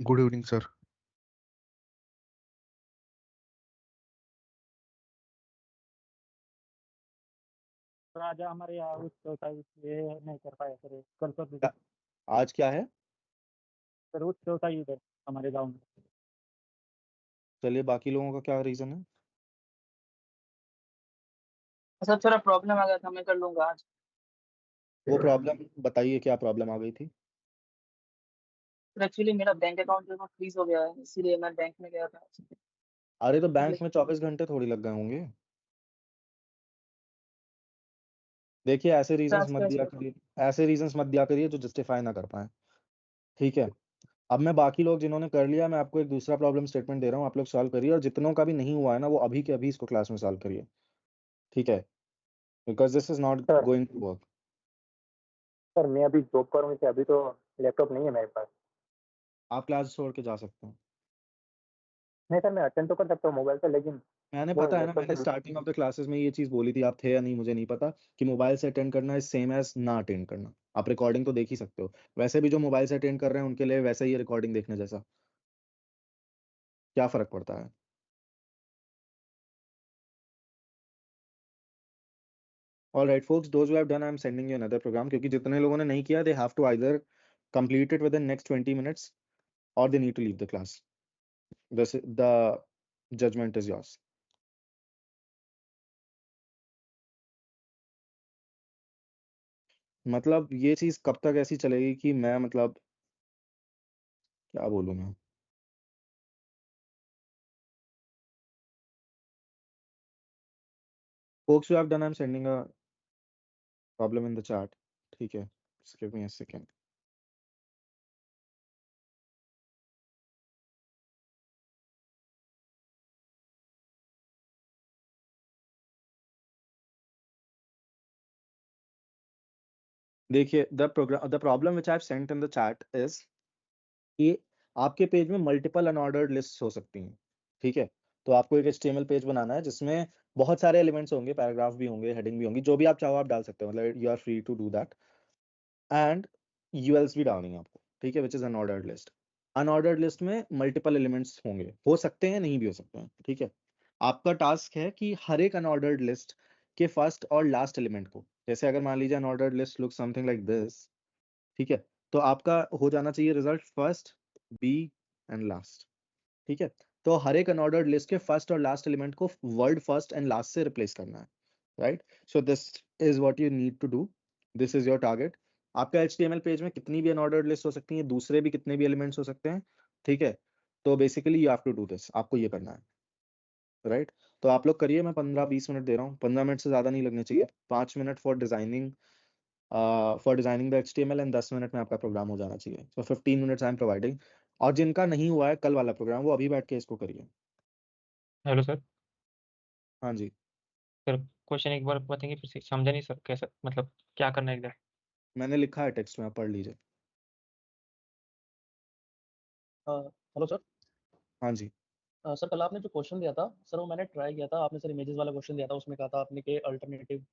Good evening sir. तो आज हमारे यहाँ उत्सव था इसलिए नहीं कर पाया सर। कल कर क्या- आज क्या है? सर उत्सव था इधर हमारे गाँव में। चलिए, बाकी लोगों का क्या रीजन है? सर थोड़ा प्रॉब्लम आ गया था, मैं कर लूंगा आज। वो प्रॉब्लम बताइए, क्या प्रॉब्लम आ गई थी? सर एक्चुअली मेरा बैंक अकाउंट जो है फ्रीज हो गया है, इसीलिए मैं बैंक में गया था। अरे तो बैंक में 24 घंटे थोड़ी लग गए होंगे। देखिए, ऐसे सर रीजंस आज मत क्या दिया सर? करिए। ऐसे रीजंस मत दिया करिए जो जस्टिफाई ना कर पाए। ठीक है। अब मैं बाकी लोग जिन्होंने कर लिया, मैं आपको एक दूसरा प्रॉब्लम स्टेटमेंट दे रहा हूँ, आप लोग सॉल्व करिए, और जितनों का भी नहीं हुआ है ना, वो अभी के अभी इसको क्लास में सॉल्व करिए। ठीक है, because this is not sir going to work. Sir मैं अभी जॉब पर हूँ, अभी तो लैपटॉप नहीं है मेरे पास। आप क्लास छोड़ के जा सकते हैं। नहीं सर, मैं अटेंड तो कर सकता हूँ मोबाइल से, लेकिन मैंने वो पता है ना, लैपटॉप मैंने से। स्टार्टिंग ऑफ द क्लासेस में ये चीज बोली थी, आप थे या नहीं मुझे नहीं पता, कि मोबाइल से अटेंड करना इज सेम एज ना अटेंड करना। आप रिकॉर्डिंग तो देख ही सकते हो। वैसे भी जो मोबाइल से अटेंड कर रहे हैं उनके लिए वैसे ही रिकॉर्डिंग देखने जैसा। क्या फर्क पड़ता है? All right folks, those who have done, I am sending you another program, क्योंकि जितने लोगों ने नहीं किया, they have to either complete it within next 20 minutes और they need to leave the class. The judgement is yours. मतलब ये चीज कब तक ऐसी चलेगी कि मैं, मतलब क्या बोलूं मैं। Folks who have done, I'm sending a problem in the chat. ठीक है, just give me a second. देखिए, the problem which I have sent in the chat is कि आपके पेज में मल्टीपल अनऑर्डर्ड लिस्ट हो सकती हैं। ठीक है, तो आपको एक HTML पेज बनाना है जिसमें बहुत सारे एलिमेंट्स होंगे, पैराग्राफ भी होंगे, हेडिंग भी होंगी, जो भी आप चाहो आप डाल सकते हो, मतलब you are free to do that. And ULs भी डालनी है आपको, ठीक है, which is unordered list. Unordered list में मल्टीपल एलिमेंट्स होंगे, हो सकते हैं, नहीं भी हो सकते हैं। ठीक है, आपका टास्क है कि हर एक अनऑर्डर्ड लिस्ट के फर्स्ट और लास्ट एलिमेंट को, जैसे अगर मान लीजिए unordered list look something like this, ठीक है, तो आपका हो जाना चाहिए result first, B and last. ठीक है, तो हर एक अनऑर्डर्ड लिस्ट के फर्स्ट और लास्ट एलिमेंट को वर्ड फर्स्ट एंड लास्ट से रिप्लेस करना है। Right, so this is what you need to do, this is your target. आपका HTML पेज में कितनी भी अनऑर्डर्ड लिस्ट हो सकती है, दूसरे भी कितने भी एलिमेंट्स हो सकते हैं। ठीक है, तो basically you have to do this, आपको ये करना है। राइट, तो आप लोग करिए, मैं 15-20 मिनट दे रहा हूँ, 15 मिनट से ज्यादा नहीं लगने चाहिए। 5 minute for designing the HTML and 10 minute में आपका प्रोग्राम हो जाना चाहिए। सो 15 minutes आई एम प्रोवाइडिंग। और जिनका नहीं हुआ है कल वाला प्रोग्राम, वो अभी बैठ के इसको करिए। Hello sir. हाँ जी, सर क्वेश्चन एक बार बताएंगे फिर से, समझा नहीं सर, कैसा मतलब क्या करना है एग्जैक्ट? मैंने लिखा है टेक्स्ट में, आप पढ़ लीजिए। Hello sir. हाँ जी, सर कल आपने जो क्वेश्चन दिया था सर, वो मैंने ट्राई किया था। आपने सर इमेजेस वाला क्वेश्चन दिया था, उसमें कहा था आपने कि अल्टरनेटिव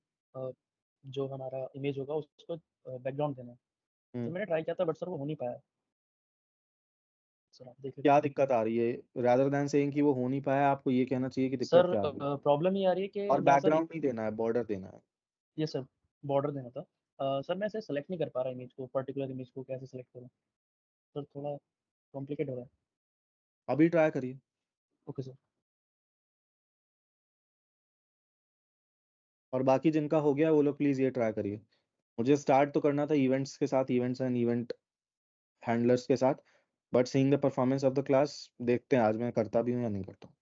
जो हमारा इमेज होगा उसको बैकग्राउंड देना है। सर मैंने ट्राई किया था, बट सर वो हो नहीं पाया। सर आप देख लीजिए। क्या दिक्कत आ रही है? रादर देन सेइंग कि वो हो नहीं पाया, आपको ये कहना चाहिए कि दिक्कत सर क्या आ रही है। प्रॉब्लम ये आ रही है कि और मैं सर बैकग्राउंड नहीं देना है, बॉर्डर देना है। ये सर बॉर्डर देना था। सर मैं इसे सेलेक्ट नहीं कर पा रहा इमेज को, पर्टिकुलर इमेज को कैसे सेलेक्ट करूँ? सर थोड़ा कॉम्प्लिकेट हो रहा है। अभी ट्राई करिए। Okay sir. और बाकी जिनका हो गया वो लोग प्लीज ये ट्राई करिए। मुझे स्टार्ट तो करना था इवेंट्स के साथ, इवेंट्स एंड इवेंट हैंडलर्स के साथ, but seeing the performance of the class, देखते हैं आज मैं करता भी हूँ या नहीं करता हूँ।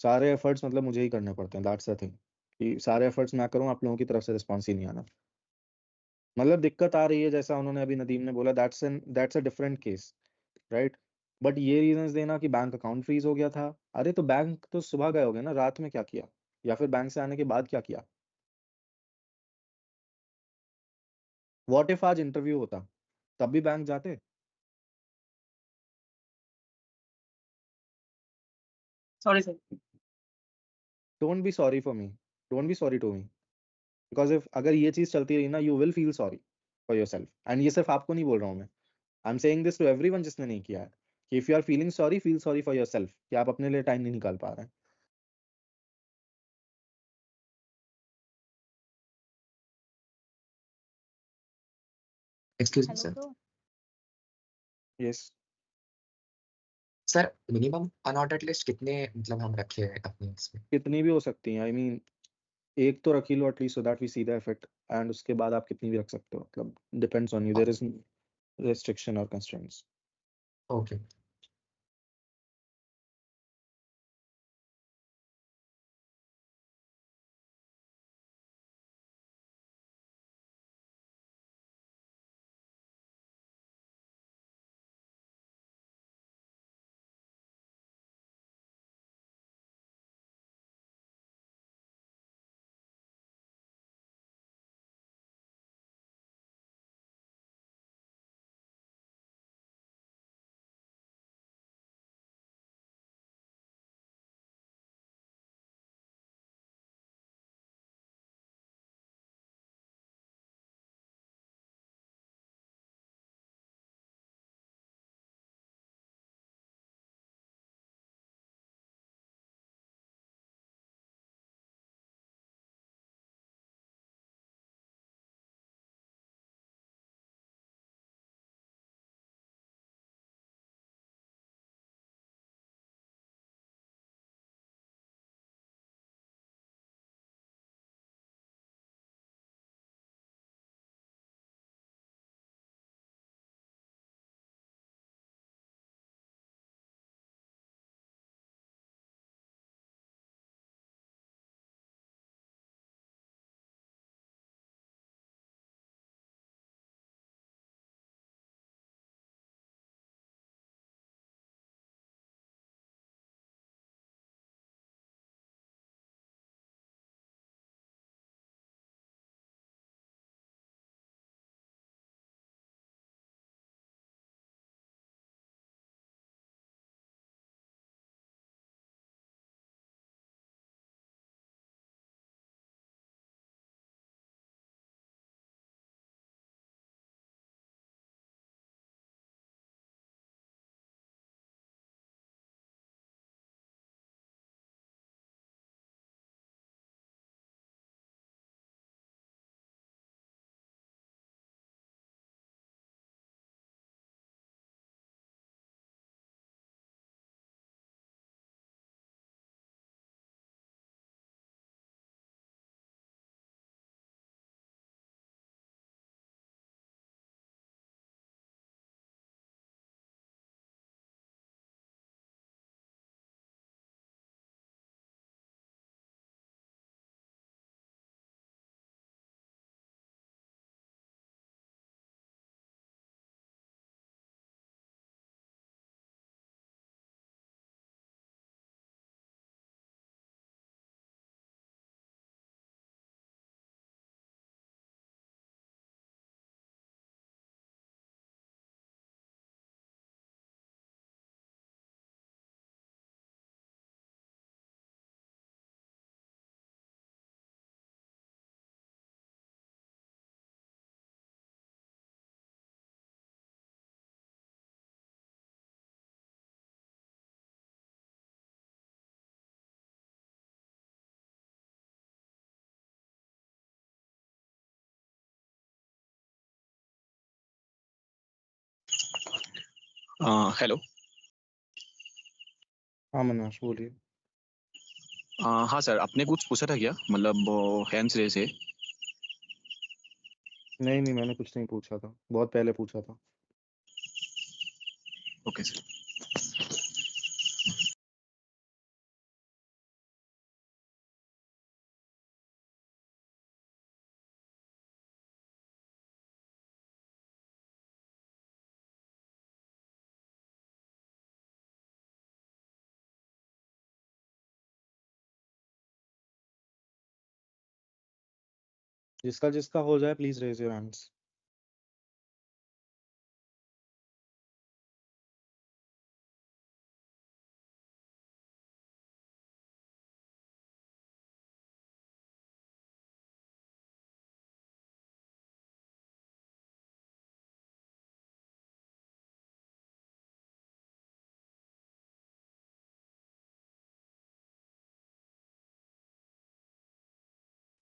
सारे एफर्ट्स मतलब मुझे ही करने पड़ते हैं, दैट्स द थिंग, कि सारे एफर्ट्स मैं करूँ, आप लोगों की तरफ से रिस्पॉन्स ही नहीं आना। मतलब दिक्कत आ रही है, जैसा उन्होंने अभी नदीम ने बोला, that's a different case, right. But ये रीजंस देना कि बैंक अकाउंट फ्रीज हो गया था, अरे तो बैंक तो सुबह गए होगे ना, रात में क्या किया, या फिर बैंक से आने के बाद क्या किया? व्हाट इफ आज इंटरव्यू होता, तब भी बैंक जाते? Sorry sir. Don't be sorry for me, don't be sorry to me, because if अगर ये चीज चलती रही ना, you will feel sorry for yourself. And ये सिर्फ आपको नहीं बोल रहा हूँ मैं, I am saying this to everyone जिसने नहीं किया है कि if you are feeling sorry, feel sorry for yourself कि आप अपने लिए टाइम नहीं निकाल पा रहे हैं। Excuse me hello sir. Bro. Yes, sir minimum unordered list कितने मतलब हम रखे हैं अपने इसमें? कितनी भी हो सकती हैं। आई मीन एक तो रख ही लो at least, so that we see the effect, and उसके बाद आप कितनी भी रख सकते हो, मतलब depends on you, there is restriction or constraints. Okay. Hello. हाँ मनाश बोलिए। हाँ सर, आपने कुछ पूछा था क्या, मतलब हैंड्स रेस है? नहीं नहीं, मैंने कुछ नहीं पूछा था, बहुत पहले पूछा था। Okay sir. जिसका जिसका हो जाए please raise your hands.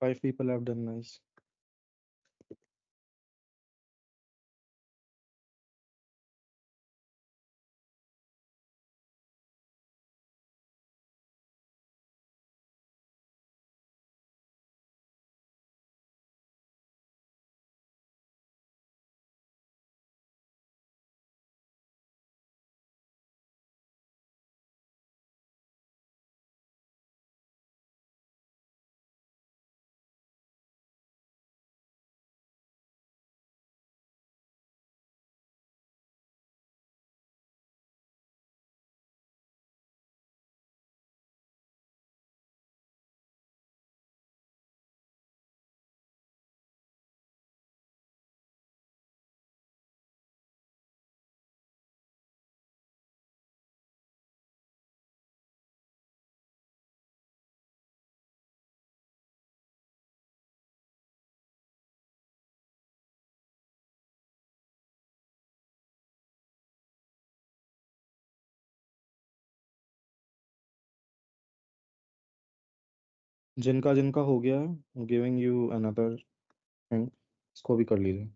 5 people have done nice. जिनका जिनका हो गया है, गिविंग यू अनदर थिंग, इसको भी कर लीजिए।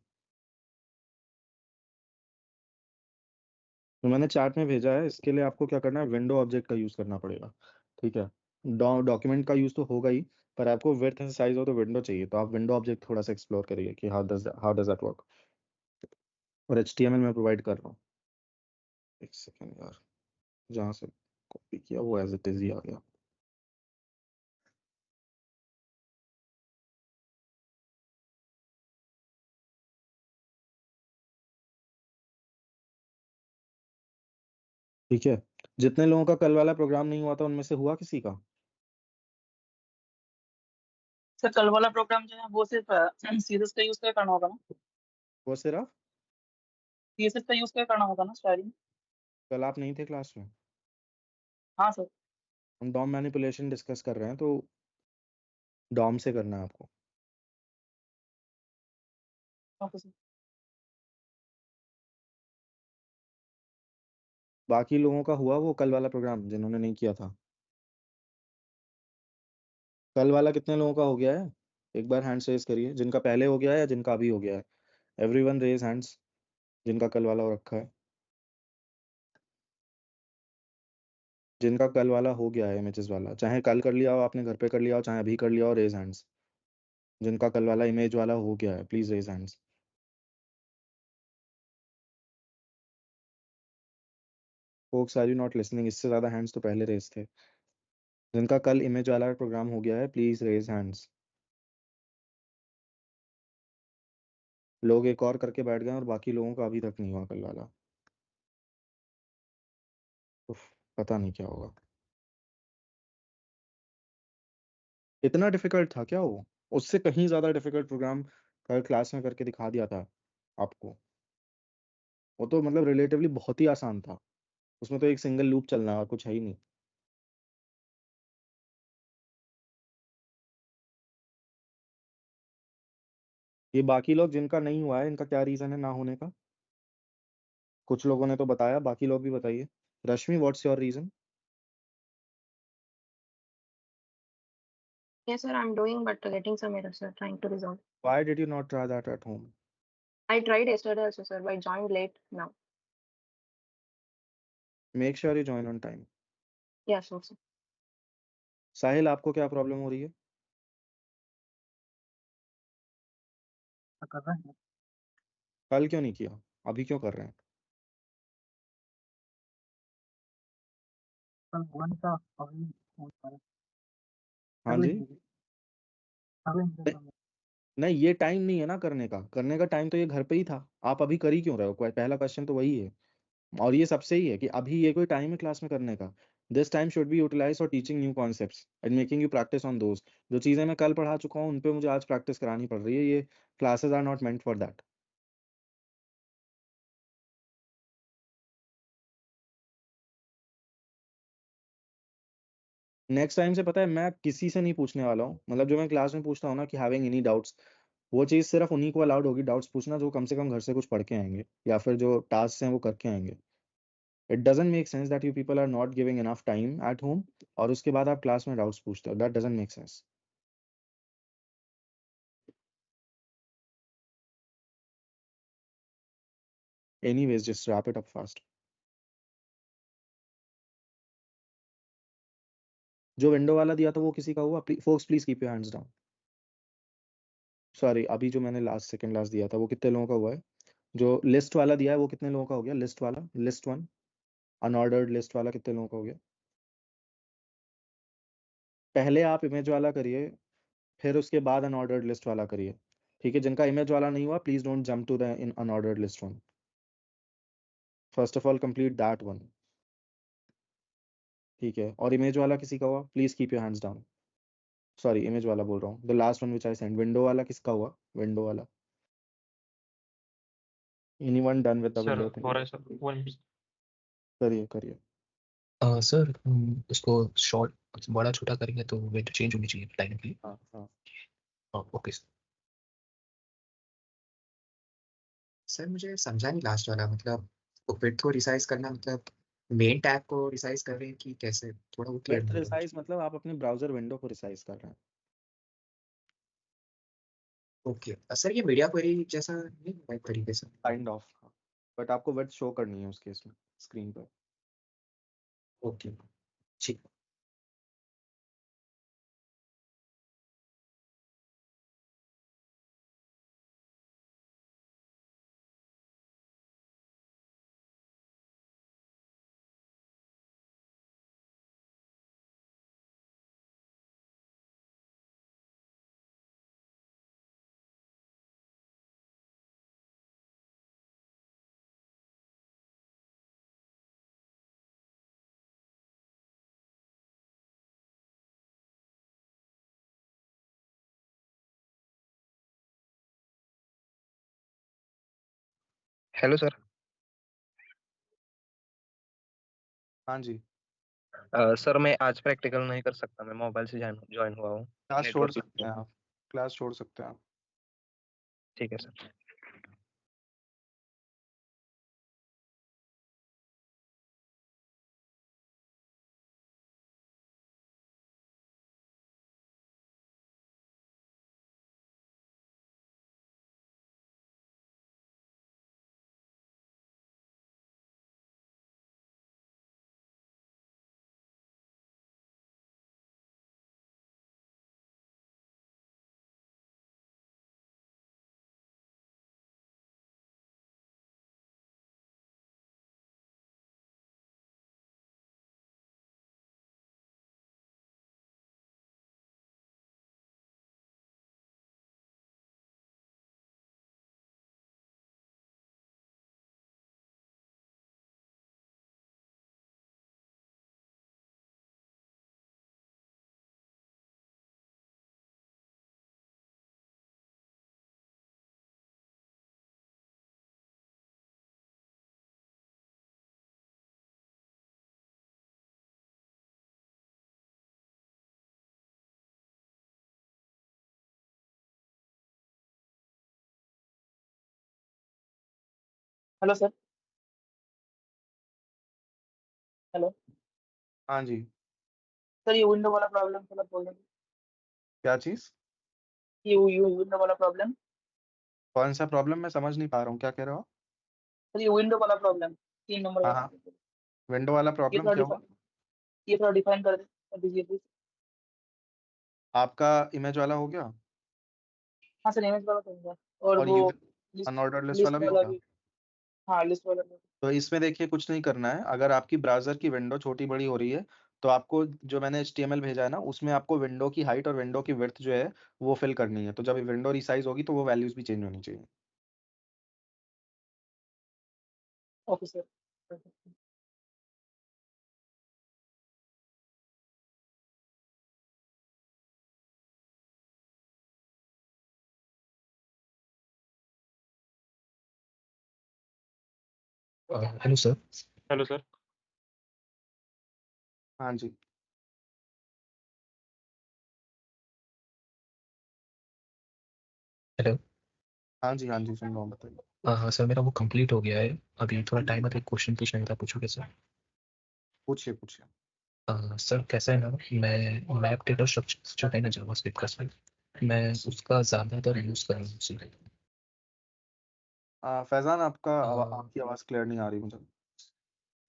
तो मैंने चैट में भेजा है, इसके लिए आपको क्या करना है, विंडो ऑब्जेक्ट का यूज करना पड़ेगा। ठीक है, डॉक्यूमेंट का यूज तो होगा ही, पर आपको विड्थ एंड साइज हो तो विंडो चाहिए, तो आप विंडो ऑब्जेक्ट थोड़ा सा एक्सप्लोर करिए कि हाउ डज दैट वर्क। और HTML में प्रोवाइड कर रहा हूँ। एक सेकेंड यार, जहाँ से कॉपी किया वो एज इट इज ही आ गया। ठीक है, जितने लोगों का कल वाला प्रोग्राम नहीं हुआ था उनमें से हुआ किसी का? सर कल वाला प्रोग्राम जो है वो सिर्फ CSS का यूज करना होगा ना? वो सिर्फ CSS का यूज करना होगा ना स्टाइलिंग? कल आप नहीं थे क्लास में, हाँ सर। हम डॉम मैनिपुलेशन डिस्कस कर रहे हैं, तो डॉम से करना है आपको। Okay sir. बाकी लोगों का हुआ वो कल वाला प्रोग्राम जिन्होंने नहीं किया था? कल वाला कितने लोगों का हो गया है? एक बार हैंड्स रेज करिए, जिनका पहले हो गया है या जिनका अभी हो गया है। एवरीवन रेज हैंड्स, जिनका कल वाला हो रखा है। जिनका कल वाला हो गया है इमेजेस वाला, चाहे कल कर लिया हो आपने घर पे कर लिया हो, चाहे अभी कर लिया हो, रेज हैंड्स। जिनका कल वाला इमेज वाला हो गया है please raise hands. Folks are you not listening? इससे ज्यादा हैंड्स तो पहले रेज थे। जिनका कल इमेज वाला प्रोग्राम हो गया है प्लीज रेज हैंड्स। लोग एक और करके बैठ गए और बाकी लोगों का अभी तक नहीं हुआ कल वाला। उफ, पता नहीं क्या होगा। इतना डिफिकल्ट था क्या वो? उससे कहीं ज्यादा डिफिकल्ट प्रोग्राम कल क्लास में करके दिखा दिया था आपको। वो तो मतलब रिलेटिवली बहुत ही आसान था, उसमें तो एक सिंगल लूप चलना है और कुछ है ही नहीं। ये बाकी लोग जिनका नहीं हुआ है इनका क्या रीजन है ना होने का? कुछ लोगों ने तो बताया, बाकी लोग भी बताइए। Rashmi, what's your reason? Yes, sir, I'm doing, but getting some errors, sir, trying to resolve. Why did you not try that at home? I tried yesterday also, sir, but I joined late now. Make sure you join on time. Yeah, sure, sir. साहिल, आपको क्या problem हो रही है? कर रहे हैं कल क्यों नहीं किया, अभी क्यों कर रहे हैं? कल वन का अभी बहुत सारा हाँ अगले जी। अगले नहीं, नहीं ये टाइम नहीं है ना करने का। करने का टाइम तो ये घर पे ही था, आप अभी कर ही क्यों रहे हो? कोई पहला क्वेश्चन तो वही है। और ये सबसे ही है कि अभी ये कोई टाइम है क्लास में करने का? This time should be utilise for teaching new concepts and making you practice on those. जो चीजें मैं कल पढ़ा चुका हूँ उन पे मुझे आज प्रैक्टिस करानी पड़ रही है। ये classes are not meant for that. Next time से पता है मैं किसी से नहीं पूछने वाला हूँ, मतलब जो मैं क्लास में पूछता हूँ ना कि हैविंग एनी डाउट्स, वो चीज़ सिर्फ उन्हीं को अलाउड होगी डाउट्स पूछना जो कम से कम घर से कुछ पढ़ के आएंगे या फिर जो टास्क हैं वो करके आएंगे। It doesn't make sense that you people are not giving enough time at home और उसके बाद आप क्लास में डाउट्स पूछते हो। That doesn't make sense. Anyways, just wrap it up fast. जो विंडो वाला दिया था वो किसी का हुआ? Folks please keep your hands down. Sorry, अभी जो मैंने सेकंड लास्ट दिया था वो कितने लोगों का हुआ है? जो लिस्ट वाला दिया है वो कितने लोगों का हो गया? लिस्ट वाला, लिस्ट 1 अनऑर्डर्ड लिस्ट वाला कितने लोगों का हो गया? पहले आप इमेज वाला करिए, फिर उसके बाद अनऑर्डर्ड लिस्ट वाला करिए. ठीक है, जिनका इमेज वाला नहीं हुआ please don't jump to the in unordered list 1. First of all complete that one. ठीक है, और इमेज वाला किसी का हुआ? Please keep your hands down. Sorry, image वाला बोल रहा हूँ. The last one which I send, window वाला किसका हुआ? विंडो वाला. Anyone done with the sir window? हो रहा है सर, 1 मिनट। करिए करिए. सर उसको शॉर्ट बड़ा छोटा करेंगे तो वेट चेंज होनी चाहिए टाइम के लिए. हाँ हाँ. Okay sir. सर मुझे समझा नहीं लास्ट वाला, मतलब विड्थ को रिसाइज करना, मतलब मेन टैब को रिसाइज कर रहे हैं कि कैसे? थोड़ा वो क्लियर विड्थ नहीं हुआ रिसाइज मतलब आप अपने ब्राउजर विंडो को रिसाइज कर रहे हैं. मुझे। ओके सर, ये मीडिया क्वेरी जैसा नहीं होगा एक तरीके से? Kind of. बट आपको विड्थ शो करनी है उस केस में स्क्रीन पर. ओके ठीक। Hello sir. हाँ जी. सर मैं आज प्रैक्टिकल नहीं कर सकता, मैं मोबाइल से ज्वाइन हुआ हूँ। क्लास छोड़ नेटवर्क सकते हैं आप. क्लास छोड़ सकते हैं आप. ठीक है सर। Hello sir. हेलो हाँ जी. सर, ये विंडो वाला प्रॉब्लम थोड़ा बोल देंगे? क्या चीज? ये विंडो वाला प्रॉब्लम। कौन सा प्रॉब्लम? मैं समझ नहीं पा रहा हूँ, क्या कह रहे हो आप? सर, ये विंडो वाला प्रॉब्लम 3 नंबर हाँ वाला, हाँ. विंडो वाला ये प्रॉब्लम थोड़ा क्या हुआ? ये थोड़ा डिफाइन कर दीजिए प्लीज। आपका इमेज वाला हो गया हाँ सर, इमेज वाला तो होगा, और और वो ये लिस्ट अनऑर्डर्ड लिस्ट लिस्ट वाला भी हो वाला गया. भी। हाँ, लिस्ट वाला भी। तो इसमें देखिए कुछ नहीं करना है. अगर आपकी ब्राउजर की विंडो छोटी बड़ी हो रही है तो आपको जो मैंने HTML भेजा है ना उसमें आपको विंडो की हाइट और विंडो की विड्थ जो है वो फिल करनी है. तो जब विंडो रिसाइज होगी तो वो वैल्यूज भी चेंज होनी चाहिए. Okay sir. Hello sir. Hello sir. हाँ जी. हेलो. हाँ जी. हाँ जी, सुन रहा हूँ, बताइए. हाँ सर, मेरा वो कंप्लीट हो गया है. अभी थोड़ा टाइम है तो एक क्वेश्चन पूछना था, पूछोगे सर? पूछिए पूछिए. सर कैसा है ना, मैं मैप डेटा स्ट्रक्चर जो है ना जावास्क्रिप्ट का सर, मैं उसका ज़्यादातर यूज़ कर रहा हूँ. फैजान आपका हाँ। आपकी आवाज क्लियर नहीं आ रही मुझे।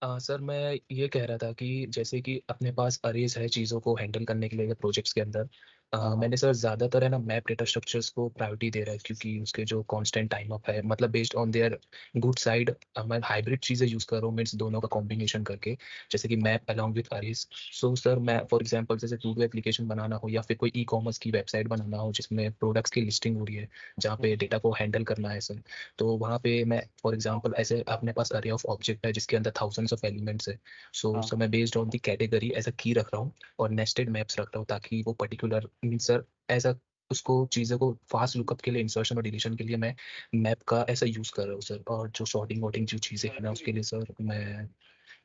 सर मैं ये कह रहा था कि जैसे कि अपने पास अरेज है चीज़ों को हैंडल करने के लिए प्रोजेक्ट्स के अंदर। मैंने सर ज़्यादातर है ना मैप डेटा स्ट्रक्चर्स को प्रायोरिटी दे रहा है क्योंकि उसके जो कांस्टेंट टाइम अप है मतलब based on their good side मैं हाइब्रिड चीज़ें यूज़ कर रहा हूँ मीन्स दोनों का कॉम्बिनेशन करके जैसे कि map along with arrays. So sir मैं फॉर एग्जांपल जैसे टू डू एप्लीकेशन बनाना हो या फिर कोई ई कॉमर्स की वेबसाइट बनाना हो जिसमें प्रोडक्ट्स की लिस्टिंग हो रही है जहाँ पे डेटा को हैंडल करना है सर। तो वहाँ पे मैं फॉर एग्जांपल ऐसे अपने पास अरे ऑफ ऑब्जेक्ट है जिसके अंदर थाउजेंड्स ऑफ एलिमेंट्स है। सो मैं based on the category as a key रख रहा हूँ और नेस्टेड मैप्स रख रहा हूँ ताकि वो particular means sir as a उसको चीज़ों को फास्ट लुकअप के लिए इंसर्शन और डिलीशन के लिए मैं मैप का ऐसा यूज़ कर रहा हूँ सर। और जो शॉर्टिंग वॉटिंग जो चीज़ें हैं ना उसके लिए सर मैं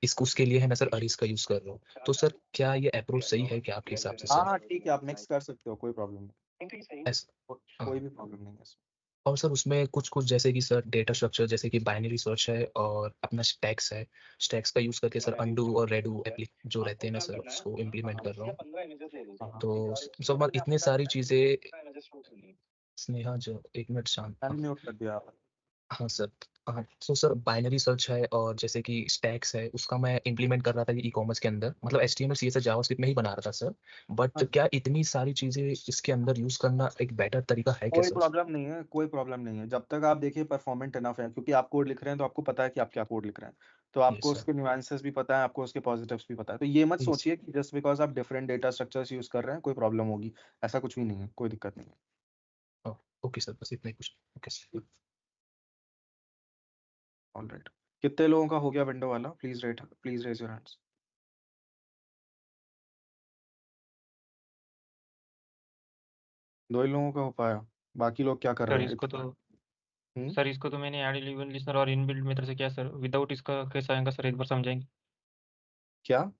इसको उसके लिए है ना सर अरिस का यूज़ कर रहा हूँ। तो सर क्या ये अप्रोच सही है क्या आपके हिसाब से सर? हाँ ठीक है, आप मिक्स कर सकते हो, कोई प्रॉब्लम नहीं, हाँ। कोई भी प्रॉब्लम नहीं है इसमें। और सर उसमें कुछ कुछ जैसे कि सर डेटा स्ट्रक्चर जैसे कि बाइनरी सर्च है और अपना स्टैक्स है। स्टैक्स का यूज़ करके सर अंडू और रेडू एप्ली जो रहते हैं ना सर उसको इम्प्लीमेंट कर रहा हूँ। तो सर मैं इतनी सारी चीज़ें स्नेहा जो एक मिनट शांत। म्यूट कर दिया आपने। हाँ सर। हाँ तो सर बाइनरी सर्च है और जैसे कि स्टैक्स है उसका मैं इम्प्लीमेंट कर रहा था ई कॉमर्स के अंदर मतलब HTML CSS जावास्क्रिप्ट में ही बना रहा था सर। बट क्या इतनी सारी चीज़ें इसके अंदर यूज़ करना एक बेटर तरीका है क्या कोई सर? प्रॉब्लम नहीं है, कोई प्रॉब्लम नहीं है, जब तक आप देखिए परफॉर्मेंट इनफ है, क्योंकि आप कोड लिख रहे हैं तो आपको पता है कि आप क्या कोड लिख रहे हैं, तो आपको यस सर। उसके न्यूएंसेस भी पता है, आपको उसके पॉजिटिव्स भी पता है, तो ये मत यस। सोचिए कि जस्ट बिकॉज आप डिफरेंट डेटा स्ट्रक्चर्स यूज कर रहे हैं कोई प्रॉब्लम होगी। ऐसा कुछ भी नहीं है, कोई दिक्कत नहीं है। ओके सर बस इतना ही कुछ। Okay sir. ऑलराइट, कितने लोगों का हो गया विंडो वाला? Please raise your hands. दो ही लोगों का हो पाया, बाकी लोग क्या कर सर रहे हैं? इसको तो हम्म? सर इसको तो मैंने ऐड इवन लिस्नर और इनबिल्ट मेथड से किया सर। विदाउट इसका कैसा आएगा सर, एक बार समझाएंगे? क्या?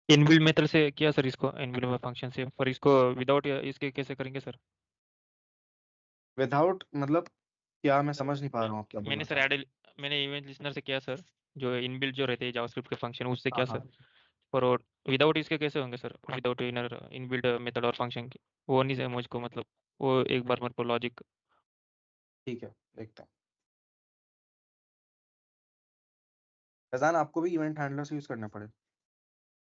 इनबिल्ट मेथड से किया सर इसको, इनबिल्ट फंक्शन से, पर इसको विदाउट इसके कैसे करेंगे सर? विदाउट मतलब क्या? मैं समझ नहीं पा रहा हूँ आप क्या बोलना मैंने सर चाह रहे ऐड मैंने इवेंट लिस्नर से किया सर, जो इनबिल्ट जो रहते हैं जावास्क्रिप्ट के फंक्शन उससे हैं। किया हाँ सर। हाँ, पर और विदाउट इसके कैसे होंगे sir, without inner inbuilt method और फंक्शन की? वो नहीं सर मुझको, मतलब वो एक बार मेरे को लॉजिक। ठीक है, देखते हैं। फैजान, आपको भी इवेंट हैंडलर्स यूज करना पड़े।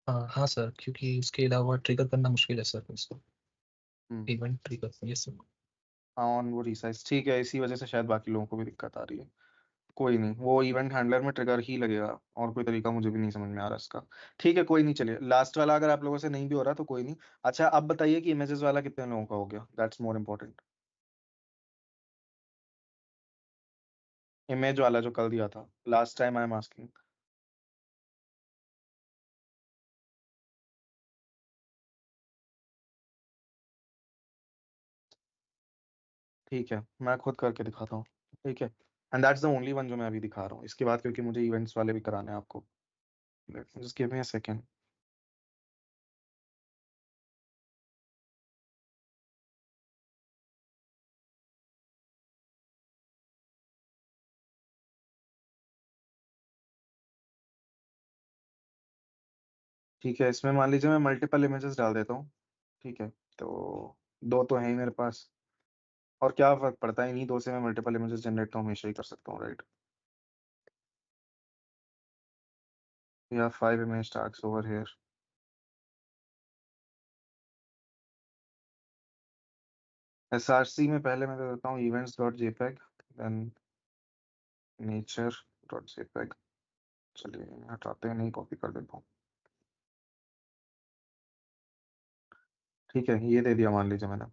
हाँ सर क्योंकि उसके अलावा ट्रिगर करना मुश्किल है सर उसको hmm. Event trigger. Yes sir. On वो रिसाइज, ठीक है, इसी वजह से शायद बाकी लोगों को भी दिक्कत आ रही है। कोई नहीं, वो इवेंट हैंडलर में ट्रिगर ही लगेगा, और कोई तरीका मुझे भी नहीं समझ में आ रहा इसका। ठीक है, कोई नहीं, चलिए लास्ट वाला अगर आप लोगों से नहीं भी हो रहा तो कोई नहीं। अच्छा, अब बताइए कि इमेजेस वाला कितने लोगों का हो गया? That's more important. इमेज वाला जो कल दिया था last time, I am asking. ठीक है, मैं खुद करके दिखाता हूँ। ठीक है, and that's the only one जो मैं अभी दिखा रहा हूँ, इसके बाद क्योंकि मुझे इवेंट्स वाले भी कराने हैं आपको। Just give me a second. ठीक है, इसमें मान लीजिए मैं मल्टीपल इमेजेस डाल देता हूँ। ठीक है, तो दो तो हैं ही मेरे पास, और क्या फर्क पड़ता है, इन्हीं दो से मैं मल्टीपल इमेजेस जनरेट तो हमेशा ही कर सकता हूँ, राइट? या 5 image tags over here. SRC में पहले मैं दे देता हूँ events dot JPEG, then nature dot JPEG. चलिए हटाते हैं, नहीं कॉपी कर देता हूँ। ठीक है, ये दे दिया मान लीजिए मैंने।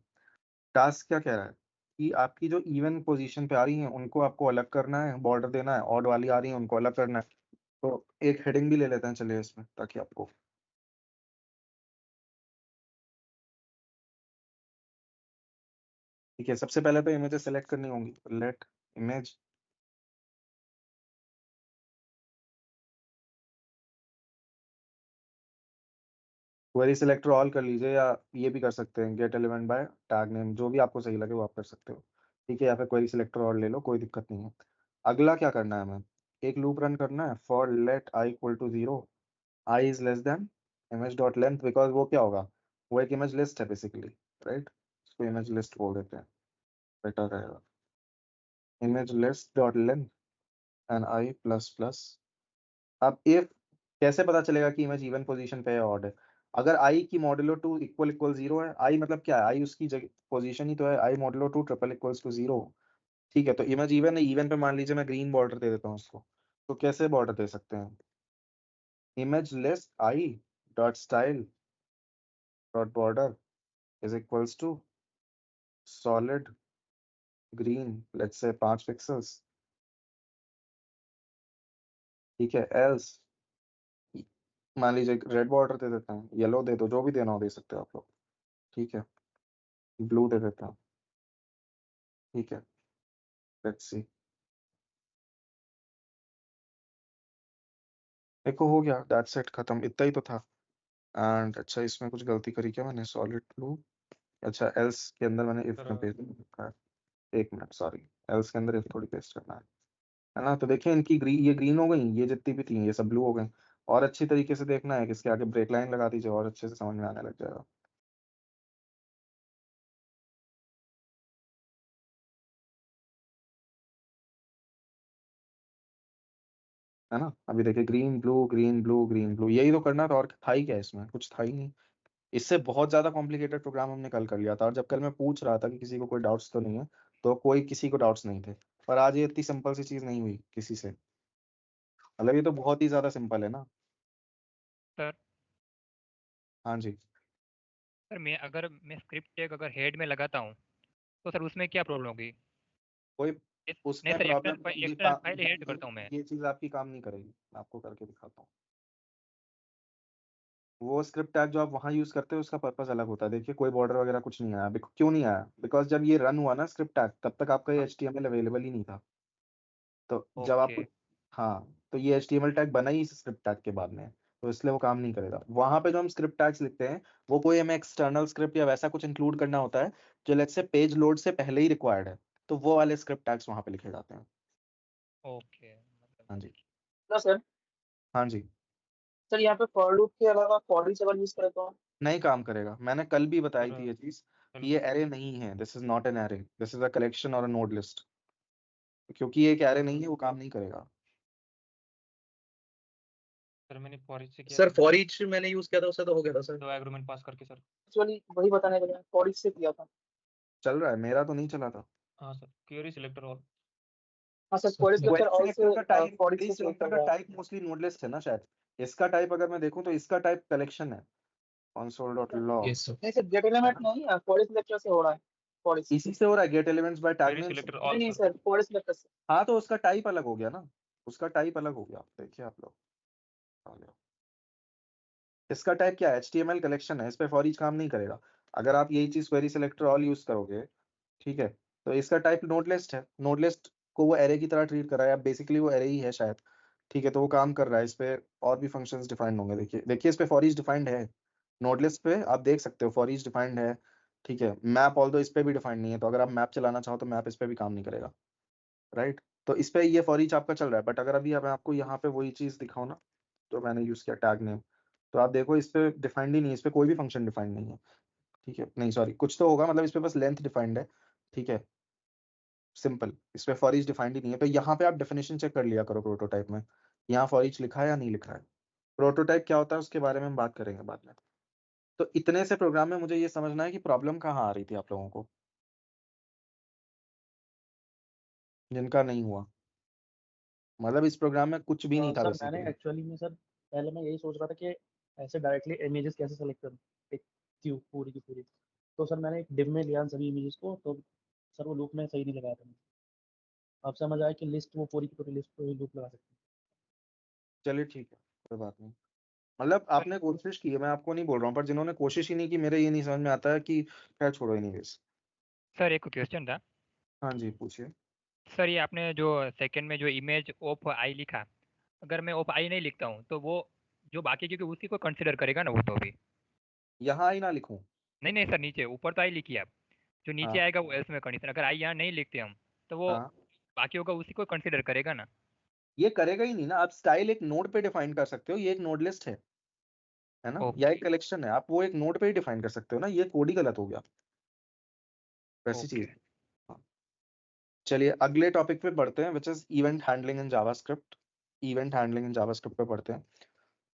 टास्क क्या कह रहा है कि आपकी जो इवन पोजीशन पे आ रही हैं उनको आपको अलग करना है, बॉर्डर देना है, ऑड वाली आ रही है उनको अलग करना है। तो एक हेडिंग भी ले लेते हैं चलिए इसमें, ताकि आपको। ठीक है, सबसे पहले तो इमेजेस सेलेक्ट करनी होंगी, let image. Query selector all कर लीजिए, या ये भी कर सकते हैं get element by tag name, जो भी आपको सही लगे वो आप कर सकते हो। ठीक है, या फिर क्वेरी सिलेक्टर और ले लो, कोई दिक्कत नहीं है। अगला क्या करना है हमें? एक लूप रन करना है for let i equal to 0, i is less than image dot length, because वो क्या होगा, वो एक इमेज लिस्ट है बेसिकली, राइट? उसको इमेज लिस्ट बोल देते हैं, बेटर रहेगा। image list dot length and I plus plus। अब if कैसे पता चलेगा कि इमेज इवन पोजीशन पे है ऑड है? अगर i की मॉडुलो 2 इक्वल इक्वल 0 है, i मतलब क्या है, i उसकी जगह पोजीशन ही तो है, i modulo 2 triple equals to 0। ठीक है, तो इमेज इवन है, इवन पे मान लीजिए मैं ग्रीन बॉर्डर दे देता हूँ उसको, तो कैसे बॉर्डर दे सकते हैं? Image list i dot style dot border is equals to solid green, let's say 5 pixels. ठीक है, एल्स मान लीजिए रेड बॉर्डर दे देते हैं, येलो दे दो, जो भी देना हो दे सकते हो आप लोग। ठीक है, ब्लू दे देते हैं। ठीक है, लेट्स सी, देखो हो गया, दैट्स इट, खत्म, इतना ही तो था। एंड अच्छा, इसमें कुछ गलती करी क्या मैंने? सॉलिड ब्लू, अच्छा एल्स के अंदर मैंने इफ में पेस्ट रखा है, एक मिनट सॉरी, एल्स के अंदर इफ थोड़ी पेस्ट करना है ना? तो देखिए इनकी ये ग्रीन हो गई, ये जितनी भी थी ये सब ब्लू हो गई। और अच्छी तरीके से देखना है कि इसके आगे ब्रेक लाइन लगा दीजिए और अच्छे से समझ में आने लग जाएगा। है ना? अभी देखिए green blue green blue green blue, यही तो करना था, और था ही क्या इसमें? कुछ था ही नहीं। इससे बहुत ज्यादा कॉम्प्लिकेटेड प्रोग्राम हमने कल कर लिया था, और जब कल मैं पूछ रहा था कि किसी को कोई डाउट्स तो नहीं है, तो कोई किसी को डाउट्स नहीं थे। पर आज ये इतनी सिंपल सी चीज नहीं हुई किसी से, मतलब ये तो बहुत ही ज्यादा सिंपल है ना। सर हाँ जी, सर मैं स्क्रिप्ट टैग अगर हेड में लगाता हूँ तो सर उसमें क्या प्रॉब्लम होगी? कोई नहीं उसमें sir, problem, external file add करता हूँ मैं। ये चीज आपकी काम नहीं करेगी, मैं आपको करके दिखाता हूँ। वो स्क्रिप्ट टैग जो आप वहां यूज करते हो उसका पर्पस अलग होता है। देखिए कोई बॉर्डर वगैरह कुछ नहीं आया, क्यों नहीं आया? बिकॉज जब ये रन हुआ ना स्क्रिप्ट टैग, तब तक आपका ये HTML अवेलेबल ही नहीं था। तो जब आपको, ओके हाँ, तो ये HTML टैग बना ही इस स्क्रिप्ट टैग के बाद में है, तो इसलिए वो काम नहीं करेगा। वहां पे जो हम स्क्रिप्ट टैग्स लिखते हैं, वो कोई हमें एक्सटर्नल स्क्रिप्ट या वैसा कुछ इंक्लूड करना होता है जो लेट्स से पेज लोड से पहले ही रिक्वायर्ड है, तो वो वाले स्क्रिप्ट टैग्स वहां पे लिखे जाते हैं। ओके हाँ जी, ना सर हाँ जी, सर यहाँ पे फॉर लूप के अलावा फॉर ईच अगर यूज करें तो? नहीं काम करेगा। मैंने कल भी बताई सर थी ये चीज कि चलो ये एरे नहीं है, this is not an array, this is a collection और अ नोड लिस्ट। क्योंकि ये एक एरे नहीं है, वो काम नहीं करेगा। सर मैंने फॉर ईच से किया सर था, फॉर ईच मैंने यूज किया था, उससे तो हो गया था सर। दो एग्रीमेंट पास करके सर। एक्चुअली वही बताने के लिए फॉर ईच से किया था। चल रहा है, मेरा तो नहीं चला था। हाँ सर, क्वेरी सिलेक्टर ऑल। हाँ सर, सर फॉर ईच मैं लेक्चर क्वेरी ऑल सिलेक्टर से का टाइप, फॉर ईच क्वेरी से सेलेक्ट सिलेक्टर कर का रहा है। टाइप मोस्टली नोड लिस्ट है ना शायद। इसका टाइप अगर मैं देखूं तो इसका टाइप कलेक्शन है, console.log, यस सर। नहीं सर, गेट है एलिमेंट ना? नहीं है, फॉर ईच लेक्चर से हो रहा है। फॉर ईच इसी से हो रहा है, gate elements by tag query name से। सिलेक्टर नहीं ऑल नहीं sir. Sir, for each lecture से। हाँ, तो उसका टाइप अलग हो गया ना, उसका टाइप अलग हो गया, देखिए आप लोग आ गया। इसका टाइप क्या है? HTML कलेक्शन है, इस पे फॉर ईच काम नहीं करेगा। अगर आप यही चीज क्वेरी सिलेक्टर ऑल यूज करोगे, ठीक है, तो इसका टाइप नोड लिस्ट है। नोड लिस्ट को वो एरे की तरह ट्रीट कर रहा है, बेसिकली वो एरे ही है शायद। ठीक है, तो वो काम कर रहा है, इस पे और भी फंक्शंस डिफाइंड होंगे। देखिए देखिए इस पे फॉर ईच डिफाइंड है, नोड लिस्ट पे आप देख सकते हो फॉर ईच डिफाइंड है। ठीक है, मैप ऑल्दो इस पे भी डिफाइंड नहीं है, तो अगर आप मैप चलाना चाहो तो मैप इस पे भी काम नहीं करेगा, राइट? तो इस पे ये फॉर ईच आपका चल रहा है। बट अगर अभी मैं आपको यहाँ पे वही चीज दिखाऊं ना, जो मैंने यूज किया टैग नेम, तो आप देखो इस पे डिफाइंड ही नहीं है, इस पे कोई भी फंक्शन डिफाइंड नहीं है। ठीक है, नहीं सॉरी, कुछ तो होगा, मतलब इस पे बस लेंथ डिफाइंड है। ठीक है, सिंपल, इस पे फॉर ईच डिफाइंड ही नहीं है। तो यहाँ पे आप डेफिनेशन चेक कर लिया करो प्रोटोटाइप में, यहाँ फॉर ईच लिखा है या नहीं लिखा है। प्रोटोटाइप क्या होता है उसके बारे में हम बात करेंगे बाद में। तो इतने से प्रोग्राम में मुझे ये समझना है कि प्रॉब्लम कहाँ आ रही थी आप लोगों को, जिनका नहीं हुआ, मतलब इस प्रोग्राम में कुछ भी नहीं था सर मैंने बेसिकली। एक्चुअली में सर पहले मैं यही सोच रहा था कि ऐसे डायरेक्टली इमेजेस कैसे सेलेक्ट करूँ, एक क्यू पूरी की पूरी। तो सर मैंने एक डिव में लिया सभी इमेजेस को, तो सर वो लूप में सही नहीं लगाया था। अब समझ आया कि लिस्ट वो पूरी की पूरी लिस्ट को ही लूप लगा सकते हैं। चलिए ठीक है, कोई बात नहीं। मतलब सर आपने कोशिश की है, मैं आपको नहीं बोल रहा हूँ, पर जिन्होंने कोशिश ही नहीं की, मेरे ये नहीं समझ में आता है कि, खैर छोड़ो एनीवेज। सर एक क्वेश्चन था। हाँ जी, पूछिए। सर ये आपने जो सेकंड में जो इमेज ऑफ आई लिखा, अगर मैं ऑफ आई नहीं लिखता हूँ तो वो जो बाकी क्योंकि उसी को कंसिडर करेगा ना वो तो भी। यहाँ ही ना लिखूं? नहीं नहीं सर, नीचे ऊपर तो आई लिखी आप, जो नीचे हाँ, आएगा वो एल्स में कंडीशन, अगर आई यहाँ नहीं लिखते हम तो वो हाँ, बाकी होगा उसी को कंसिडर करेगा ना। ये करेगा ही नहीं ना। आप स्टाइल एक नोड पे डिफाइन कर सकते हो, ये एक नोड लिस्ट है ना, या ओके एक कलेक्शन है, आप वो एक नोड पे ही डिफाइन कर सकते हो ना, ये कोड ही गलत हो गया, वैसी ओके। चीज। हाँ, चलिए अगले टॉपिक पे पढ़ते हैं, which is event handling in JavaScript. Event handling in JavaScript पे पढ़ते हैं।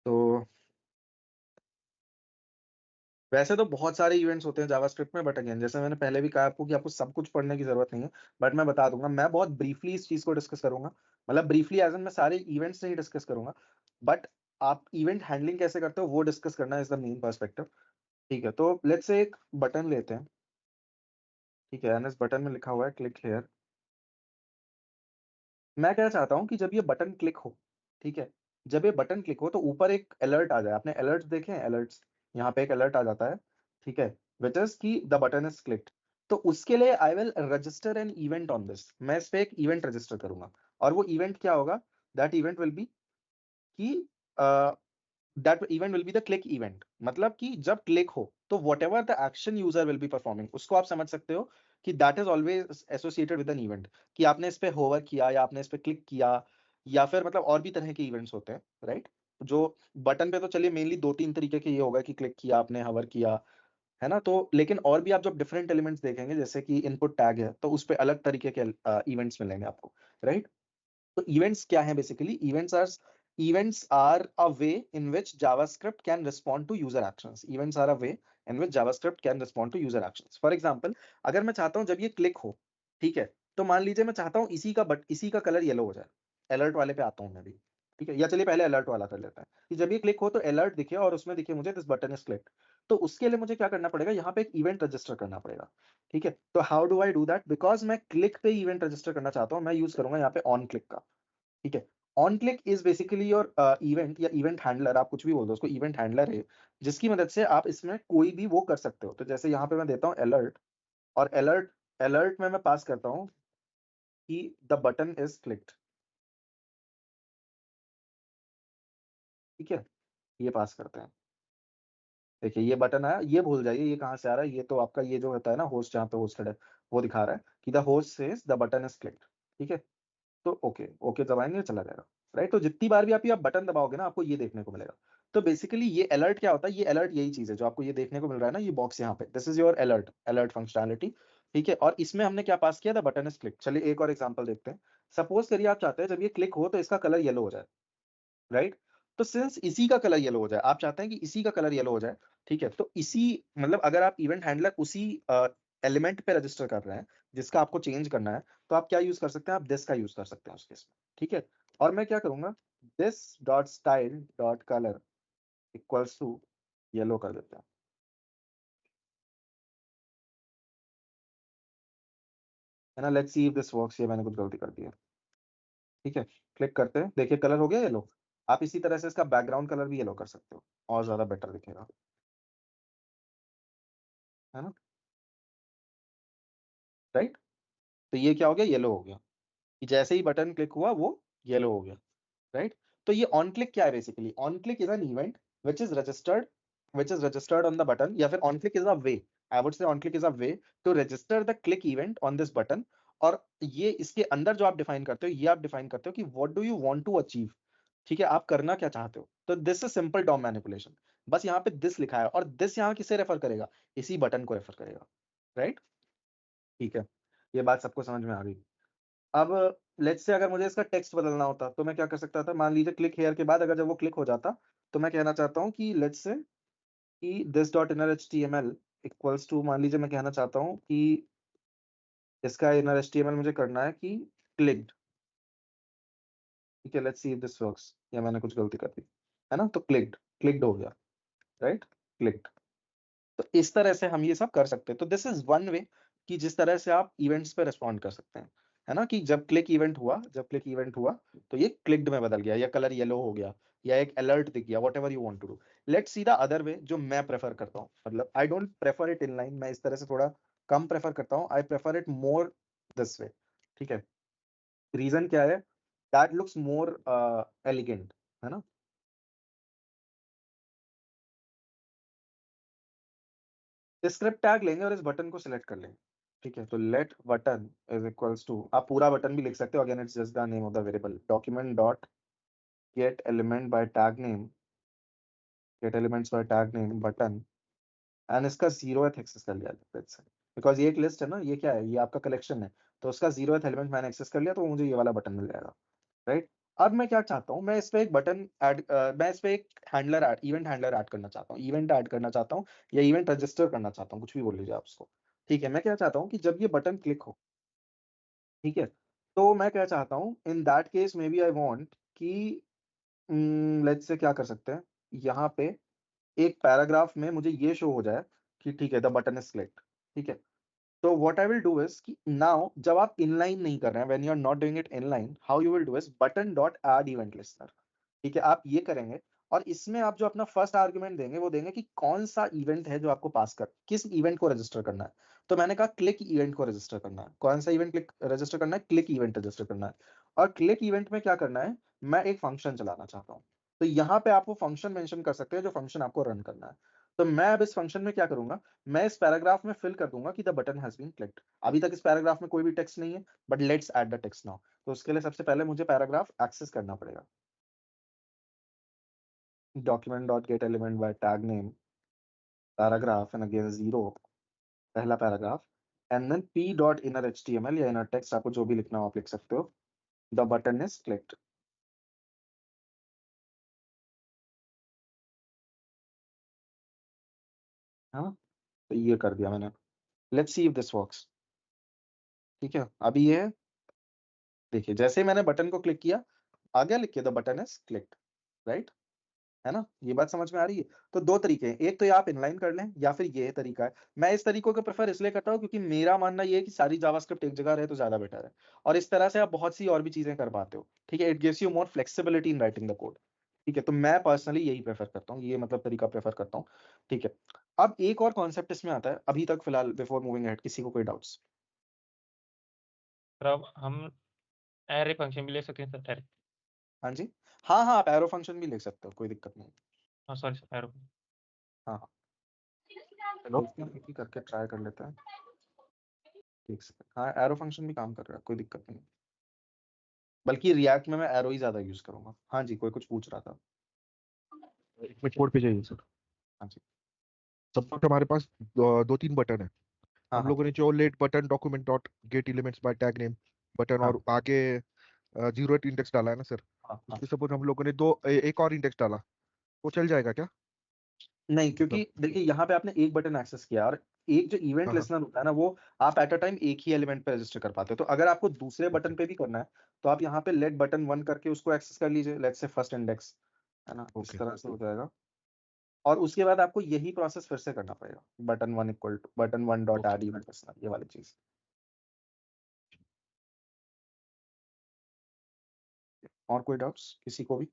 तो वैसे तो बहुत सारे इवेंट्स होते हैं जावास्क्रिप्ट में, बट अगेन जैसे मैंने पहले भी कहा आपको कि आपको सब कुछ पढ़ने की जरूरत नहीं है, बट मैं बता दूंगा। मैं बहुत ब्रीफली इस चीज को डिस्कस करूंगा, मतलब ब्रीफली एज इन मैं सारे इवेंट्स नहीं डिस्कस करूंगा, बट आप इवेंट हैंडलिंग कैसे करते हो वो डिस्कस करना इज द मेन पर्सपेक्टिव। ठीक है, तो लेट्स से एक बटन लेते हैं। ठीक है, इस बटन में लिखा हुआ है क्लिक हेयर। मैं क्या चाहता हूँ कि जब ये बटन क्लिक हो, ठीक है, जब ये बटन क्लिक हो तो ऊपर एक अलर्ट आ जाए। आपने अलर्ट देखे हैं? अलर्ट्स, यहाँ पे एक अलर्ट आ जाता है, ठीक है, विच इज की द बटन इज क्लिक्ड। तो उसके लिए I will register an event on this. मैं इस पे एक इवेंट रजिस्टर करूंगा, और वो इवेंट क्या होगा? दैट इवेंट विल बी कि that event will be the click event. मतलब कि जब क्लिक हो तो what ever the action user will be performing, उसको आप समझ सकते हो कि that is always associated with an event. कि आपने इस पे होवर किया या आपने इस पे क्लिक किया, या फिर मतलब और भी तरह के इवेंट्स होते हैं, राइट? जो बटन पे तो चलिए मेनली 2-3 तरीके के ये होगा कि क्लिक किया आपने, होवर किया, है ना? तो लेकिन और भी आप जब डिफरेंट एलिमेंट्स देखेंगे, जैसे कि इनपुट टैग है, तो उस पे अलग तरीके के इवेंट्स मिलेंगे आपको, राइट? तो इवेंट्स क्या है? Basically events are a way in which JavaScript can respond to user actions. Events are a way in which JavaScript can respond to user actions. For example, अगर मैं चाहता हूं जब ये क्लिक हो, ठीक है, तो मान लीजिए मैं चाहता हूं इसी का कलर येलो हो जाए। अलर्ट वाले पे आता हूं मैं भी, ठीक है, या चलिए पहले अलर्ट वाला कर लेते हैं कि जब ये क्लिक हो तो अलर्ट दिखे और उसमें दिखे मुझे दिस बटन इज क्लिक। तो उसके लिए मुझे क्या करना पड़ेगा? यहाँ पे एक इवेंट रजिस्टर करना पड़ेगा, ठीक है। तो how do I do that? Because मैं क्लिक पे इवेंट रजिस्टर करना चाहता हूँ, मैं यूज करूंगा यहाँ पे ऑन क्लिक का, ठीक है। On click is basically your event या इवेंट हैंडलर, आप कुछ भी बोल दो उसको, इवेंट हैंडलर है जिसकी मदद से आप इसमें कोई भी वो कर सकते हो। तो जैसे यहाँ पे मैं देता हूँ अलर्ट, और अलर्ट अलर्ट में मैं पास करता हूँ कि द बटन इज क्लिक्ड, ठीक है, ये पास करते हैं। देखिए ये बटन आया, ये भूल जाइए ये कहाँ से आ रहा है, ये तो आपका ये जो होता है ना होस्ट, जहाँ पे होस्टेड है, वो दिखा रहा है कि the host says the button is clicked, ठीक है। तो ओके ओके दबाएंगे, चला जाएगा, राइट? तो जितनी बार भी आप बटन दबाओगे ना, आपको ये देखने को मिलेगा। तो बेसिकली ये अलर्ट क्या होता है? ये अलर्ट यही चीज है जो आपको ये देखने को मिल रहा है ना, ये बॉक्स यहाँ पे, this is your alert alert functionality, ठीक है। और इसमें हमने क्या पास किया था? Button is click. चलिए एक और एग्जांपल देखते हैं। सपोज करिए आप चाहते हैं जब ये क्लिक हो तो इसका कलर येलो हो जाए, राइट? तो सिंस इसी का कलर येलो हो जाए, आप चाहते हैं कि इसी का कलर येलो हो जाए, ठीक है, तो इसी मतलब अगर आप इवेंट हैंडलर उसी एलिमेंट पे रजिस्टर कर रहे हैं जिसका आपको चेंज करना है, तो आप क्या यूज कर सकते हैं? आप दिस का यूज कर सकते हैं उस केस में, ठीक है। और मैं क्या करूंगा? This dot style dot colour equals to yellow कर देते हैं, है ना? Let's see if this works. ये मैंने कुछ गलती कर दी है, ठीक है। क्लिक करते हैं, देखिए कलर हो गया येलो। आप इसी तरह से इसका बैकग्राउंड कलर भी येलो कर सकते हो, और ज्यादा बेटर दिखेगा, है ना? राइट? तो ये क्या हो गया? येलो हो गया, कि जैसे ही बटन क्लिक हुआ वो येलो हो गया, राइट? तो ये ऑन क्लिक क्या है? Basically on click is an event which is registered on the button, या फिर on click is a way, I would say on click is a way to register the click event on this button। और ये इसके अंदर जो आप define करते हो, ये आप डिफाइन करते हो कि what do you want to achieve, ठीक है, आप करना क्या चाहते हो। तो this is simple DOM manipulation. बस यहाँ पे दिस लिखा है, और दिस यहाँ किसे रेफर करेगा? इसी बटन को रेफर करेगा, राइट? ठीक है, ये बात सबको समझ में आ गई। अब लेट्स से अगर मुझे इसका टेक्स्ट बदलना होता तो मैं क्या कर सकता था? मान लीजिए क्लिक हेयर के बाद अगर जब वो क्लिक हो जाता, तो मैं कहना चाहता हूँ कि लेट्स से कि this dot inner HTML equals to, मान लीजिए मैं कहना चाहता हूँ कि इसका इनर HTML मुझे करना है कि क्लिक्ड, ठीक है। Let's see if this works, या मैंने कुछ गलती कर दी, है ना? तो क्लिक्ड हो गया, राइट? क्लिक्ड। तो इस तरह से हम ये सब कर सकते हैं। तो दिस इज वन वे कि जिस तरह से आप इवेंट्स पे रिस्पॉन्ड कर सकते हैं, है ना? कि जब क्लिक इवेंट हुआ तो ये क्लिक्ड में बदल गया, या कलर येलो हो गया, या एक अलर्ट दिख गया, whatever you want to do. Let's see the other way, जो मैं प्रेफर करता हूँ। मतलब I don't prefer it in line, मैं इस तरह से थोड़ा कम प्रेफर करता हूँ। I prefer it more this way, ठीक है। रीजन क्या है? दैट लुक्स मोर एलिगेंट, है ना? स्क्रिप्ट टैग लेंगे और इस बटन को सिलेक्ट कर लेंगे, ठीक है। तो let button is equals to, आप पूरा बटन भी लिख सकते हो, again it's just the name of the variable, document dot get element by tag name, get elements by tag name button, and इसका 0th एक्सेस कर लिया लेट्स से, बिकॉज ये एक लिस्ट है ना, ये क्या है? ये आपका कलेक्शन है। तो उसका 0th एलिमेंट मैंने एक्सेस कर लिया, तो मुझे ये वाला बटन मिल जाएगा, राइट। अब मैं क्या चाहता हूँ, मैं इस पे एक बटन ऐड, मैं इस पे एक handler add, event handler add करना चाहता हूँ, इवेंट ऐड करना चाहता हूँ, या इवेंट रजिस्टर करना चाहता हूँ, कुछ भी बोल लीजिए आप उसको। ठीक है, मैं क्या चाहता हूँ कि जब ये बटन क्लिक हो, ठीक है, तो मैं क्या चाहता हूँ, in that case maybe I want कि लेट्स से क्या कर सकते हैं, यहाँ पे एक पैराग्राफ में मुझे ये शो हो जाए कि ठीक है द बटन इज क्लिक्ड। ठीक है, तो what I will do is कि नाउ जब आप इनलाइन नहीं कर रहे हैं, when you are not doing it inline, how you will do is button dot add event listener. ठीक है, आप ये करेंगे, और इसमें आप जो अपना फर्स्ट आर्गुमेंट देंगे वो देंगे कि कौन सा इवेंट है जो आपको पास कर, किस इवेंट को रजिस्टर करना है। तो मैंने कहा क्लिक इवेंट को रजिस्टर करना है। कौन सा इवेंट क्लिक रजिस्टर करना है? क्लिक इवेंट रजिस्टर करना है। और क्लिक इवेंट में क्या करना है, मैं एक फंक्शन चलाना चाहता हूँ। तो यहाँ पे आप वो फंक्शन मेंशन कर सकते हैं जो फंक्शन आपको रन करना है। तो मैं अब इस फंक्शन में क्या करूंगा, मैं इस पैराग्राफ में फिल कर दूंगा कि the button has been clicked. अभी तक इस पैराग्राफ में कोई भी टेक्स्ट नहीं है, but let's add the text now. तो उसके लिए सबसे पहले मुझे पैराग्राफ एक्सेस करना पड़ेगा। document.getElement by tag name paragraph and again 0, पहला पैराग्राफ, एंड देन p.innerhtml या inner text, आपको जो भी लिखना हो आप लिख सकते हो, द बटन इज क्लिक्ड। हाँ, तो ये कर दिया मैंने। Let's see if this works. ठीक है, अभी ये देखिए, जैसे ही मैंने बटन को क्लिक किया, आ गया लिख के the button is clicked, right, है ना। ये बात समझ में आ रही है। तो दो तरीके हैं, एक तो ये आप इनलाइन कर लें, या फिर ये तरीका है। मैं इस तरीकों को प्रेफर इसलिए करता हूँ क्योंकि मेरा मानना ये है कि सारी जावास्क्रिप्ट एक जगह रहे तो ज्यादा बेटर है, और इस तरह से आप बहुत सी और भी चीजें कर पाते हो। ठीक है, it gives you more flexibility in writing the code. ठीक है, तो मैं पर्सनली यही प्रेफर करता हूँ, ये मतलब तरीका प्रेफर करता हूँ। ठीक है, अब एक और कॉन्सेप्ट इसमें आता है, अभी तक फिलहाल बिफोर मूविंग अहेड किसी को कोई डाउट्स? सर अब हम एरे फंक्शन भी ले सकते हैं सर डायरेक्ट। हाँ जी, हाँ हाँ, आप एरो फंक्शन भी लिख सकते हो, कोई दिक्कत नहीं। हाँ सॉरी सर एरो। हाँ हाँ, चलो एक ही करके ट्राई कर लेते हैं। एक सेकंड, हाँ एरो फंक्शन भी काम कर रहा है, कोई दिक्कत नहीं। बल्कि रिएक्ट में मैं एरो ही ज्यादा यूज करूंगा। हाँ जी, कोई कुछ पूछ रहा था। एक मिनट कोड पे जाइए सर। हाँ जी, सपोज हमारे पास दो तीन बटन है। हाँ हम हाँ लोगों ने जो let button document dot get elements by tag name button हाँ और आगे 0 इंडेक्स डाला है ना सर, हाँ हाँ। उसमें सपोज हम लोगों ने एक और इंडेक्स डाला, वो चल जाएगा क्या? नहीं, क्योंकि मतलब देखिए यहाँ पे आपने एक बटन एक्सेस किया, और एक जो इवेंट हाँ हाँ लिसनर होता है ना, वो आप एट अ टाइम एक ही एलिमेंट पे रजिस्टर कर पाते हो। तो अगर आपको दूसरे ओके बटन पे भी करना है, तो आप यहाँ पे लेट बटन 1 करके उसको एक्सेस कर लीजिए, लेट्स से फर्स्ट इंडेक्स, है ना, इस ओके तरह से हो जाएगा। और उसके बाद आपको यही प्रोसेस फिर से करना पड़ेगा, button 1 equal to button 1 dot okay add event listener, ये वाली चीज। और कोई डाउट्स किसी को भी?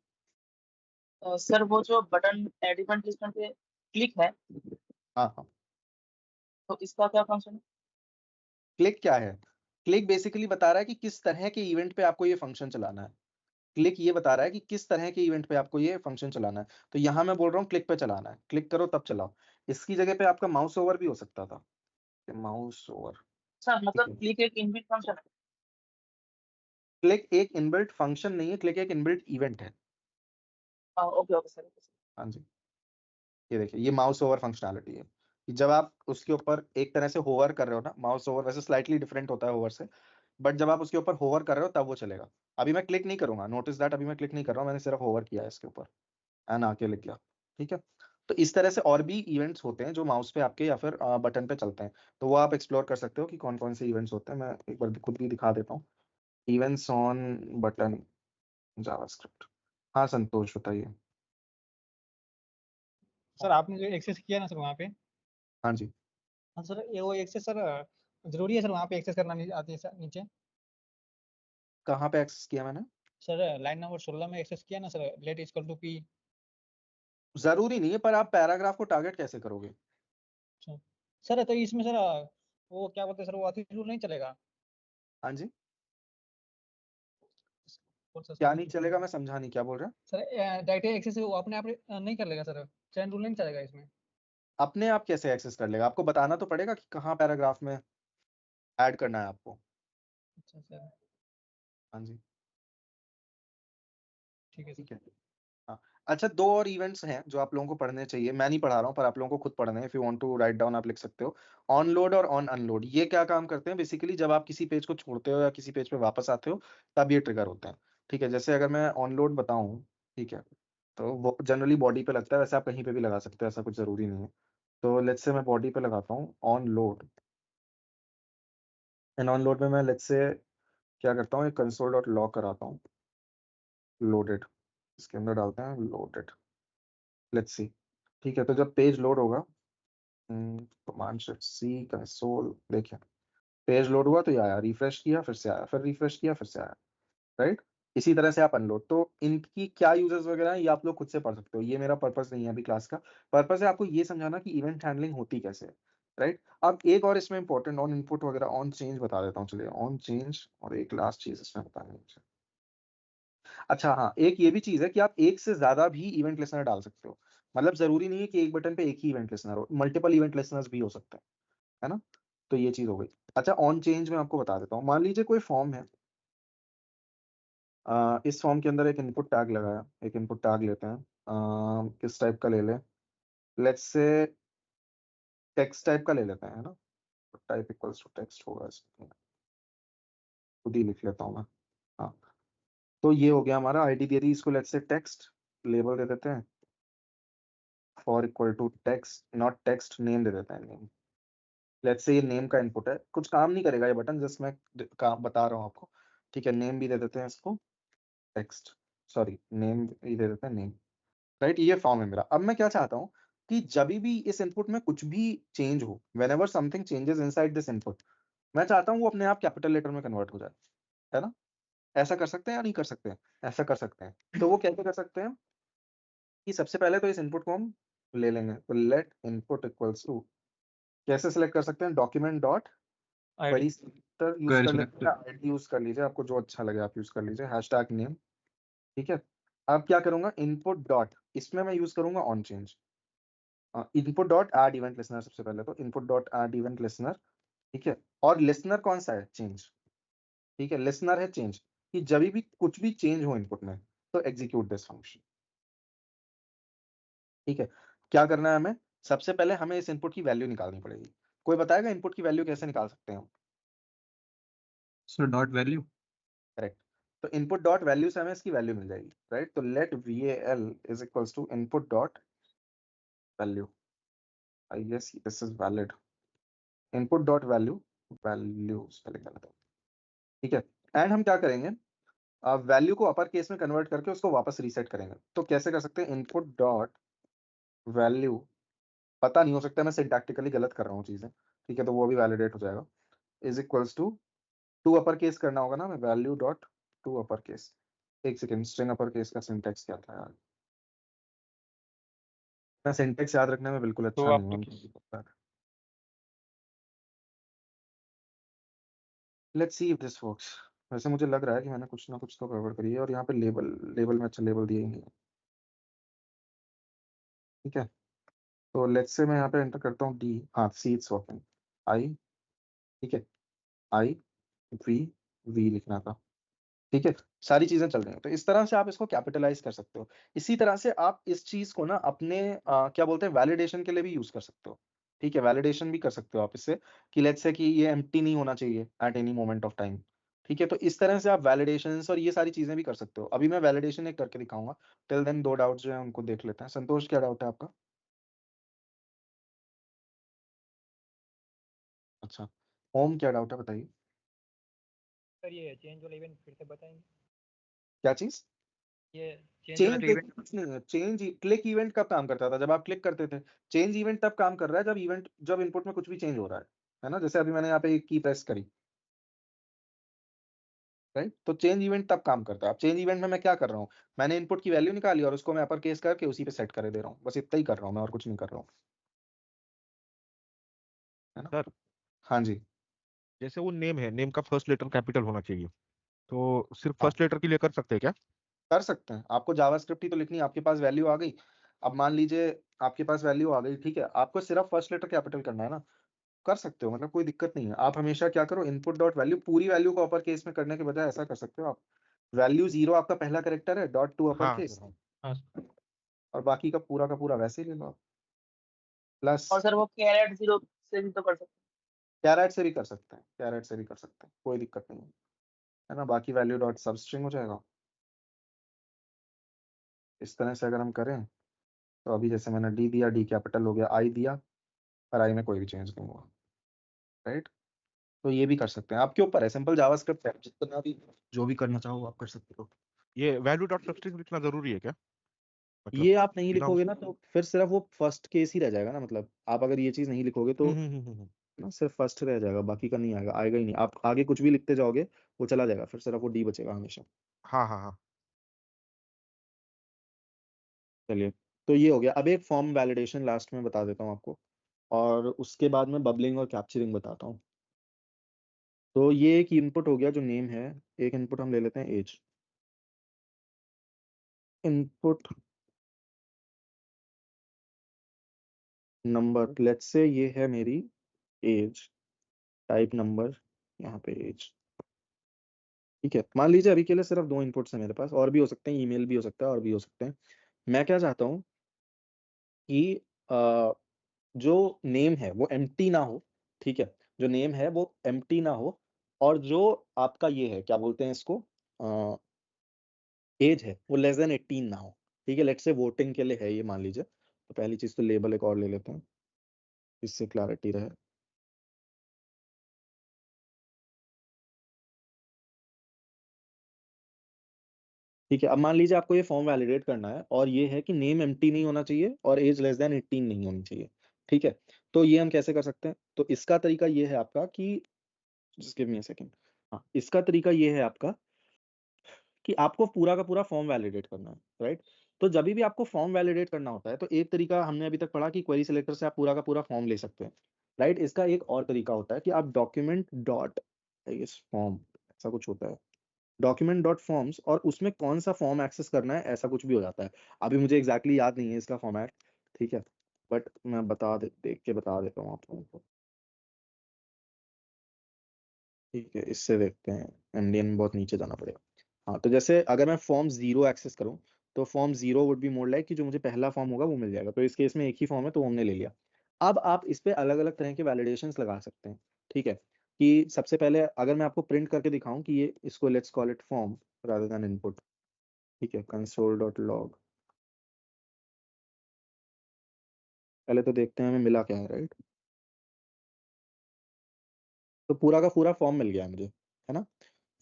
सर वो जो बटन एड इवेंट लिस्टनर पे क्लिक है, हाँ हाँ, तो इसका क्या फंक्शन है? क्लिक क्या है? क्लिक बेसिकली बता रहा है कि किस तरह के इवेंट पे आपको ये फंक्शन चलाना है। क्लिक ये बता रहा है कि किस तरह के इवेंट पे आपको ये फंक्शन चलाना है। तो यहाँ मैं बोल रहा हूँ क्लिक पे चलाना है, क्लिक करो तब चलाओ। इसकी जगह पे आपका माउस ओवर भी हो सकता था, माउस ओवर। सर ठीक मतलब है, क्लिक एक इनबिल्ट फंक्शन है। क्लिक एक इनबिल्ट फंक्शन नहीं है, क्लिक एक इनबिल्ट इवेंट है। Okay okay sir, okay sir. हाँ जी, ये देखिए, ये माउस ओवर फंक्शनैलिटी है कि जब आप उसके ऊपर एक तरह से होवर कर रहे हो ना, माउस ओवर वैसे स्लाइटली डिफरेंट होता है होवर से, बट जब आप उसके ऊपर होवर कर रहे हो तब वो चलेगा। अभी मैं क्लिक नहीं करूंगा, नोटिस दैट अभी मैं क्लिक नहीं कर रहा हूँ, मैंने सिर्फ होवर किया है इसके ऊपर, एंड आके लिख गया। ठीक है, तो इस तरह से और भी इवेंट्स होते हैं जो माउस पे आपके या फिर बटन पे चलते हैं। तो वो आप एक्सप्लोर कर सकते हो कि कौन कौन से इवेंट्स होते हैं। मैं एक बार खुद भी दिखा देता हूँ, इवेंट्स ऑन बटन जावास्क्रिप्ट। हाँ संतोष बताइए। सर आपने जो एक्सेस किया ना सर वहाँ पे, हाँ जी, हाँ सर ये वो एक्सेस सर जरूरी है सर वहाँ पे एक्सेस करना आती है सर नीचे? कहाँ पे एक्सेस किया मैंने? सर लाइन नंबर 16 में एक्सेस किया ना sir, let equal to P. जरूरी नहीं है, पर आप पैराग्राफ को टारगेट कैसे करोगे? सर तो इसमें सर वो क्या बोलते हैं सर, वो अति रूल नहीं चलेगा? हाँ जी, कौन सा क्या सर? नहीं चलेगा, मैं समझा नहीं, क्या बोल रहे हैं? सर डायरेक्ट एक्सेस वो अपने आप नहीं कर लेगा सर, चैन रूल नहीं चलेगा इसमें? अपने आप कैसे एक्सेस कर लेगा? आपको बताना तो पड़ेगा कि कहाँ पैराग्राफ में ऐड करना है आपको। अच्छा सर, हाँ जी, ठीक है सर। ठीक है। हाँ, अच्छा, 2 और इवेंट्स हैं जो आप लोगों को पढ़ने चाहिए। मैं नहीं पढ़ा रहा हूँ, पर आप लोगों को खुद पढ़ने हैं। If you want to write down, आप लिख सकते हो। ऑन लोड और ऑन अनलोड, ये क्या काम करते हैं? बेसिकली जब आप किसी पेज को छोड़ते हो या किसी पेज पे वापस आते हो, तब ये ट्रिगर होते हैं। ठीक है, जैसे अगर मैं ऑन लोड बताऊं, ठीक है, तो वो जनरली बॉडी पे लगता है। वैसे आप कहीं पे भी लगा सकते हो, ऐसा कुछ जरूरी नहीं है। तो लेट्स से मैं बॉडी पे लगाता हूँ on load, and on load में मैं लेट्स से क्या करता हूँ, एक कंसोल डॉट लॉग कराता हूँ लोडेड, इसके अंदर डालते हैं लोडेड, लेट्स सी। ठीक है, तो जब पेज लोड होगा, कमांड शिफ्ट सी कंसोल, देखिए पेज लोड हुआ तो ये आया, रिफ्रेश किया फिर से आया, फिर रिफ्रेश किया फिर से आया, राइट। इसी तरह से आप अनलोड, तो इनकी क्या यूजेस वगैरह हैं ये आप लोग खुद से पढ़ सकते हो। ये मेरा पर्पस नहीं है अभी क्लास का। पर्पस है आपको ये समझाना कि इवेंट हैंडलिंग होती कैसे है, राइट। अब एक और इसमें इंपॉर्टेंट ऑन इनपुट वगैरह, ऑन चेंज बता देता हूँ। चलिए ऑन चेंज, और एक लास्ट चीज इसमें बतानी है। अच्छा हाँ, एक ये भी चीज है कि आप एक से ज्यादा भी इवेंट लिसनर डाल सकते हो। मतलब जरूरी नहीं है कि एक बटन पे एक ही इवेंट लिसनर हो, मल्टीपल इवेंट लिसनर्स भी हो सकते हैं, है ना। तो ये चीज हो गई। अच्छा, ऑन चेंज में आपको बता देता हूँ। मान लीजिए कोई फॉर्म है, इस फॉर्म के अंदर एक इनपुट टैग लगाया। एक इनपुट टैग लेते हैं, किस टाइप का ले लें, लेट्स से टेक्स्ट टाइप का ले लेते हैं, है ना। टाइप इक्वल्स टू टेक्स्ट होगा इसमें, खुद ही लिख लेता हूँ मैं। हाँ, तो ये हो गया हमारा। आईडी दे दी इसको, लेट्स से टेक्स्ट, लेबल दे देते हैं for equal to text not text, name दे देते हैं नेम। लेट्स से ये नेम का इनपुट है, कुछ काम नहीं करेगा ये बटन, जस्ट मैं काम बता रहा हूँ आपको। ठीक है, नेम भी दे देते हैं इसको टेक्स्ट, सॉरी नेम भी दे देते हैं नेम, राइट। ये फॉर्म है मेरा। अब मैं क्या चाहता हूँ कि जब भी इस इनपुट में कुछ भी चेंज हो, whenever something changes inside this input, मैं चाहता हूँ वो अपने आप कैपिटल लेटर में कन्वर्ट हो जाए, है ना। ऐसा कर सकते हैं या नहीं कर सकते हैं? ऐसा कर सकते हैं। तो वो कैसे कर सकते हैं कि सबसे पहले तो इस इनपुट को हम ले लेंगे, तो लेट इनपुट इक्वल्स टू, कैसे सिलेक्ट कर सकते हैं, document dot ID query selector use कर लेते हैं, आईडी यूज कर लीजिए, आपको जो अच्छा लगे आप यूज कर लीजिए, हैशटैग नेम। ठीक है, अब क्या करूंगा, इनपुट डॉट, इसमें मैं यूज करूंगा on change, input dot add event listener. सबसे पहले तो input dot add event listener, ठीक है। और लिसनर कौन सा है, चेंज, ठीक है, लिसनर है चेंज, कि जब भी कुछ भी चेंज हो इनपुट में तो एग्जीक्यूट दिस फंक्शन। ठीक है, क्या करना है हमें, सबसे पहले हमें इस इनपुट की वैल्यू निकालनी पड़ेगी। कोई बताएगा इनपुट की वैल्यू कैसे निकाल सकते हैं हम? Sir dot value. करेक्ट, तो इनपुट डॉट वैल्यू से हमें इसकी वैल्यू मिल जाएगी, राइट। तो let val is equals to input dot value, I guess this is valid, input dot value, value spelling गलत है, ठीक है। एंड हम क्या करेंगे, वैल्यू को अपर केस में कन्वर्ट करके उसको वापस रीसेट करेंगे। तो कैसे कर सकते हैं, इनपुट डॉट वैल्यू, पता नहीं हो सकता मैं सिंटैक्टिकली गलत कर रहा हूँ चीजें, ठीक है, तो वो भी वैलिडेट हो जाएगा, is equals to, to upper case करना होगा ना, मैं value dot to upper case, एक सेकेंड, स्ट्रिंग अपर केस का सिंटैक्स क्या था यार, मैं सिंटैक्स याद रखने में बिल्कुल तो अच्छा नहीं आपने हूँ। Let's see if this works. वैसे मुझे लग रहा है कि मैंने कुछ ना कुछ तो गड़बड़ करी है, और यहाँ पे लेबल, लेबल में अच्छा लेबल दिए ही नहीं है, ठीक है। तो लेट्स से मैं यहाँ पे एंटर करता हूँ डी, हाँ सी इट्स वर्किंग, आई, ठीक है, आई वी, वी लिखना था, ठीक है, सारी चीजें चल रही हैं। तो इस तरह से आप इसको कैपिटलाइज कर सकते हो। इसी तरह से आप इस चीज को ना अपने क्या बोलते हैं, वैलिडेशन के लिए भी यूज कर सकते हो, ठीक है। वैलिडेशन भी कर सकते हो आप इससे, कि लेट्स से कि ये एम्प्टी नहीं होना चाहिए at any moment of time, ठीक है। तो इस तरह से आप वैलिडेशन और ये सारी चीजें भी कर सकते हो। अभी मैं वैलिडेशन एक करके दिखाऊंगा, टिल देन 2 डाउट्स जो है उनको देख लेते हैं। संतोष, क्या डाउट है आपका? अच्छा, होम क्या डाउट है बताइए। सर ये चेंज वाला इवेंट फिर से बताएंगे? क्या चीज? ये चेंज वाला चेंज जो देखिए इवेंट, कुछ नहीं है, चेंज क्लिक इवेंट कब काम करता था, जब आप क्लिक करते थे। चेंज इवेंट तब काम कर रहा है जब इवेंट, जब इनपुट में कुछ भी चेंज हो रहा है ना। जैसे अभी मैंने यहाँ पे एक की प्रेस करी, राइट, तो चेंज इवेंट तब काम करता है। अब चेंज इवेंट में मैं क्या कर रहा हूँ, मैंने इनपुट की वैल्यू निकाली और उसको मैं अपर केस करके उसी पे सेट कर दे रहा हूँ, बस इतना ही कर रहा हूँ मैं, और कुछ नहीं कर रहा हूँ, है ना। सर हाँ जी, जैसे वो नेम है, नेम का फर्स्ट लेटर कैपिटल होना चाहिए, तो सिर्फ हाँ फर्स्ट लेटर के लिए कर सकते हैं क्या? कर सकते हैं। आपको जावास्क्रिप्ट ही तो लिखनी है, आपके पास वैल्यू आ गई। अब मान लीजिए आपके पास वैल्यू आ गई, ठीक है, आपको सिर्फ फर्स्ट लेटर कैपिटल करना है ना, कर सकते हो, मतलब कोई दिक्कत नहीं है। आप हमेशा क्या करो, इनपुट डॉट वैल्यू, पूरी वैल्यू को अपर केस में करने के बजाय ऐसा कर सकते हो आप, वैल्यू 0 आपका पहला कैरेक्टर है, डॉट टू अपर हाँ केस, सर, हाँ। हाँ और बाकी का पूरा वैसे ही ले लो आप। प्लस और सर वो कैरेट 0 से भी तो कर सकते कैरेट से भी कर सकते हैं, कैरेट से भी कर सकते हैं, कोई दिक्कत नहीं है ना। बाकी वैल्यू डॉट सब स्ट्रिंग हो जाएगा। इस तरह से अगर हम करें तो अभी जैसे मैंने डी दिया, डी कैपिटल हो गया, आई दिया, और आई में कोई भी चेंज नहीं हुआ, राइट। तो ये भी कर सकते हैं, आपके ऊपर है, सिंपल जावास्क्रिप्ट है, जितना भी जो भी करना चाहो आप कर सकते हो। ये वैल्यू डॉट सबस्ट्रिंग लिखना जरूरी है क्या? मतलब ये आप नहीं बिना लिखोगे उस ना तो फिर सिर्फ वो फर्स्ट केस ही रह जाएगा ना, मतलब आप अगर ये चीज नहीं लिखोगे तो हम्म। ना सिर्फ फर्स्ट रह जाएगा, बाकी का नहीं आएगा, आएगा ही नहीं। आप आगे कुछ भी लिखते जाओगे वो चला जाएगा, फिर सिर्फ वो डी बचेगा हमेशा। हाँ। चलिए, तो ये हो गया। अब एक फॉर्म वैलिडेशन लास्ट में बता देता हूँ आपको, और उसके बाद में बबलिंग और कैप्चरिंग बताता हूँ। तो ये एक इनपुट हो गया जो नेम है। एक इनपुट हम ले लेते हैं as. Input number, let's say ये है मेरी एज, टाइप नंबर, यहाँ पे एज। ठीक है, मान लीजिए अभी के लिए सिर्फ 2 इनपुट्स हैं मेरे पास, और भी हो सकते हैं, ईमेल भी हो सकता है, और भी हो सकते हैं। मैं क्या चाहता हूँ कि जो नेम है वो एम्प्टी ना हो, ठीक है, जो नेम है वो एम्प्टी ना हो, और जो आपका ये है क्या बोलते हैं इसको, एज है वो लेस देन 18 ना हो। ठीक है, लेट्स से वोटिंग के लिए है ये, मान लीजिए। तो पहली चीज तो लेबल एक और ले लेते हैं, इससे क्लैरिटी रहे। ठीक है, अब मान लीजिए आपको ये फॉर्म वैलिडेट करना है, और ये है कि नेम एम्प्टी नहीं होना चाहिए और एज लेस देन 18 नहीं होनी चाहिए। ठीक है, तो ये हम कैसे कर सकते हैं? तो इसका तरीका ये है आपका कि, just give me a second. हाँ, इसका तरीका ये है आपका कि आपको पूरा का पूरा फॉर्म वैलिडेट करना है, राइट। तो जब भी आपको फॉर्म वैलिडेट करना होता है तो एक तरीका हमने अभी तक पढ़ा कि क्वेरी सिलेक्टर से आप पूरा का पूरा फॉर्म ले सकते हैं, राइट। इसका एक और तरीका होता है कि आप डॉक्यूमेंट डॉट फॉर्म, ऐसा कुछ होता है, डॉक्यूमेंट डॉट फॉर्म्स, और उसमें कौन सा फॉर्म एक्सेस करना है ऐसा कुछ भी हो जाता है। अभी मुझे एग्जैक्टली याद नहीं है इसका फॉर्मेट, ठीक है, बट मैं देख के बता देता हूँ आपको। ठीक है, इससे देखते हैं, एमडीएन में बहुत नीचे जाना पड़ेगा। हाँ, तो जैसे अगर मैं फॉर्म 0 एक्सेस करूँ तो form 0 would be more like कि जो मुझे पहला फॉर्म होगा वो मिल जाएगा। तो इस केस में एक ही फॉर्म है तो वो हमने ले लिया। अब आप इस पे अलग अलग तरह के वैलिडेशंस लगा सकते हैं। ठीक है, कि सबसे पहले अगर मैं आपको प्रिंट करके दिखाऊं कि ये, इसको let's call it form rather than input. ठीक है, कंसोल डॉट लॉग, पहले तो देखते हैं हमें मिला क्या है, राइट। तो पूरा का पूरा फॉर्म मिल गया है मुझे, है ना,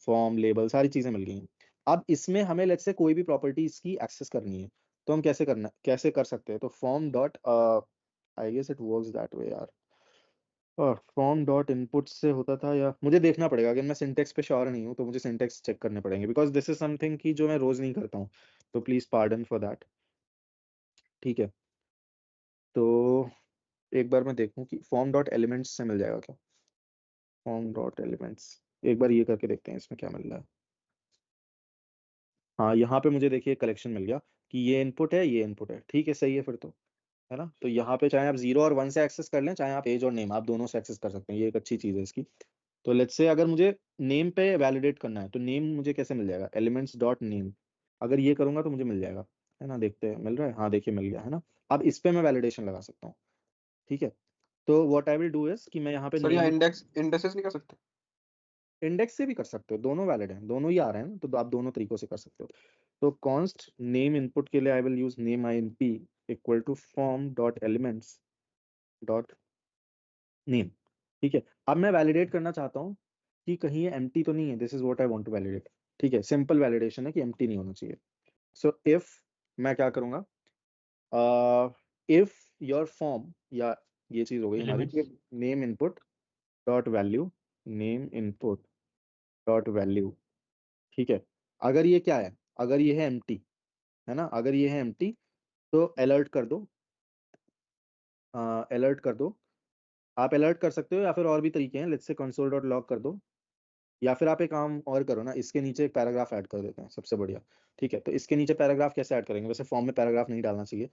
फॉर्म लेबल सारी चीजें मिल गई हैं। अब इसमें हमें लेट्स से कोई भी प्रॉपर्टीज की एक्सेस करनी है, तो हम कैसे कर सकते हैं? तो form dot, I guess it works that way यार, और फॉर्म डॉट इनपुट से होता था, या मुझे देखना पड़ेगा, अगर मैं सिंटेक्स पे श्योर नहीं हूँ तो मुझे सिंटेक्स चेक करने पड़ेंगे, बिकॉज दिस इज समथिंग की जो मैं रोज नहीं करता हूँ, तो प्लीज पार्डन फॉर दैट। ठीक है, तो एक बार मैं देखूँ कि फॉर्म डॉट एलिमेंट्स से मिल जाएगा क्या। फॉर्म डॉट एलिमेंट्स, एक बार ये करके देखते हैं इसमें क्या मिल रहा है। हाँ, यहाँ पे मुझे देखिए कलेक्शन मिल गया कि ये इनपुट है, ये इनपुट है। ठीक है, सही है फिर तो, है ना। तो यहाँ पे चाहे आप 0 और 1 से एक्सेस कर लें, चाहे आप एज और नेम, आप दोनों से एक्सेस कर सकते हैं, ये एक अच्छी चीज़ है इसकी। तो लेट्स से अगर मुझे नेम पे वैलिडेट करना है तो नेम मुझे कैसे मिल जाएगा? एलिमेंट्स डॉट नेम, अगर ये करूंगा तो मुझे मिल जाएगा, है ना। देखते हैं मिल रहा है, हाँ देखिए मिल गया, है ना। अब इस पे मैं वैलिडेशन लगा सकता हूँ। ठीक है, तो what I will do is कि मैं यहाँ पे सर यहाँ नेम, इंडेक्सेस नहीं कर सकते? इंडेक्स से भी कर सकते हो, दोनों वैलिड हैं, दोनों ही आ रहे हैं ना, तो आप दोनों तरीकों से कर सकते हो। तो कॉन्स्ट नेम इनपुट के लिए I will use name INP equal to form dot elements dot name. ठीक है, अब मैं वैलिडेट करना चाहता हूँ कि कहीं ये एम्प्टी तो नहीं है, this is what I want to validate. ठीक है, सिंपल वैलिडेशन है कि एम्प्टी नहीं होना चाहिए। सो इफ, मैं क्या करूंगा, इफ योर फॉर्म, या ये चीज हो गई हमारी, elements name input dot value, name input dot value. ठीक है, अगर ये क्या है, अगर ये है एम्प्टी, है ना, अगर ये है एम्प्टी तो अलर्ट कर दो, अलर्ट कर दो। आप अलर्ट कर सकते हो, या फिर और भी तरीके हैं, let's say console dot log कर दो, या फिर आप एक काम और करो ना, इसके नीचे एक पैराग्राफ ऐड कर देते हैं, सबसे बढ़िया। ठीक है, तो इसके नीचे पैराग्राफ कैसे ऐड करेंगे? वैसे फॉर्म में पैराग्राफ नहीं डालना चाहिए,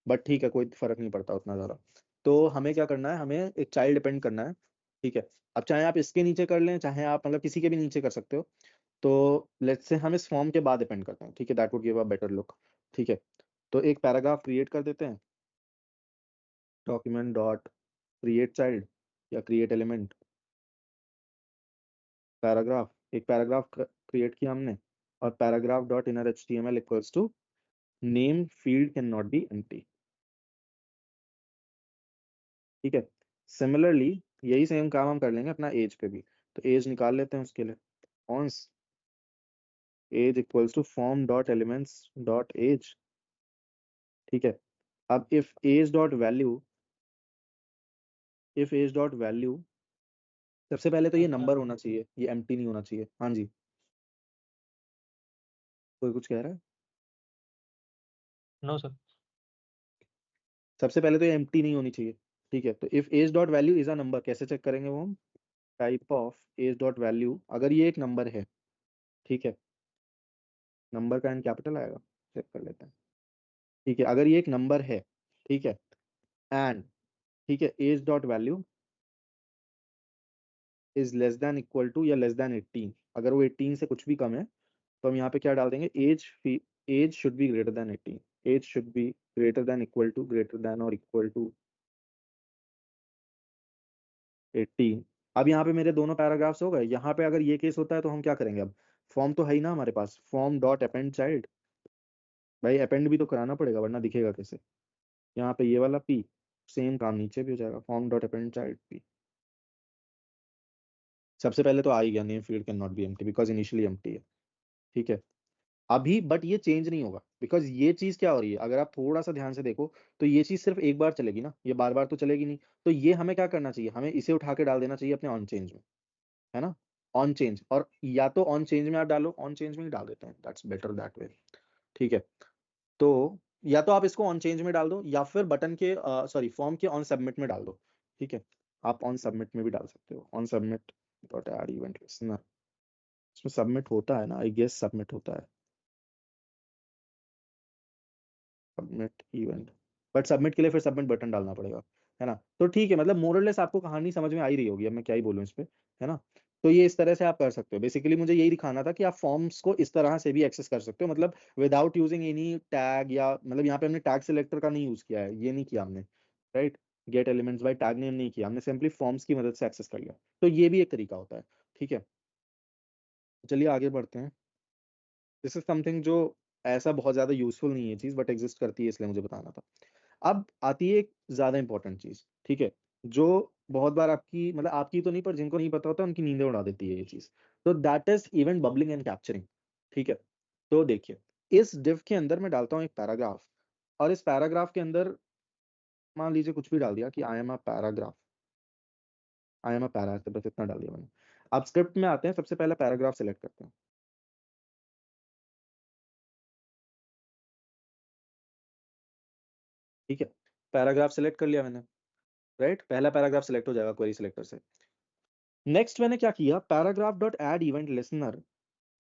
बट ठीक है, कोई फर्क नहीं पड़ता उतना ज़्यादा। तो हमें क्या करना है, हमें एक चाइल्ड डिपेंड करना है। ठीक है, अब चाहे आप इसके नीचे कर लें, चाहे आप मतलब किसी के भी नीचे कर सकते हो। तो लेट्स से हम इस फॉर्म के बाद डिपेंड करते हैं, ठीक है, that would give a better look. ठीक है, तो एक पैराग्राफ क्रिएट कर देते हैं, डॉक्यूमेंट डॉट क्रिएट चाइल्ड या क्रिएट एलिमेंट पैराग्राफ, एक पैराग्राफ क्रिएट किया हमने, और paragraph dot inner HTML equals to name field can not be empty. ठीक है, सिमिलरली यही सेम काम हम कर लेंगे अपना एज पे भी। तो एज निकाल लेते हैं उसके लिए, const age equals to form dot elements dot age. ठीक है, अब if age dot value, if age dot value, सबसे पहले तो ये नंबर होना चाहिए, ये एम्प्टी नहीं होना चाहिए। हाँ जी, कोई कुछ कह रहा है? No sir. सबसे पहले तो ये एम्प्टी नहीं होनी चाहिए। ठीक है, तो if age dot value is a number, कैसे चेक करेंगे वो हम? Type of age dot value, अगर ये एक नंबर है, ठीक है, नंबर का एन कैपिटल आएगा, चेक कर लेते हैं। ठीक है, अगर ये एक नंबर है, ठीक है, एंड ठीक है age dot value is less than equal to या लेस देन 18, अगर वो 18 से कुछ भी कम है तो हम यहाँ पे क्या डाल देंगे, age should be greater than 18, age should be greater than equal to, greater than और इक्वल टू 18। अब यहाँ पे मेरे दोनों पैराग्राफ्स हो गए। यहाँ पे अगर ये केस होता है तो हम क्या करेंगे, अब फॉर्म तो है ही ना हमारे पास, फॉर्म डॉट अपेंड चाइल्ड, भाई अपेंड भी तो कराना पड़ेगा वरना दिखेगा कैसे। यहाँ पे ये वाला पी, सेम काम नीचे भी हो जाएगा, form dot append child P. सबसे पहले तो आ ही गया, name field can not be empty because initially empty है। ठीक है, अभी बट ये चेंज नहीं होगा बिकॉज ये चीज क्या हो रही है, अगर आप थोड़ा सा ध्यान से देखो तो ये चीज सिर्फ एक बार चलेगी ना, ये बार बार तो चलेगी नहीं। तो ये हमें क्या करना चाहिए, हमें इसे उठा के डाल देना चाहिए अपने ऑन चेंज में, है ना, ऑन चेंज। और या तो ऑन चेंज में आप डालो, ऑन चेंज में ही डाल देते हैं, दैट्स बेटर दैट वे। ठीक है, तो या तो आप इसको ऑन चेंज में डाल दो या फिर बटन के सॉरी फॉर्म के ऑन सबमिट में डाल दो। ठीक है, आप ऑन सबमिट में भी डाल सकते हो, on submit dot add event listener, इसमें सबमिट होता है ना, आई गेस सबमिट होता है, सबमिट इवेंट, बट सबमिट के लिए फिर सबमिट बटन डालना पड़ेगा, है ना। तो ठीक है, मतलब मोरलेस आपको कहानी समझ में आ ही रही होगी, अब मैं क्या ही बोलूँ इस पे, है ना। तो ये इस तरह से आप कर सकते हो। बेसिकली मुझे यही दिखाना था कि आप फॉर्म्स को इस तरह से भी एक्सेस कर सकते हो, मतलब विदाउट यूजिंग एनी टैग, या मतलब यहाँ पे हमने टैग सिलेक्टर का नहीं यूज किया है, ये नहीं किया हमने, right, gate elements by tag name नहीं किया हमने, सिंपली फॉर्म्स की मदद से एक्सेस कर लिया। तो ये भी एक तरीका होता है। ठीक है, चलिए आगे बढ़ते हैं। दिस इज समथिंग जो ऐसा बहुत ज्यादा यूजफुल नहीं है चीज, बट एग्जिस्ट करती है इसलिए मुझे बताना था। अब आती है एक ज्यादा इंपॉर्टेंट चीज, ठीक है, जो बहुत बार आपकी, मतलब आपकी तो नहीं पर जिनको नहीं पता होता उनकी नींदें उड़ा देती है ये चीज। तो that is event bubbling and capturing. ठीक है, तो देखिए, इस डिव के अंदर मैं डालता हूँ एक पैराग्राफ, और इस पैराग्राफ के अंदर मान लीजिए कुछ भी डाल दिया कि I am a paragraph, I am a para, बस इतना डाल दिया मैंने। अब स्क्रिप्ट में आते हैं, सबसे पहले पैराग्राफ सेलेक्ट करते हैं। ठीक है, पैराग्राफ सेलेक्ट कर लिया मैंने, राइट, पहला पैराग्राफ सेलेक्ट हो जाएगा क्वेरी सिलेक्टर से। नेक्स्ट मैंने क्या किया, paragraph dot add event listener,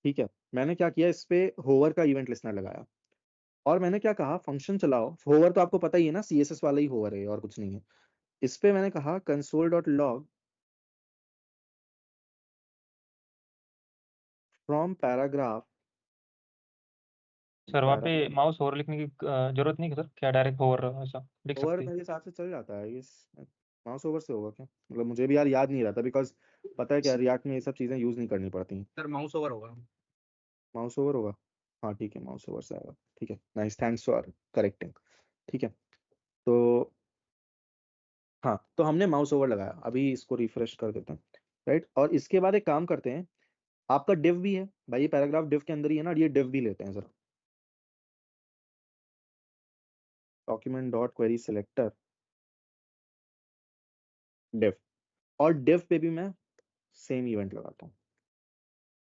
ठीक है, मैंने क्या किया, इस पे होवर का इवेंट लिसनर लगाया, और मैंने क्या कहा, फंक्शन चलाओ। होवर तो आपको पता ही है ना, CSS वाला ही होवर है और कुछ नहीं है। इस पे मैंने कहा console dot log from paragraph, sir वहाँ पे माउस ओवर लिखने की जरूरत नहीं है सर, क्या डायरेक्ट ओवर ऐसा लिख होवर सकते हैं? मेरे हिसाब से चल जाता है, इस माउस ओवर से होगा क्या, मतलब मुझे भी यार याद नहीं रहता, बिकॉज पता है क्या, रिएक्ट में ये सब चीजें यूज नहीं करनी पड़ती। सर माउस ओवर होगा। माउस ओवर होगा, हाँ ठीक है, माउस ओवर से आएगा। ठीक है, नाइस, थैंक्स फॉर करेक्टिंग। ठीक है, तो हाँ, तो हमने माउस ओवर लगाया, अभी इसको रिफ्रेश कर देते हैं, राइट। और इसके बाद एक काम करते हैं, आपका डिव भी है भाई, ये पैराग्राफ डिव के अंदर ही है ना, ये डिव भी लेते हैं जरा, document dot query selector div, और डिव पे भी मैं सेम इवेंट लगाता हूँ,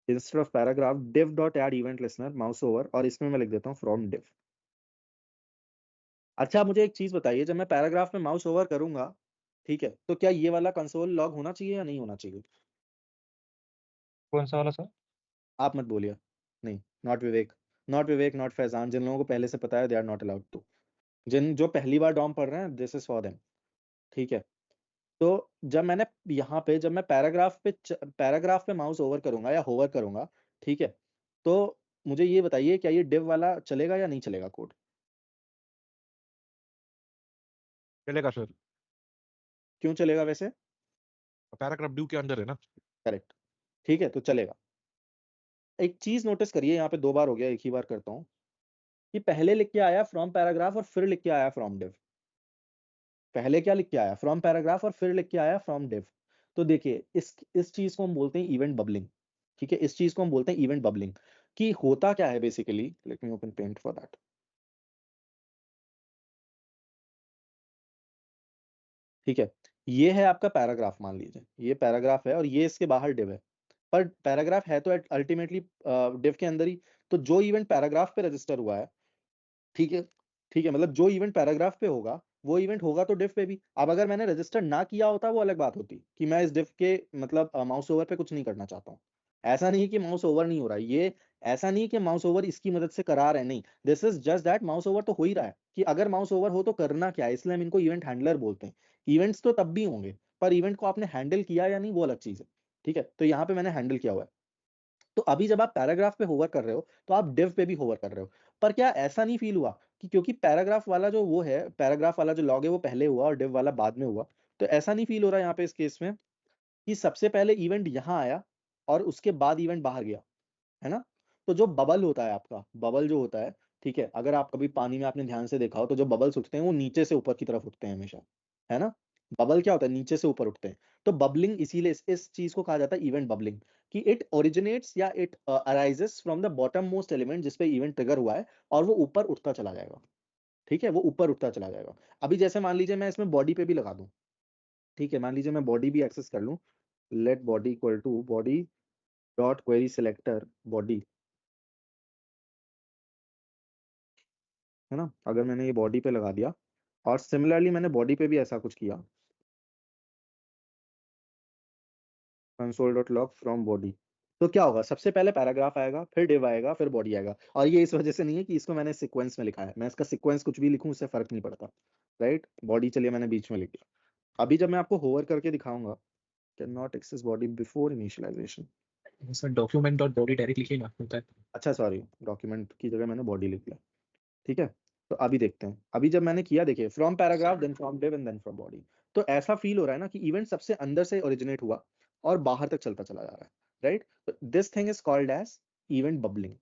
instead of paragraph div dot add event listener mouse over, और इसमें मैं लिख देता हूँ फ्रॉम डिव। अच्छा, मुझे एक चीज बताइए, जब मैं पैराग्राफ में माउस ओवर करूंगा, ठीक है, तो क्या ये वाला कंसोल लॉग होना चाहिए या नहीं होना चाहिए? कौन सा वाला सर? आप मत बोलिए, नहीं, not Vivek, not Vivek, not Faizan, जिन लोगों को पहले से पता है they are not allowed to, जिन जो पहली बार डॉम पढ़ रहे हैं दिस इज फॉर देम। ठीक है, तो जब मैंने यहाँ पे, जब मैं पैराग्राफ पे माउस ओवर करूंगा या होवर करूंगा, ठीक है, तो मुझे ये बताइए क्या ये डिव वाला चलेगा या नहीं चलेगा कोड? चलेगा सर। क्यों चलेगा वैसे? पैराग्राफ ड्यू के अंदर है ना। करेक्ट, ठीक है, तो चलेगा। एक चीज नोटिस करिए, यहाँ पे 2 बार हो गया, एक ही बार करता हूँ, कि पहले लिख के आया फ्रॉम पैराग्राफ और फिर लिख के आया फ्रॉम डिव। पहले क्या लिख के आया? फ्रॉम पैराग्राफ, और फिर लिख के आया फ्रॉम डिव। तो देखिए इस चीज को हम बोलते हैं इवेंट बबलिंग। ठीक है, इस चीज को हम बोलते हैं इवेंट बबलिंग। कि होता क्या है basically, let me open paint for that. ठीक है, ये है आपका पैराग्राफ, मान लीजिए ये पैराग्राफ है और ये इसके बाहर डिव है, पर पैराग्राफ है तो अल्टीमेटली डिव के अंदर ही। तो जो इवेंट पैराग्राफ पे रजिस्टर हुआ है, ठीक है, ठीक है, मतलब जो इवेंट पैराग्राफ पे होगा वो इवेंट होगा तो डिव पे भी। अब अगर मैंने रजिस्टर ना किया होता वो अलग बात होती, कि मैं इस डिव के मतलब माउस ओवर पे कुछ नहीं करना चाहता हूँ। ऐसा नहीं है कि माउस ओवर नहीं हो रहा है, ये ऐसा नहीं कि माउस ओवर इसकी मदद से करा रहे हैं, नहीं, this is just that mouse over तो हो ही रहा है। कि अगर माउस ओवर हो तो करना क्या है, इसलिए हम इनको इवेंट हैंडलर बोलते हैं। इवेंट्स तो तब भी होंगे, पर इवेंट को आपने हैंडल किया या नहीं वो अलग चीज है। ठीक है, तो यहाँ पे मैंने हैंडल किया हुआ है। तो अभी जब आप पैराग्राफ पे होवर कर रहे हो तो आप डिव पे भी होवर कर रहे हो। पर क्या ऐसा नहीं फील हुआ कि क्योंकि पैराग्राफ वाला जो वो है, पैराग्राफ वाला जो लॉग है वो पहले हुआ और डिव वाला बाद में हुआ, तो ऐसा नहीं फील हो रहा यहाँ पे इस केस में कि सबसे पहले इवेंट यहाँ आया और उसके बाद इवेंट बाहर गया, है ना? तो जो बबल होता है आपका, बबल जो होता है, ठीक है, अगर आप कभी पानी में आपने ध्यान से देखा हो तो जो बबल्स उठते हैं वो नीचे से ऊपर की तरफ उठते हैं हमेशा, है ना? बबल क्या होता है? नीचे से ऊपर उठते हैं। तो बबलिंग इसीलिए इस चीज को कहा जाता है इवेंट बबलिंग, कि इट ओरिजिनेट्स या it arises from the bottom most element जिसपे इवेंट ट्रिगर हुआ है, और वो ऊपर उठता चला जाएगा। ठीक है, वो ऊपर उठता चला जाएगा। अभी जैसे मान लीजिए मैं इसमें बॉडी पे भी लगा दूं, ठीक है, मान लीजिए मैं बॉडी भी एक्सेस कर लूं, let body equal to body dot query selector body, है ना? अगर मैंने ये बॉडी पे लगा दिया और सिमिलरली मैंने बॉडी पे भी ऐसा कुछ किया, console.log फ्रॉम बॉडी, तो क्या होगा? सबसे पहले पैराग्राफ आएगा, फिर डिव आएगा, फिर बॉडी आएगा। और ये इस वजह से नहीं है कि इसको मैंने सीक्वेंस में लिखा है, मैं इसका सीक्वेंस कुछ भी लिखूं उससे फर्क नहीं पड़ता, राइट? बॉडी चलिए मैंने बीच में लिख दिया। अभी जब मैं आपको होवर करके दिखाऊंगा, can not access body before initialization. Sir document dot body direct लिखिए ना, होता है। अच्छा सॉरी, डॉक्यूमेंट की जगह मैंने बॉडी लिख लिया। ठीक है, तो अभी देखते हैं। अभी जब मैंने किया, देखिए from paragraph then from div and then from body, तो ऐसा फील हो रहा है ना कि इवेंट सबसे अंदर से ओरिजिनेट हुआ और बाहर तक चलता चला जा रहा है, राइट? तो this thing is called as event bubbling.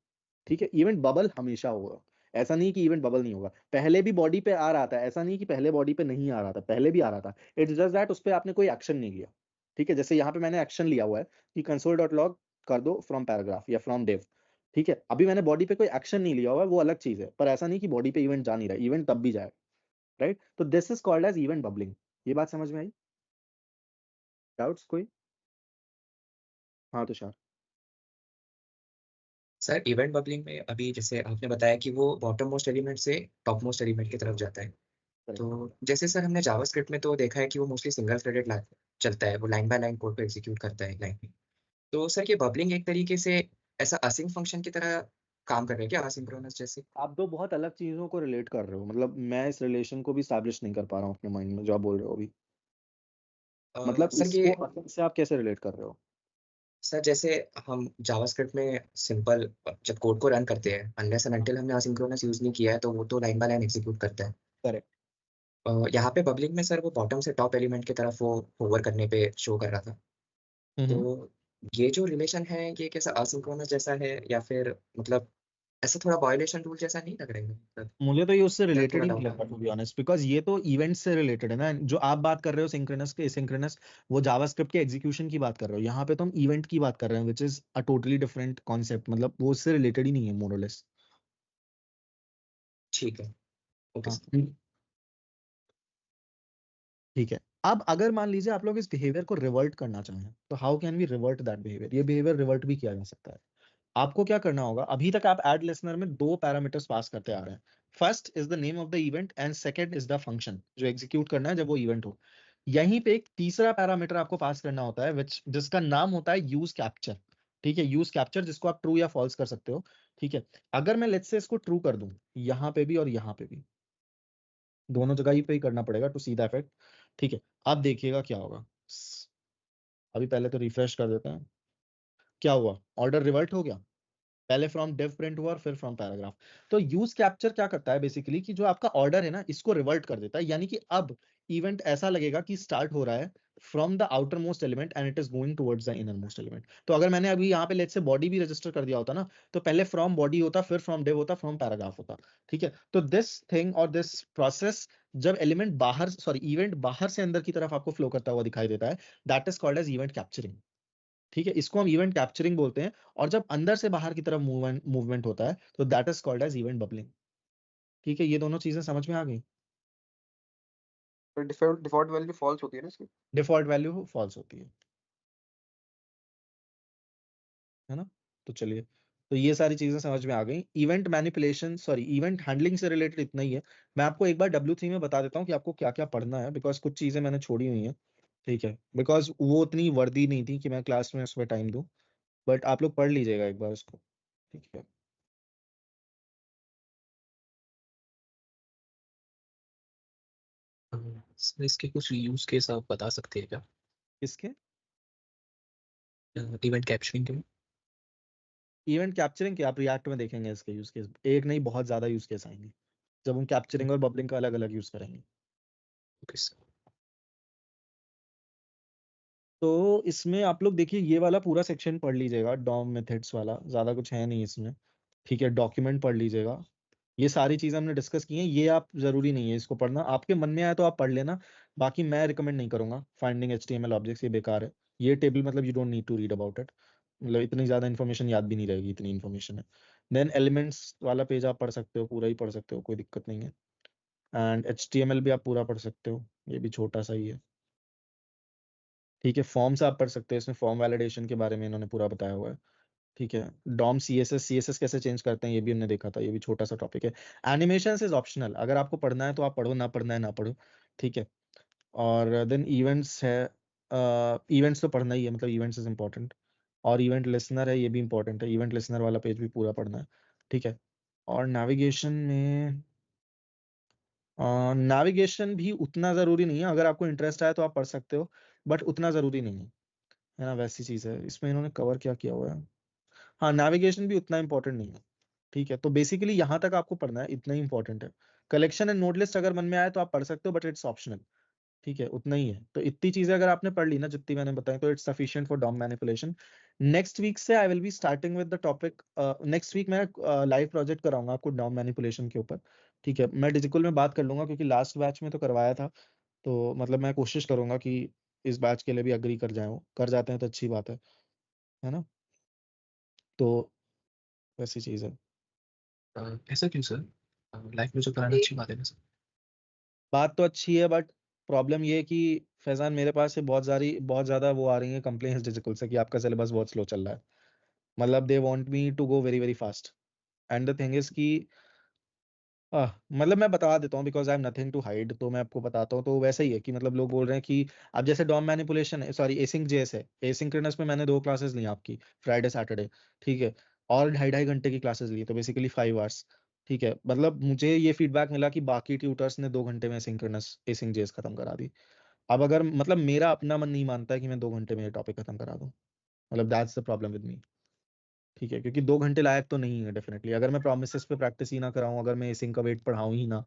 ठीक है, इवेंट बबल हमेशा होगा, ऐसा नहीं कि इवेंट बबल नहीं होगा। पहले भी बॉडी पे आ रहा था, ऐसा नहीं कि पहले बॉडी पे नहीं आ रहा था, पहले भी आ रहा था। इट्स जस्ट दैट उस पर आपने कोई एक्शन नहीं लिया। ठीक है, जैसे यहाँ पे मैंने एक्शन लिया हुआ है कि console.log कर दो फ्रॉम पैराग्राफ या फ्रॉम डिव। ठीक है, अभी मैंने बॉडी पे कोई एक्शन नहीं लिया हुआ है, वो अलग चीज है, पर ऐसा नहीं कि बॉडी पे इवेंट जा नहीं रहा, इवेंट तब भी जाएगा, राइट? तो this is called as event bubbling. ये बात समझ में आई? डाउट्स कोई? हाँ तुषार। सर इवेंट बबलिंग में अभी जैसे आपने बताया कि वो बॉटम मोस्ट एलिमेंट से टॉप मोस्ट एलिमेंट की तरफ जाता है, तो जैसे सर हमने जावास्क्रिप्ट में तो देखा है कि वो मोस्टली सिंगल थ्रेडेड चलता है, वो लाइन बाय लाइन कोड को एग्जीक्यूट करता है लाइन में। तो सर ये बबलिंग एक तरीके से ऐसा असिंक फंक्शन की तरह काम कर रहे हैं क्या, असिंक्रोनस जैसे? आप दो बहुत अलग चीजों को रिलेट कर रहे हो, मतलब मैं इस रिलेशन को भी स्टैब्लिश नहीं कर पा रहा हूँ अपने माइंड में जो आप बोल रहे हो अभी। मतलब सर ये इसको असम से आप कैसे रिलेट कर रहे हो? सर जैसे हम जावास्क्रिप्ट में सिंपल जब कोड को रन करते हैं, अनलेस एंड अनटिल हमने असिंक्रोनस यूज नहीं किया है तो वो तो लाइन बाय लाइन एग्जीक्यूट करता है। करेक्ट। यहाँ पे बबलिंग में सर वो बॉटम से टॉप एलिमेंट की तरफ वो होवर करने पे शो कर रहा था। तो ये जो रिलेशन है ये कैसा असिंक्रोनस जैसा है, या फिर मतलब ऐसा थोड़ा वायोलेशन रूल जैसा नहीं लग रहा है? मतलब मुझे तो ये उससे मेरा रिलेटेड थोड़ा ही नहीं डाउट लगता है। टू बी ऑनेस्ट, बिकॉज ये तो इवेंट से रिलेटेड है ना। जो आप बात कर रहे हो सिंक्रोनस के एसिंक्रोनस, वो जावास्क्रिप्ट के एग्जीक्यूशन की बात कर रहे हो। यहाँ पे तो हम इवेंट की बात कर रहे हैं, which is a totally different concept, मतलब वो उससे रिलेटेड ही नहीं है मोर और लेस। ठीक है, ओके हाँ सर। ठीक है। अब अगर मान लीजिए आप लोग इस बिहेवियर को रिवर्ट करना चाहें, तो how can we revert that behaviour? ये बिहेवियर रिवर्ट भी किया जा सकता है। आपको क्या करना होगा, अभी तक आप ऐड लिसनर में 2 पैरामीटर्स पास करते आ रहे हैं। First is the name of the event and second is the function जो एग्जीक्यूट करना है जब वो इवेंट हो। यहीं पे एक तीसरा पैरामीटर आपको पास करना होता है विच जिसका नाम होता है यूज कैप्चर। ठीक है, यूज कैप्चर जिसको आप ट्रू या फॉल्स कर सकते हो। ठीक है, अगर मैं लेट्स से इसको ट्रू कर दूं यहाँ पे भी और यहाँ पे भी, दोनों जगह ही पे ही करना पड़ेगा टू सी द इफेक्ट। ठीक है, अब देखिएगा क्या होगा। अभी पहले तो रिफ्रेश कर देते हैं। क्या हुआ? ऑर्डर रिवर्ट हो गया। पहले फ्रॉम div प्रिंट हुआ और फिर फ्रॉम पैराग्राफ। तो यूज कैप्चर क्या करता है बेसिकली कि जो आपका ऑर्डर है ना इसको रिवर्ट कर देता है, यानी कि अब इवेंट ऐसा लगेगा कि स्टार्ट हो रहा है from the outer most element and it is going towards the inner most element. तो अगर मैंने अभी यहाँ पे लेट्स से बॉडी भी रजिस्टर कर दिया होता ना, तो पहले फ्रॉम बॉडी होता, फिर फ्रॉम div होता, फ्रॉम पैराग्राफ होता। ठीक है, तो दिस थिंग और दिस प्रोसेस जब एलिमेंट बाहर इवेंट बाहर से अंदर की तरफ आपको फ्लो करता हुआ दिखाई देता है, that is called as event capturing. ठीक है, इसको हम इवेंट कैप्चरिंग बोलते हैं। और जब अंदर से बाहर की तरफ मूवमेंट होता है तो that is called as event bubbling. ठीक है, ये दोनों चीजें समझ में आ गई। तो डिफॉल्ट वैल्यू फॉल्स होती है ना इसकी? डिफॉल्ट वैल्यू फॉल्स होती है ना। तो चलिए, तो ये सारी चीजें समझ में आ गई। इवेंट मैनिपुलेशन इवेंट हैंडलिंग से रिलेटेड इतना ही है। मैं आपको एक बार W3 में बता देता हूँ कि आपको क्या क्या पढ़ना है, बिकॉज कुछ चीजें मैंने छोड़ी हुई हैं। ठीक है, बिकॉज वो उतनी वर्दी नहीं थी कि मैं क्लास में उसमें टाइम दूं, बट आप लोग पढ़ लीजिएगा एक बार उसको। ठीक है, सर इसके कुछ यूज केस आप बता सकते हैं क्या किसके? इवेंट कैप्चरिंग के? इवेंट कैप्चरिंग के आप रिएक्ट में देखेंगे इसके यूज केस, एक नहीं बहुत ज्यादा यूज केस आएंगे जब हम कैप्चरिंग और बबलिंग का अलग अलग यूज करेंगे। Okay sir. तो इसमें आप लोग देखिए ये वाला पूरा सेक्शन पढ़ लीजिएगा, डॉम मेथड्स वाला, ज्यादा कुछ है नहीं इसमें। ठीक है, डॉक्यूमेंट पढ़ लीजिएगा। ये सारी चीजें हमने डिस्कस की हैं, ये आप जरूरी नहीं है इसको पढ़ना, आपके मन में आए तो आप पढ़ लेना। बाकी मैं रिकमेंड नहीं करूंगा फाइंडिंग HTML ऑब्जेक्ट्स, ये बेकार है। ये टेबल मतलब you don't need to read about it, मतलब इतनी ज्यादा इन्फॉर्मेशन याद भी नहीं रहेगी, इतनी इन्फॉर्मेशन है। देन एलिमेंट्स वाला पेज आप पढ़ सकते हो, पूरा ही पढ़ सकते हो, कोई दिक्कत नहीं है। एंड HTML भी आप पूरा पढ़ सकते हो, ये भी छोटा सा ही है। ठीक है, फॉर्म्स आप पढ़ सकते हो, इसमें फॉर्म वैलिडेशन के बारे में इन्होंने पूरा बताया हुआ है। ठीक है, डॉम CSS कैसे चेंज करते हैं ये भी हमने देखा था, ये भी छोटा सा टॉपिक है। एनिमेशन इज ऑप्शनल, अगर आपको पढ़ना है तो आप पढ़ो, ना पढ़ना है ना पढ़ो। ठीक है, और देन इवेंट्स है, इवेंट्स तो पढ़ना ही है, मतलब इवेंट्स इज इंपॉर्टेंट। और इवेंट लिसनर है, ये भी इंपॉर्टेंट है, इवेंट लिसनर वाला पेज भी पूरा पढ़ना है। ठीक है, और नेविगेशन में नेविगेशन भी उतना जरूरी नहीं है, अगर आपको इंटरेस्ट आए तो आप पढ़ सकते हो, बट उतना जरूरी नहीं है ना, वैसी चीज है। इसमें इन्होंने कवर क्या किया हुआ है, हाँ नेविगेशन भी उतना इंपॉर्टेंट नहीं है। ठीक है, तो बेसिकली यहाँ तक आपको पढ़ना है, इतना ही इंपॉर्टेंट है। कलेक्शन एंड नोट लिस्ट अगर मन में आए तो आप पढ़ सकते हो, बट इट्स ऑप्शनल। ठीक है, उतना ही है। तो इतनी चीजें अगर आपने पढ़ ली ना जितनी मैंने बताई, तो it's sufficient for DOM manipulation. Next week से I will be starting with the topic, next week मैं लाइव प्रोजेक्ट कराऊंगा आपको डॉम मैनिपुलेशन के ऊपर। ठीक है, मैं डिजिकल में बात कर लूंगा क्योंकि लास्ट बैच में तो करवाया था, तो मतलब मैं कोशिश करूंगा कि इस बैच के लिए भी अग्री कर जाए, वो कर जाते हैं तो अच्छी बात है ना। तो वैसी चीज है। ऐसा क्यों सर? लाइफ में जो कराना अच्छी बात है ना सर। बात तो अच्छी है, बट प्रॉब्लम ये है कि फैजान मेरे पास से बहुत ज्यादा वो आ रही है कंप्लेंट्स डिजिकल से कि आपका सिलेबस बहुत स्लो चल रहा है। मतलब they want me to go very very fast. And the thing is कि मतलब मैं बता देता हूँ because I am nothing to hide, तो मैं आपको बताता हूँ। तो वैसे ही है कि मतलब लोग बोल रहे हैं कि अब जैसे डॉम मैनिपुलेशन है, एसिंक जेएस है, एसिंक्रोनस में मैंने 2 क्लासेस ली आपकी, फ्राइडे सैटरडे। ठीक है, और 2.5 घंटे की क्लासेस ली, तो बेसिकली 5 आवर्स। ठीक है, मतलब मुझे ये फीडबैक मिला कि बाकी ट्यूटर्स ने 2 घंटे में एसिंक्रोनस एसिंक जेएस खत्म करा दी। अब अगर मतलब मेरा अपना मन नहीं मानता है कि मैं 2 घंटे में ये टॉपिक खत्म करा दूं, मतलब that's the problem with me. ठीक है, क्योंकि 2 घंटे लायक तो नहीं है डेफिनेटली, अगर मैं प्रोमिसेस पे प्रैक्टिस ही ना कराऊं, अगर मैं एसिंक का वेट पढ़ाऊं ही ना,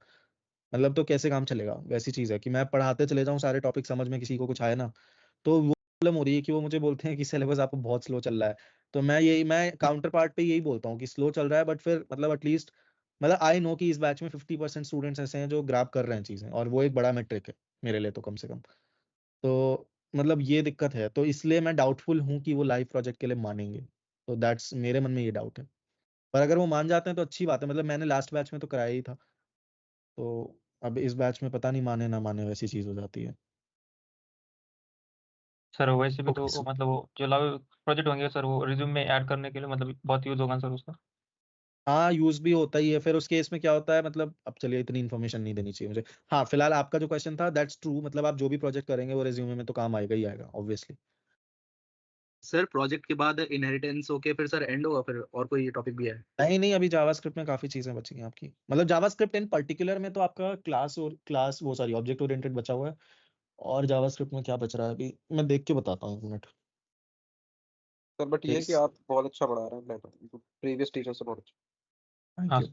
मतलब तो कैसे काम चलेगा। वैसी चीज है कि मैं पढ़ाते चले जाऊं सारे टॉपिक, समझ में किसी को कुछ आए ना, तो वो प्रॉब्लम हो रही है कि वो मुझे बोलते हैं कि सिलेबस आपको बहुत स्लो चल रहा है। तो मैं काउंटर पार्ट पे यही बोलता हूँ कि स्लो चल रहा है, बट फिर मतलब एटलीस्ट मतलब आई नो कि इस बैच में 50% स्टूडेंट्स ऐसे हैं जो ग्रैब कर रहे हैं चीजें, और वो एक बड़ा मेट्रिक है मेरे लिए तो कम से कम। तो मतलब ये दिक्कत है, तो इसलिए मैं डाउटफुल हूँ कि वो लाइव प्रोजेक्ट के लिए मानेंगे। तो दैट्स मेरे मन में ये डाउट है, पर अगर वो मान जाते हैं तो अच्छी बात है, मतलब मैंने लास्ट बैच में तो कराया ही था। तो अब इस बैच में पता नहीं माने ना माने, वैसी चीज हो जाती है। सर वैसे भी ओके तो सर। मतलब वो जो लाइव प्रोजेक्ट होंगे सर, वो रिज्यूम में ऐड करने के लिए मतलब बहुत यूज होगा सर उसका। हाँ यूज भी होता ही है, फिर उस केस में क्या होता है, मतलब अब चलिए इतनी इन्फॉर्मेशन नहीं देनी चाहिए मुझे। हाँ फिलहाल आपका जो क्वेश्चन था दैट्स ट्रू, मतलब आप जो भी प्रोजेक्ट करेंगे वो रिज्यूमे में तो काम आएगा ही आएगा ऑब्वियसली। सर प्रोजेक्ट के बाद इनहेरिटेंस होके फिर सर एंड होगा, फिर और कोई टॉपिक भी है? नहीं नहीं, अभी जावास्क्रिप्ट में काफी चीजें बची हैं आपकी, मतलब जावास्क्रिप्ट इन पर्टिकुलर में तो आपका क्लास वो ऑब्जेक्ट ओरिएंटेड बचा हुआ है। और जावास्क्रिप्ट में क्या बच रहा है अभी, मैं देख के बताता हूँ 1 मिनट। सर बट ये है कि आप बहुत अच्छा पढ़ा रहे हैं, प्रीवियस टीचर से बहुत अच्छा। थैंक हाँ यू।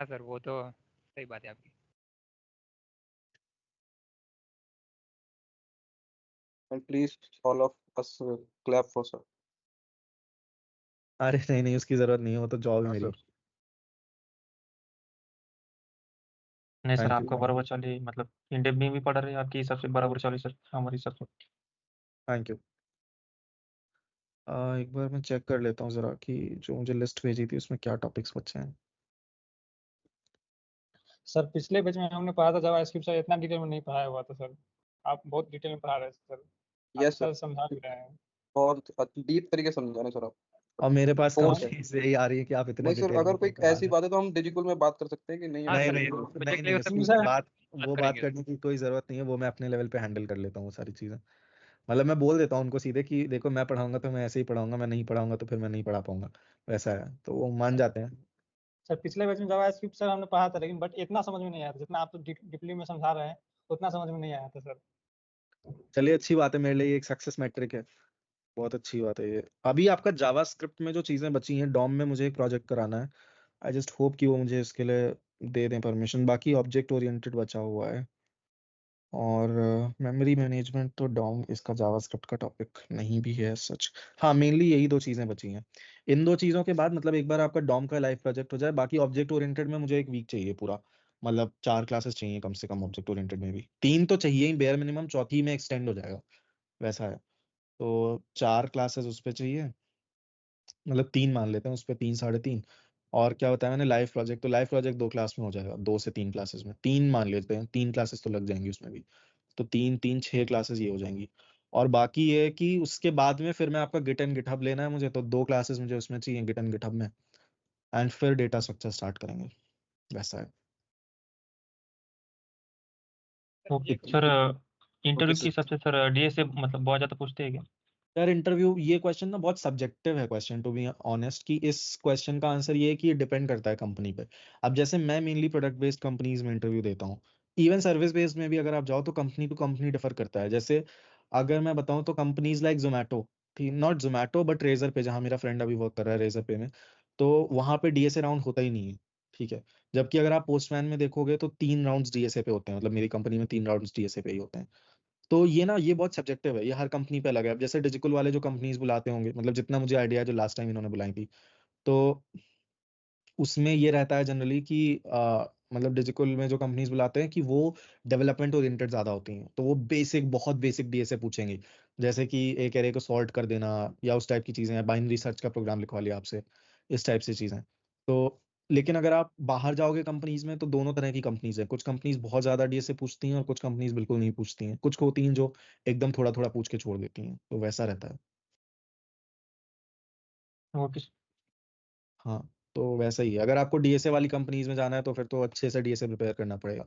हाँ सर, वो तो सही बात है आपकी। And please all of us clap for sir. अरे नहीं नहीं, उसकी जरूरत नहीं है, वो तो जॉब है हाँ मेरी। सर। नहीं सर, थैंक यू आपका बराबर चली, मतलब इंडेप में भी पढ़ रहे हैं, आपकी हिसाब से बराबर चली सर, हमारे हिसाब से। Thank you. एक बार मैं चेक कर लेता हूँ जरा कि जो मुझे लिस्ट भेजी थी उसमें क्या टॉपिक्स बचे हैं। सर पिछले बैच में हमने पढ़ा था जावास्क्रिप्ट, सर इतना डिटेल में नहीं पढ़ाया हुआ था सर। आप बहुत डिटेल में पढ़ा रहे हैं सर। आप यस सर सर, समझा भी रहे हैं। बहुत डीप तरीके से समझा रहे सर आप। और मेरे पास फोर्स है। कंप्लेंट्स यही आ रही है कि आप इतने नहीं सर, डिटेल में अगर कोई क्यों पढ़ा ऐसी रहे बात है तो हम डिजिटल में बात कर सकते हैं कि नहीं हाँ नहीं सर, नहीं वो नहीं प्रोजेक्ट नहीं, लेकर उसकी सर बात बात वो बात करेंगे। करने की कोई जरूरत नहीं है, वो मैं अपने लेवल पे हैंडल कर लेता हूँ वो सारी चीजें। मतलब मैं बोल देता हूँ उनको सीधे कि देखो मैं पढ़ाऊंगा तो मैं ऐसे ही पढ़ाऊंगा, मैं नहीं पढ़ाऊंगा तो फिर मैं नहीं पढ़ा पाऊंगा, वैसा है, तो वो मान जाते हैं। सर पिछले बैच में जावास्क्रिप्ट सर हमने पढ़ा था, लेकिन बट इतना समझ में नहीं आया था जितना आप तो डीपली में समझा रहे हैं, उतना समझ में नहीं आया था सर। चलिए अच्छी बात है, मेरे लिए ये एक सक्सेस मैट्रिक है, बहुत अच्छी बात है ये। अभी आपका जावास्क्रिप्ट में जो चीजें बची हैं, डॉम में मुझे एक प्रोजेक्ट कराना है। आई जस्ट होप कि वो मुझे इसके लिए दे दें परमिशन। बाकी ऑब्जेक्ट ओरिएंटेड बचा हुआ है, और मेमोरी मैनेजमेंट तो डॉम इसका जावास्क्रिप्ट का टॉपिक नहीं भी है सच। हाँ, मेनली यही दो चीजें बची हैं। इन दो चीजों के बाद मतलब एक बार आपका डॉम का लाइव प्रोजेक्ट हो जाए, बाकी ऑब्जेक्ट ओरिएंटेड में मुझे एक वीक चाहिए पूरा। मतलब 4 क्लासेस चाहिए कम से कम, ऑब्जेक्ट ओरिएंटेड में भी 3 तो चाहिए ही बेयर मिनिमम, चौथी में एक्सटेंड हो जाएगा, वैसा है। तो 4 क्लासेस उस पे चाहिए, मतलब 3 मान लेते हैं उस पे, 3 3.5। और क्या बताया मैंने, लाइव प्रोजेक्ट, तो लाइव प्रोजेक्ट 2 क्लास में हो जाएगा, 2 से 3 क्लासेस में, 3 मान लेते हैं, 3 क्लासेस तो लग जाएंगी उसमें भी। तो 3 3 6 क्लासेस ये हो जाएंगी। और बाकी ये है कि उसके बाद में फिर मैं आपका गिट एंड गिटहब लेना है मुझे, तो 2 क्लासेस मुझे उसमें चाहिए गिट एंड गिटहब में, एंड फिर डेटा स्ट्रक्चर स्टार्ट करेंगे, वैसा है। ओके सर, इंटरव्यू के सर हिसाब से सर डीएसए मतलब बहुत ज्यादा पूछते हैं क्या? यार इंटरव्यू, ये क्वेश्चन ना बहुत सब्जेक्टिव है क्वेश्चन, टू बी ऑनेस्ट, कि इस क्वेश्चन का आंसर ये है कि ये डिपेंड करता है कंपनी पे। अब जैसे मैं मेनली प्रोडक्ट बेस्ड कंपनीज में इंटरव्यू देता हूँ, इवन सर्विस बेस्ड में भी अगर आप जाओ तो कंपनी टू कंपनी डिफर करता है। जैसे अगर मैं बताऊं तो कंपनीज लाइक जोमेटो थी, नॉट जोमेटो बट रेजर पे, जहाँ मेरा फ्रेंड अभी वर्क कर रहा है रेजर पे में, तो वहां पे डीएसए राउंड होता ही नहीं है, ठीक है। जबकि अगर आप पोस्टमैन में देखोगे तो 3 राउंड्स डीएसए पे होते हैं, मतलब मेरी कंपनी में 3 राउंड्स डीएसए पे ही होते हैं। तो ये ना, ये बहुत सब्जेक्टिव है, ये हर कंपनी पे अलग है। अब जैसे डिजिकल वाले जो कंपनीज बुलाते होंगे, मतलब जितना मुझे आइडिया है जो लास्ट टाइम इन्होंने बुलाई थी, तो उसमें ये रहता है जनरली कि मतलब डिजिकल में जो कंपनीज बुलाते हैं कि वो डेवलपमेंट ओरिएंटेड ज्यादा होती हैं, तो वो बेसिक, बहुत बेसिक डीएसए पूछेंगे, जैसे कि एक एरे को सॉर्ट कर देना या उस टाइप की चीजें हैं, बाइनरी सर्च का प्रोग्राम लिखवा लिया आपसे, इस टाइप से चीजें। तो लेकिन अगर आप बाहर जाओगे कंपनीज में, तो दोनों तरह की कंपनीज हैं, कुछ कंपनीज बहुत ज्यादा डीएसए पूछती हैं और कुछ कंपनीज बिल्कुल नहीं पूछती हैं, कुछ होती हैं जो एकदम थोड़ा थोड़ा पूछ के छोड़ देती हैं, तो वैसा रहता है। ओके। हाँ, तो वैसा ही है। अगर आपको डीएसए वाली कंपनीज में जाना है तो फिर तो अच्छे से डीएसए प्रिपेयर करना पड़ेगा,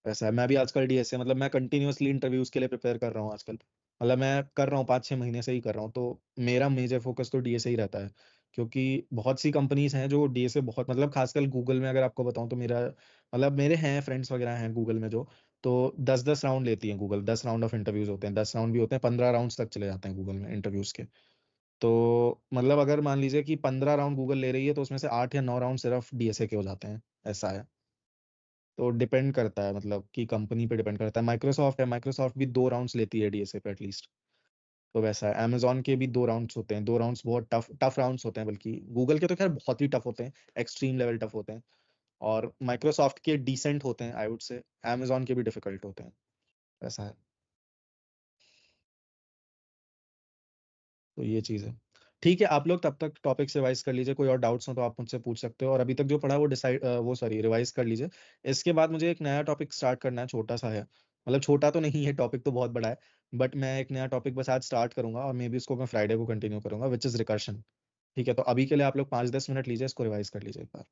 ऐसा है। मैं भी आजकल डीएसए, मतलब मैं कंटिन्यूअसली इंटरव्यूज के लिए प्रिपेयर कर रहा हूँ आजकल, मतलब मैं कर रहा हूँ 5 6 महीने से ही कर रहा हूँ, तो मेरा मेजर फोकस तो डीएसए ही रहता है। क्योंकि बहुत सी कंपनीज हैं जो डीएसए बहुत, मतलब खासकर गूगल में अगर आपको बताऊं तो मेरा, मतलब मेरे हैं फ्रेंड्स वगैरह हैं गूगल में जो, तो 10 10 राउंड लेती हैं गूगल, 10 राउंड ऑफ इंटरव्यूज होते हैं, 10 राउंड भी होते हैं, 15 राउंड तक चले जाते हैं गूगल में इंटरव्यूज के। तो मतलब अगर मान लीजिए कि 15 राउंड गूगल ले रही है, तो उसमें से 8 या 9 राउंड सिर्फ डीएसए के हो जाते हैं, ऐसा है। तो डिपेंड करता है, मतलब कि कंपनी पे डिपेंड करता है। माइक्रोसॉफ्ट है, माइक्रोसॉफ्ट भी 2 राउंड्स लेती है डीएसए पे एटलीस्ट, तो वैसा है। अमेजोन के भी 2 राउंड्स होते हैं, 2 राउंड्स बहुत टफ टफ राउंड्स होते हैं, बल्कि गूगल के तो खैर बहुत ही टफ होते हैं, एक्सट्रीम लेवल टफ होते हैं। और माइक्रोसॉफ्ट के डिसेंट होते हैं आई वुड से, अमेजोन के भी डिफिकल्ट होते हैं, वैसा है। तो ये चीज़ है। ठीक है, आप लोग तब तक टॉपिक से रिवाइज कर लीजिए, कोई और डाउट्स हो तो आप मुझसे पूछ सकते हो, और अभी तक जो पढ़ा वो डिसाइड, वो सॉरी रिवाइज कर लीजिए। इसके बाद मुझे एक नया टॉपिक स्टार्ट करना है, छोटा सा है, मतलब छोटा तो नहीं है, टॉपिक तो बहुत बड़ा है, बट मैं एक नया टॉपिक बस आज स्टार्ट करूंगा, और मे बी उसको मैं फ्राइडे को कंटिन्यू करूंगा, विच इज रिकर्शन। ठीक है, तो अभी के लिए आप लोग 5 10 मिनट लीजिए, इसको रिवाइज कर लीजिए एक बार।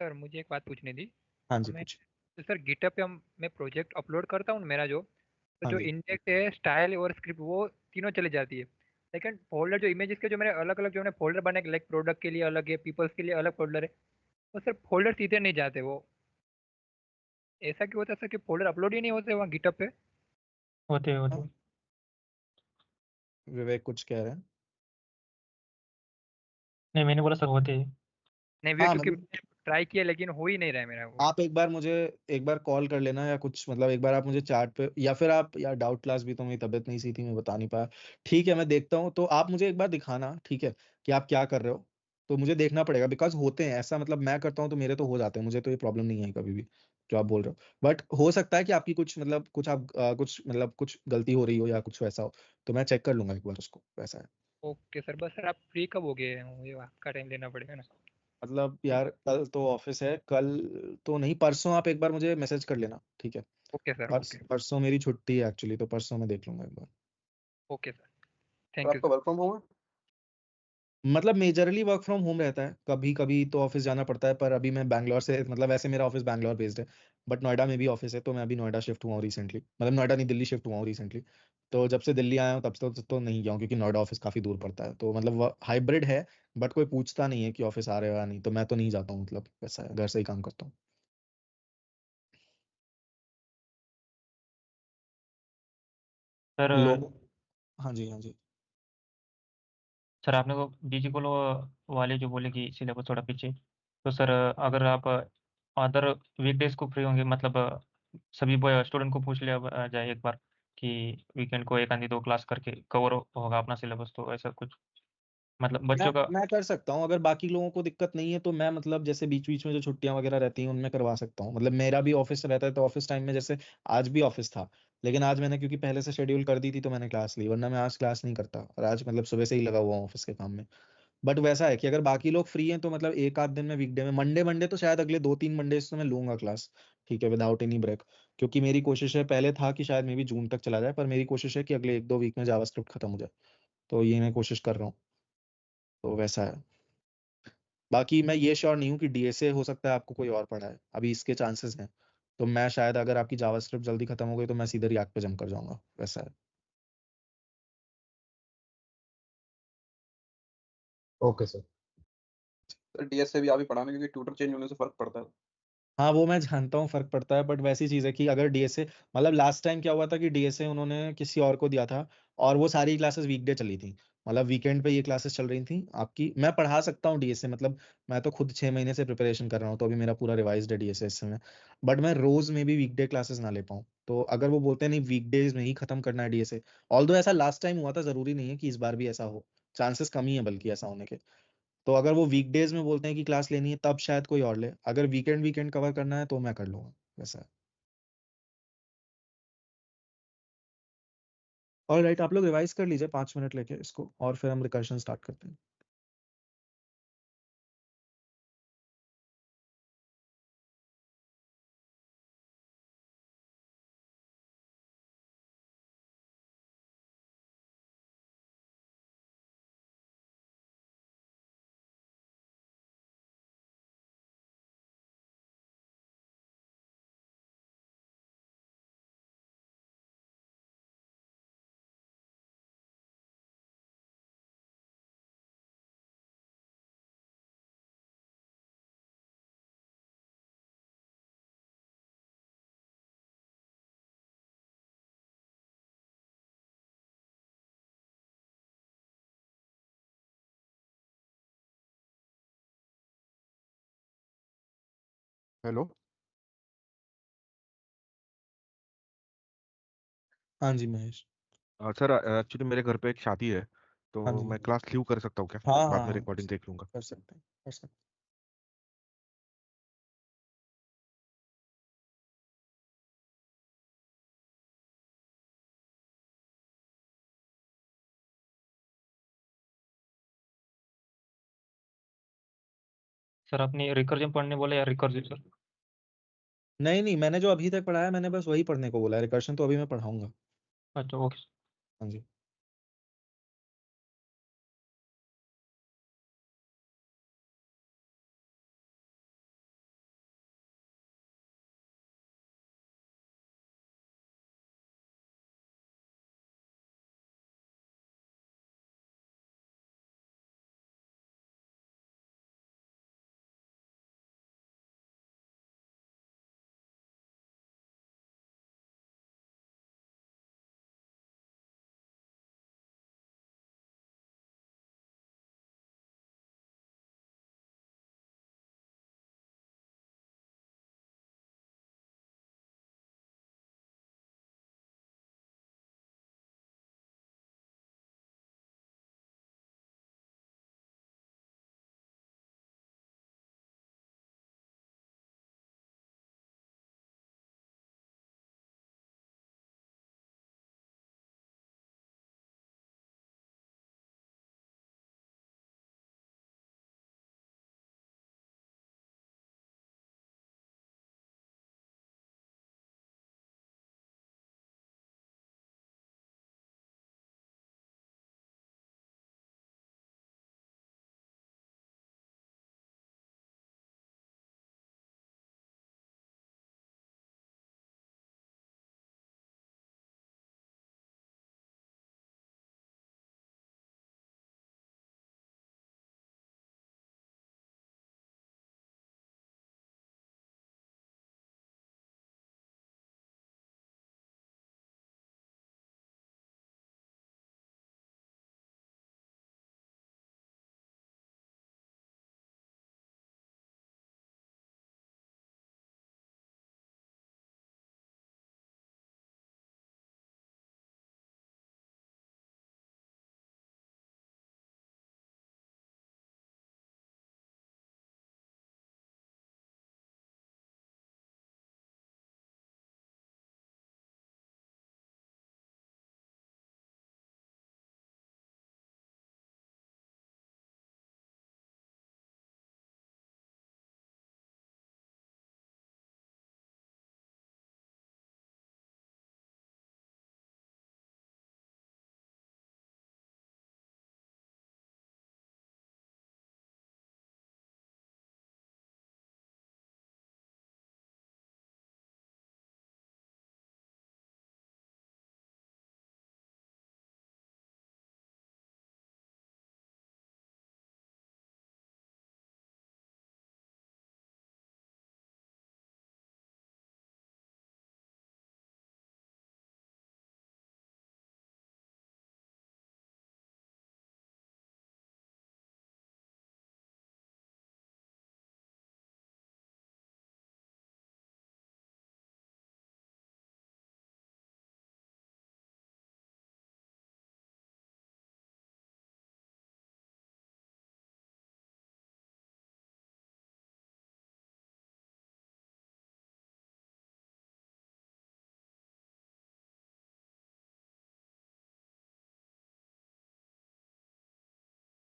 सर मुझे एक बात पूछनी थी। हाँ जी, हमें पूछिए। तो सर गिटहब पे मैं प्रोजेक्ट अपलोड करता हूँ मेरा जो, तो हाँ जो जी। इंडेक्स है, स्टाइल और स्क्रिप्ट, वो तीनों चली जाती है। लेकिन फोल्डर जो इमेजेस के जो मेरे अलग अलग जो मैंने फोल्डर बनाए, लाइक प्रोडक्ट के लिए अलग है, पीपल्स के लिए अलग फोल्डर है, वो सर फोल्डर सीधे नहीं जाते। वो ऐसा क्यों होता है सर कि फोल्डर अपलोड ही नहीं होते वहाँ गिटहब पे? होते हाँ, होते। विवेक कुछ कह रहे हैं। नहीं, मैंने बोला सर होते हैं। नहीं भैया, हाँ क्योंकि मतलब ट्राई किया लेकिन हो ही नहीं रहा है मेरा वो। आप एक बार मुझे एक बार कॉल कर लेना या कुछ, मतलब एक बार आप मुझे चैट पे, या फिर आप, यार डाउट क्लास भी तो मेरी तबीयत नहीं सी थी, मैं बता नहीं पाया। ठीक है, मैं देखता हूँ, तो आप मुझे एक बार दिखाना, ठीक है, कि आप क्या कर रहे हो। तो मुझे देखना पड़ेगा, बिकॉज होते हैं ऐसा, मतलब मैं करता हूँ तो मेरे तो हो जाते हैं, मुझे तो ये प्रॉब्लम नहीं है कभी भी जो आप बोल रहे हो। बट हो सकता है कि आपकी कुछ, मतलब कुछ आप कुछ, मतलब कुछ गलती हो रही हो या कुछ वैसा हो, तो मैं चेक कर लूंगा एक बार उसको, वैसा है। ओके सर, बस सर आप फ्री कब हो गए? मुझे आपका टाइम लेना पड़ेगा ना। मतलब यार कल तो ऑफिस है, कल तो नहीं, परसों आप एक बार मुझे मैसेज कर लेना, ठीक है। Okay sir, okay. परसों मेरी छुट्टी है एक्चुअली, तो परसों मैं देख लूंगा एक बार। ओके सर, और थैंक यू आपका सर। वर्क फ्रॉम होम है? मतलब मेजरली वर्क फ्रॉम होम रहता है, कभी कभी तो ऑफिस जाना पड़ता है, पर अभी मैं बैंगलोर से, मतलब वैसे मेरा ऑफिस बैंगलोर बेस्ड है, बट नोएडा में भी ऑफिस है, तो मैं अभी नोएडा शिफ्ट हुआ हूँ रिसेंटली, मतलब नोएडा नहीं, दिल्ली शिफ्ट हुआ हूँ रिसेंटली। तो जब से दिल्ली आया हूँ तब से तो नहीं गया हूँ, क्योंकि नोएडा ऑफिस काफी दूर पड़ता है, तो मतलब हाइब्रिड है। बट कोई पूछता नहीं है कि ऑफिस आ रहे हो या नहीं, तो मैं तो नहीं जाता हूँ, मतलब वैसा है, घर से ही काम करता हूँ। सर लोग, हाँ जी, हाँ जी। सर आपने को डिजिकोल वाले जो बोले कि सिलेबस थोड़ा पीछे, तो सर अगर आप अदर वीकडेज को फ्री होंगे, मतलब सभी स्टूडेंट को पूछ लिया जाए एक बार कि वीकेंड को एक आधी दो क्लास करके कवर होगा अपना सिलेबस, तो ऐसा कुछ मतलब मैं बच्चों का। मैं कर सकता हूँ, अगर बाकी लोगों को दिक्कत नहीं है तो मैं, मतलब जैसे बीच बीच में जो छुट्टियां वगैरह रहती हैं उनमें करवा सकता हूँ, मतलब मेरा भी ऑफिस रहता है, तो ऑफिस टाइम में जैसे आज भी ऑफिस था, लेकिन आज मैंने क्योंकि पहले से शेड्यूल कर दी थी तो मैंने क्लास ली, वरना मैं आज क्लास नहीं करता, और आज मतलब सुबह से ही लगा हुआ हूँ ऑफिस के काम में। बट वैसा है कि अगर बाकी लोग फ्री हैं तो मतलब एक आध दिन में, वीकडे में, मंडे मंडे तो शायद अगले 2-3 मंडे से मैं लूंगा क्लास, ठीक है, विदाउट एनी ब्रेक। क्योंकि मेरी कोशिश है, पहले था कि शायद मे भी जून तक चला जाए, पर मेरी कोशिश है कि अगले 1-2 वीक में जावास्क्रिप्ट खत्म हो जाए, तो ये मैं कोशिश कर रहा हूँ, तो वैसा है। बाकी मैं ये श्योर नहीं हूँ कि डीएसए हो सकता है आपको कोई और पढ़ाए, अभी इसके चांसेस हैं। तो मैं शायद, अगर आपकी जावास्क्रिप्ट जल्दी खत्म हो गई तो मैं सीधे रिएक्ट पे जंप कर जाऊंगा, वैसा है। Okay sir. सर डीएस से भी आप ही पढ़ाना, क्योंकि ट्यूटर चेंज होने से फर्क पड़ता है। हाँ वो मैं जानता हूँ, फर्क पड़ता है, बट वैसी चीज है कि अगर डीएसए, मतलब लास्ट टाइम क्या हुआ था कि डीएसए उन्होंने किसी और को दिया था, और वो सारी क्लासेस वीकडे चली थी, मतलब वीकेंड पे ये क्लासेस चल रही थी आपकी। मैं पढ़ा सकता हूँ डीएसए, मतलब मैं तो खुद 6 महीने से प्रिपरेशन कर रहा हूँ, तो अभी मेरा पूरा रिवाइज्ड है डीएसए इस समय। बट मैं रोज में भी वीकडे क्लासेस ना ले पाऊँ, तो अगर वो बोलते हैं नहीं वीकडेज में ही खत्म करना है डीएसए, ऑल्दो ऐसा लास्ट टाइम हुआ था, जरूरी नहीं है कि इस बार भी ऐसा हो, चांसेस कम ही है बल्कि ऐसा होने के। तो अगर वो वीकडेज में बोलते हैं कि क्लास लेनी है तब शायद कोई और ले, अगर वीकेंड वीकेंड कवर करना है तो मैं कर लूंगा, वैसा है। और राइट, आप लोग रिवाइज कर लीजिए 5 मिनट लेके इसको, और फिर हम रिकर्शन स्टार्ट करते हैं। हेलो। हाँ जी महेश। सर एक्चुअली मेरे घर पे एक शादी है, हाँ तो जी, मैं क्लास लीव कर सकता हूँ क्या? हाँ बाद हाँ में हाँ, रिकॉर्डिंग देख लूंगा। कर सकते हैं, कर सकते हैं। सर अपनी रिकर्जन पढ़ने बोले या रिकर्जन सर? नहीं नहीं, मैंने जो अभी तक पढ़ाया मैंने बस वही पढ़ने को बोला है, रिकर्शन तो अभी मैं पढ़ाऊंगा। अच्छा, ओके। हाँ जी।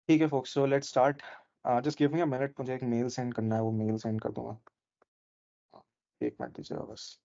ठीक है folks, so let's start. Just give me a minute, मुझे एक मेल सेंड करना है, वो मेल सेंड कर दूंगा. एक मिनट दीजिएगा बस.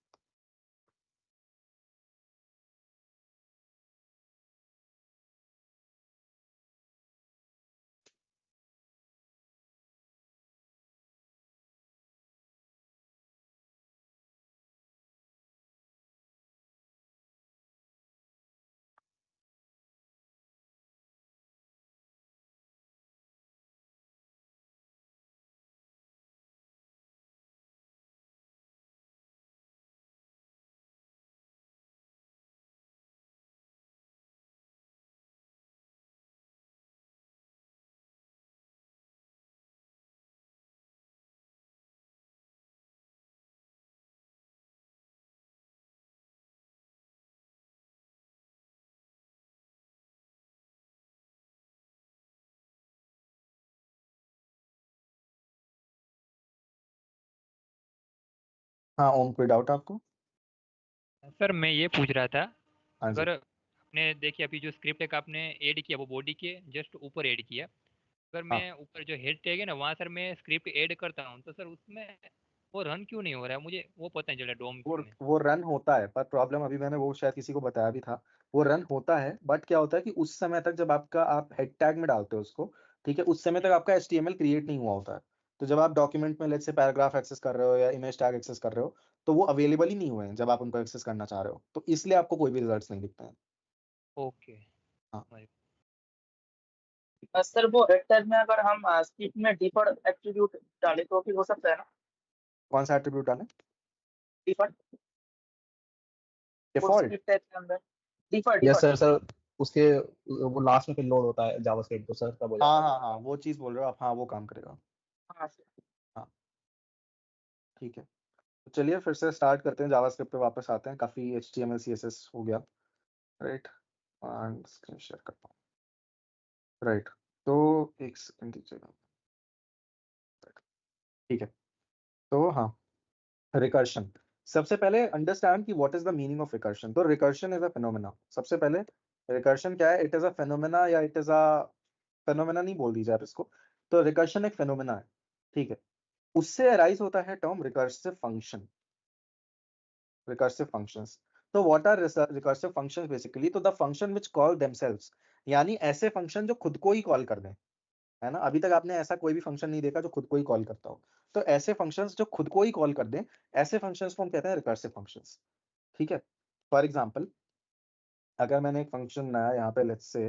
हाँ ओम, कोई डाउट आपको? सर मैं ये पूछ रहा था, हाँ जी. अगर आपने देखिए अभी जो स्क्रिप्ट एक आपने ऐड किया वो बॉडी के जस्ट ऊपर ऐड किया, अगर हाँ. मैं ऊपर जो हेड टैग है ना वहाँ सर मैं स्क्रिप्ट ऐड करता हूँ तो सर उसमें वो रन क्यों नहीं हो रहा है, मुझे वो पता नहीं चला डोम में। वो रन होता है, पर प्रॉब्लम अभी मैंने वो शायद किसी को बताया भी था. वो रन होता है, बट क्या होता है कि उस समय तक जब आपका आप हेड टैग में डालते हो उसको, ठीक है, उस समय तक आपका HTML क्रिएट नहीं हुआ होता है. तो जब आप डॉक्यूमेंट में लेट्स से पैराग्राफ एक्सेस कर रहे हो या इमेज टैग एक्सेस कर रहे हो, तो वो अवेलेबल ही नहीं हुए हैं जब आप उनको एक्सेस करना चाह रहे हो, तो इसलिए आपको कोई भी रिजल्ट्स नहीं दिखते हैं. ओके. हाँ. सर वो हेड टैग में अगर हम स्क्रिप्ट में डिफॉल्ट एट्रीब्यूट डालें तो भी हो सकता है ना? कौन सा एट्रीब्यूट डालें? Default default. स्क्रिप्ट टैग के अंदर डिफॉल्ट यस डिफॉल्ट सर उसके वो लास्ट में फिर लोड होता है जावास्क्रिप्ट, तो सर तब हो जाता हाँ है. हाँ हाँ, वो चीज बोल रहे हो आप. हाँ वो काम करेगा. हाँ सर. हाँ ठीक है. तो चलिए फिर से स्टार्ट करते हैं, जावास्क्रिप्ट पे वापस आते हैं. काफी HTML CSS हो गया, राइट. एंड स्क्रीन शेयर करता हूँ. राइट, तो एक सेकंड दीजिएगा. ठीक है, तो हाँ, रिकर्शन. सबसे पहले अंडरस्टैंड कि what is the meaning of recursion. तो रिकर्शन इज अ फेनोमेना. सबसे पहले रिकर्शन क्या है? इट इज अ फेनोमेना, या इट इज अ फेनोमेना नहीं बोल दीजिए आप इसको. तो रिकर्शन एक फेनोमेना है, ठीक है. उससे अराइज होता है term recursive function. Recursive functions. तो what are recursive functions basically? तो the function which call themselves, यानी ऐसे फंक्शन जो खुद को ही कॉल कर दें, है ना. अभी तक आपने ऐसा कोई भी फंक्शन नहीं देखा जो खुद को ही कॉल करता हो. तो ऐसे फंक्शंस जो खुद को ही कॉल कर दें, ऐसे फंक्शंस को हम कहते हैं रिकर्सिव फंक्शंस. ठीक है. फॉर एग्जांपल, अगर मैंने एक फंक्शन बनाया यहाँ पे लेट्स से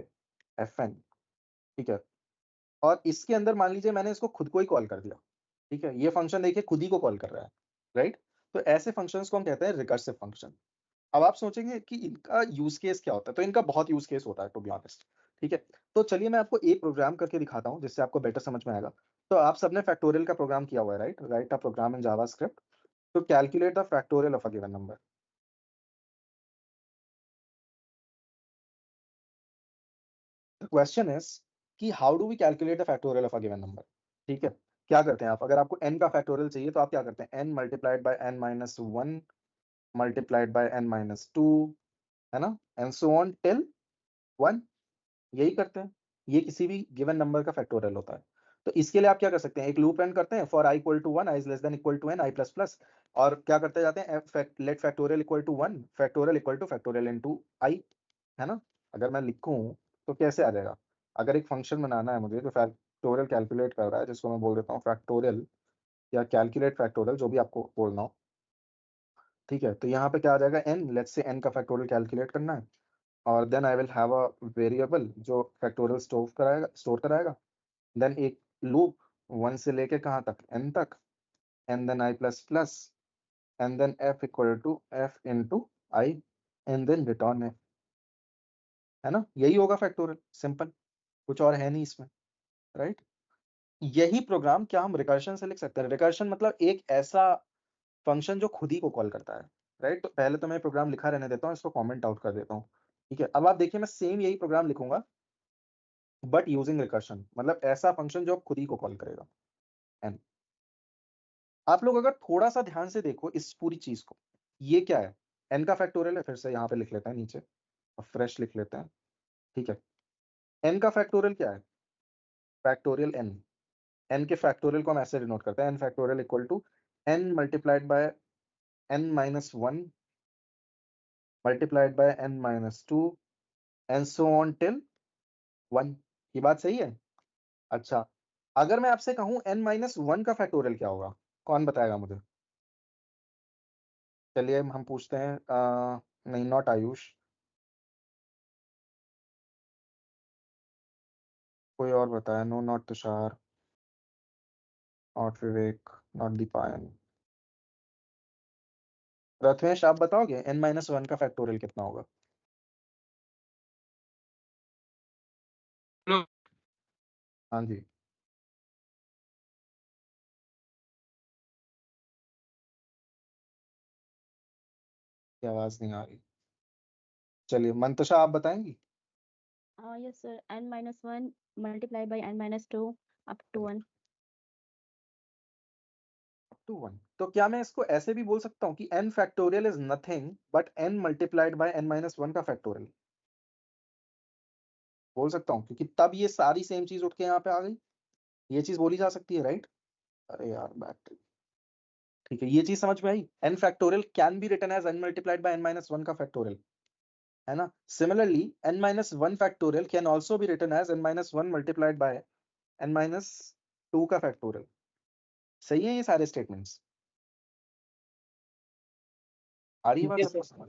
fn, ठीक है, और इसके अंदर मान लीजिए मैंने इसको खुद को ही कॉल कर दिया, ठीक है. ये फंक्शन देखिए खुद ही को कॉल कर रहा है, राइट. तो ऐसे फंक्शंस को हम कहते हैं रिकर्सिव फंक्शन. अब आप सोचेंगे कि इनका यूज केस क्या होता है, तो इनका बहुत यूज केस होता है टू बी ऑनेस्ट. ठीक है. तो चलिए मैं आपको एक प्रोग्राम करके दिखाता हूँ जिससे आपको बेटर समझ में आएगा. तो आप सबने फैक्टोरियल का प्रोग्राम किया हुआ है, right. Right a program in JavaScript to calculate the factorial of a given number. The question is कि how do we calculate the factorial of a given number. ठीक है. क्या करते हैं आप? अगर आपको n का फैक्टोरियल चाहिए तो आप क्या करते हैं? n multiplied by n minus 1 multiplied by n minus 2, है ना, एंड सो ऑन टिल 1. यही करते हैं. ये किसी भी गिवन नंबर का फैक्टोरियल होता है. तो इसके लिए आप क्या कर सकते हैं? एक लूप रन करते हैं for i equal to 1, i is less than equal to n, i plus plus, और क्या करते जाते हैं? Let factorial equal to 1, factorial equal to factorial into i, है ना. अगर मैं लिखूं तो कैसे आ जाएगा? अगर एक फंक्शन बनाना है मुझे जो फैक्टोरियल कैलकुलेट कर रहा है, जिसको मैं बोल देता हूँ फैक्टोरियल या कैलकुलेट फैक्टोरियल, जो भी आपको बोलना हो, ठीक है. तो यहाँ पे क्या आ जाएगा? n. लेट्स से n का फैक्टोरियल कैलकुलेट करना है, और then I will have a variable जो फैक्टोरियल स्टोर कराएगा. देन एक लूप 1 से लेके कहाँ तक? n तक, and then i plus plus, and then f equal to f into i, and then return f, है ना. यही होगा फैक्टोरियल, सिंपल, कुछ और है नहीं इसमें, राइट. यही प्रोग्राम क्या हम रिकर्शन से लिख सकते हैं? रिकर्शन मतलब एक ऐसा फंक्शन जो खुद ही को कॉल करता है, राइट. तो पहले तो मैं प्रोग्राम लिखा रहने देता हूँ, इसको कमेंट आउट कर देता हूँ. ठीक है. अब आप देखिए मैं सेम यही प्रोग्राम लिखूंगा बट यूजिंग रिकर्शन, मतलब ऐसा फंक्शन जो खुद ही को कॉल करेगा. एन. आप लोग अगर थोड़ा सा ध्यान से देखो इस पूरी चीज को, ये क्या है? एन का फैक्टोरियल है. फिर से यहाँ पे लिख लेते हैं नीचे, और फ्रेश लिख लेते हैं. ठीक है. एन का फैक्टोरियल क्या है? फैक्टोरियल n, n के फैक्टोरियल को हम ऐसे डिनोट करते हैं, n factorial equal to n multiplied by n minus 1 multiplied by n minus 2 and so on till 1। ये बात सही है? अच्छा, अगर मैं आपसे कहूं n माइनस 1 का फैक्टोरियल क्या होगा, कौन बताएगा मुझे? चलिए हम पूछते हैं, नहीं नॉट आयुष, कोई और बताया। No not Tushar, not Vivek, not Dipayan. Prathamesh आप बताओगे n माइनस 1 का फैक्टोरियल कितना होगा? हाँ जी, की आवाज नहीं आ रही। चलिए मंतुषा आप बताएंगी? Yes, sir. N minus 1 multiplied by n minus 2 up to 1. To 1। तो क्या मैं इसको ऐसे भी बोल सकता हूँ कि n factorial is nothing but n multiplied by n minus 1 का फैक्टोरियल? बोल सकता हूँ, क्योंकि तब ये सारी सेम चीज उठ के यहाँ पे आ गई। ये चीज बोली जा सकती है, राइट? अरे यार बैटरी, ठीक है, ये चीज समझ में आई। n factorial can be written as n multiplied by n minus 1 का फैक्टोरियल, है ना? Similarly n minus 1 factorial can also be written as n minus 1 multiplied by n minus 2 का फैक्टोरियल। सही है ये सारे स्टेटमेंट्स? आ रही है बात Yes, सबको sir. समझ,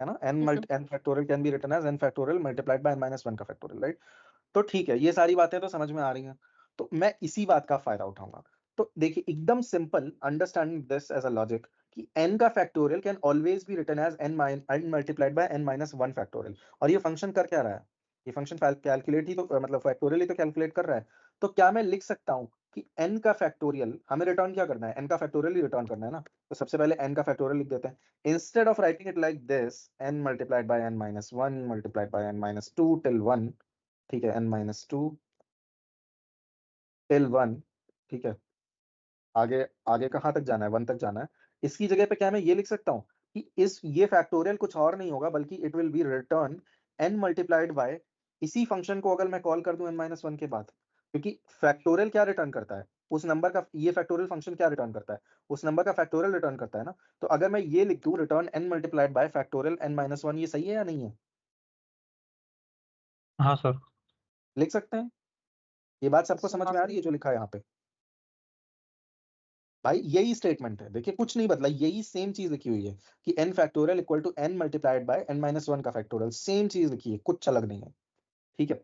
है ना? Yes, sir. n factorial can be written as n factorial multiplied by n minus 1 का फैक्टोरियल, राइट? तो ठीक है, ये सारी बातें तो समझ में आ रही हैं, तो मैं इसी बात का फायदा उठाऊंगा। तो देखिए एकदम simple, understanding this as a logic कि n का factorial can always be written as n multiplied by n minus 1 factorial. और ये फंक्शन कर क्या रहा है? ये फंक्शन कैलकुलेट ही तो, मतलब फैक्टोरियल ही तो कैलकुलेट कर रहा है। तो क्या मैं लिख सकता हूं कि n का फैक्टोरियल हमें रिटर्न क्या करना है? n का फैक्टोरियल ही रिटर्न करना है ना। तो सबसे पहले n का फैक्टोरियल लिख देते हैं, instead of writing it like this, n multiplied by n minus 1 multiplied by n minus 2 till 1, ठीक है, n माइनस 2 टिल 1, ठीक है। आगे आगे कहाँ तक जाना है? 1 तक जाना है। इसकी जगह पे क्या मैं ये लिख सकता हूँ कि ये फैक्टोरियल कुछ और नहीं होगा बल्कि it will be return n multiplied bye, इसी फंक्शन को अगर मैं कॉल कर दूं n माइनस 1 के बाद, क्योंकि फैक्टोरियल क्या रिटर्न करता है? उस नंबर का, ये फैक्टोरियल फंक्शन क्या रिटर्न करता है? उस नंबर का फैक्टोरियल रिटर्न करता है ना। तो अगर मैं ये लिख दूं return n multiplied by factorial n minus 1, ये सही है या नहीं है? हाँ सर। लिख सकते हैं? ये बात सबको Sir, समझ हाँ में आ sir. रही है जो लिखा है यहाँ पे? भाई यही स्टेटमेंट है, देखिए कुछ नहीं बदला, यही सेम चीज लिखी हुई है कि n factorial equal to n multiplied by n minus 1 का फैक्टोरियल, सेम चीज लिखी है, कुछ अलग नहीं है, ठीक है।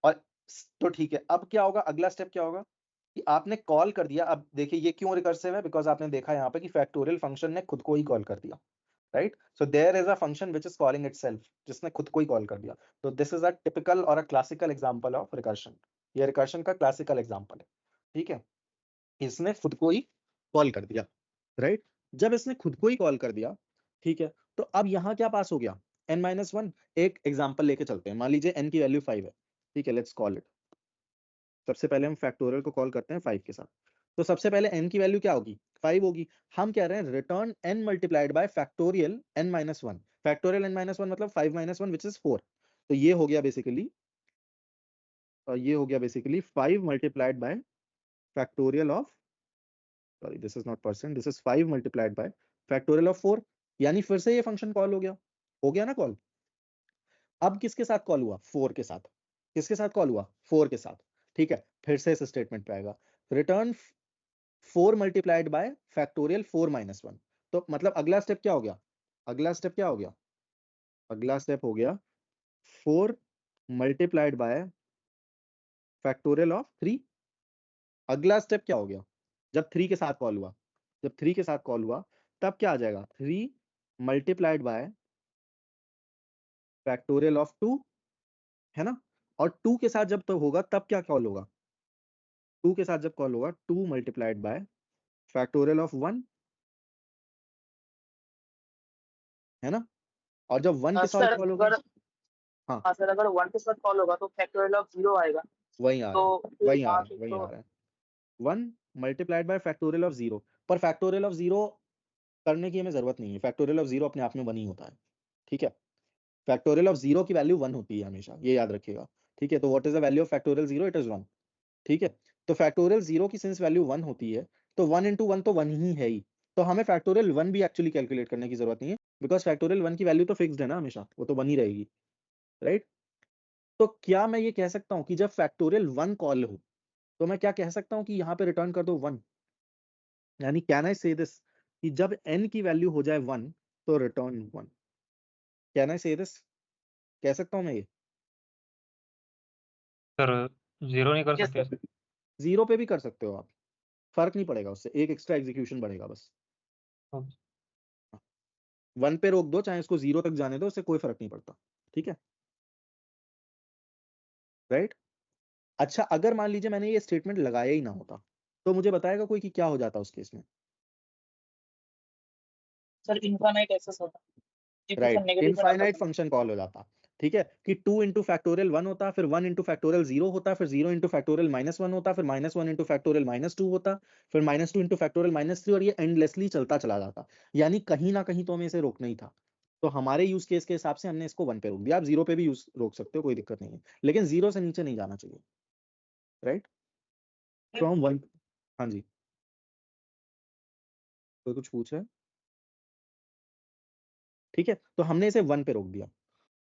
और तो ठीक है, अब क्या होगा? अगला स्टेप क्या होगा कि आपने कॉल कर दिया। अब देखिए ये क्यों रिकर्सिव है, बिकॉज आपने देखा यहाँ पे कि फैक्टोरियल फंक्शन ने खुद को ही कॉल कर दिया, right? So there is a function which is calling itself, जिसने खुद को ही कॉल कर दिया। तो दिस इज अ टिपिकल और a classical example of recursion. ये रिकर्शन का क्लासिकल एग्जांपल है, ठीक है। इसने खुद को ही कॉल कर दिया, राइट? जब इसने खुद को ही कॉल कर दिया, ठीक है, तो अब यहाँ क्या पास हो गया? n minus 1। एक एग्जांपल लेके चलते हैं, मान लीजिए n की वैल्यू 5 है, ठीक है, लेट्स कॉल इट। सबसे पहले हम फैक्टोरियल को कॉल करते हैं 5 के साथ। तो सबसे पहले n की वैल्यू क्या होगी? 5 होगी। हम कह रहे हैं return n multiplied by factorial n minus 1। Factorial n minus 1 मतलब 5 माइनस 1 विच इज 4। तो ये हो गया basically, 5 multiplied by factorial of, sorry this is not percent, this is 5 multiplied by factorial of 4। यानी फिर से ये फंक्शन कॉल हो गया ना कॉल। अब किसके साथ कॉल हुआ? 4 के साथ। किसके साथ कॉल हुआ? 4 के साथ, ठीक है। फिर से इस स्टेटमेंट पे आएगा return 4 multiplied by factorial 4 minus 1। तो मतलब अगला स्टेप क्या हो गया? अगला स्टेप क्या हो गया? अगला स्टेप हो गया 4 मल्टीप्लाइड बाय फैक्टोरियल ऑफ 3। अगला स्टेप क्या हो गया? जब 3 के साथ कॉल हुआ, जब 3 के साथ कॉल हुआ तब क्या आ जाएगा? 3 मल्टीप्लाइड बाय फैक्टोरियल ऑफ 2, है ना। और 2 के साथ जब तो होगा तब क्या कॉल होगा? 2 के साथ जब कॉल होगा 2 मल्टीप्लाइड बाय फैक्टोरियल ऑफ 1, है ना। और जब 1 के साथ सर कॉल होगा, अगर हाँ हाँ सर अगर 1 के साथ कॉल होगा तो फैक्टोरियल ऑफ 0 आएगा। वही आ रहा है, तो फिर वही आ वहाँ रहा है, पे वही तो आ रहा है। 1 मल्टीप्लाइड बाय फैक्टोरियल ऑफ 0, पर फैक्टोरियल ऑफ 0 करने की हमें जरूरत नहीं है, फैक्टोरियल ऑफ 0 अपने आप में 1 ही होता है, ठीक है। फैक्टोरियल ऑफ 0 की वैल्यू 1 होती है हमेशा, ये याद रखिएगा, ठीक है। तो what is the value of factorial 0? It is 1। ठीक है, तो फैक्टोरियल 0 की सिंस वैल्यू 1 होती है तो 1 इंटू 1 तो 1 ही है ही, तो हमें फैक्टोरियल 1 भी एक्चुअली कैलकुलेट करने की जरूरत नहीं है, बिकॉज फैक्टोरियल 1 की वैल्यू तो फिक्स्ड है ना हमेशा, वो तो 1 ही रहेगी, राइट। तो क्या मैं ये कह सकता हूँ कि जब फैक्टोरियल 1 कॉल हो तो मैं क्या कह सकता हूँ कि यहाँ पे रिटर्न कर दो 1, यानी कैन आई से दिस कि जब n की वैल्यू हो जाए 1 तो रिटर्न 1, कैन आई से दिस, कह सकता हूँ मैं ये? सर 0 नहीं कर Yes, सकते? sir. 0 पे भी कर सकते हो आप, फर्क नहीं पड़ेगा उससे, एक एक्स्ट्रा एग्जीक्यूशन बढ़ेगा बस। ओके। 1 पे रोक दो, चाहे इसको 0 तक जाने दो, उससे कोई फर्क नहीं पड़ता, ठीक है, राइट। अच्छा, अगर मान लीजिए मैंने ये स्टेटमेंट लगाया ही ना होता तो मुझे बताएगा कोई कि क्या हो जाता उस केस में? सर इनफाइनाइट एक्सेस होता है, ये कुछ राइट, नेगेटिव में डाल इनफाइनाइट सकते हैं। फंक्शन कॉल हो जाता, ठीक है, कि 2 इंटू फैक्टोरियल 1 होता, फिर 1 इंटू फैक्टोरियल 0 होता, फिर 0 इंटू फैक्टोरियल -1 होता, फिर -1 इंटू फैक्टोरियल -2 होता, फिर -2 इंटू फैक्टोरियल -3, और ये एंडलेसली चलता चला जाता, यानी कहीं ना कहीं तो हमें इसे रोकना ही था। तो हमारे यूज केस के हिसाब से हमने इसको 1 पे रोक दिया, आप 0 पे भी यूज रोक सकते हो, कोई दिक्कत नहीं है, लेकिन 0 से नीचे नहीं जाना चाहिए, राइट। तो हम 1, हाँ जी, कोई कुछ पूछ रहा है? ठीक है, तो हमने इसे 1 पे रोक दिया।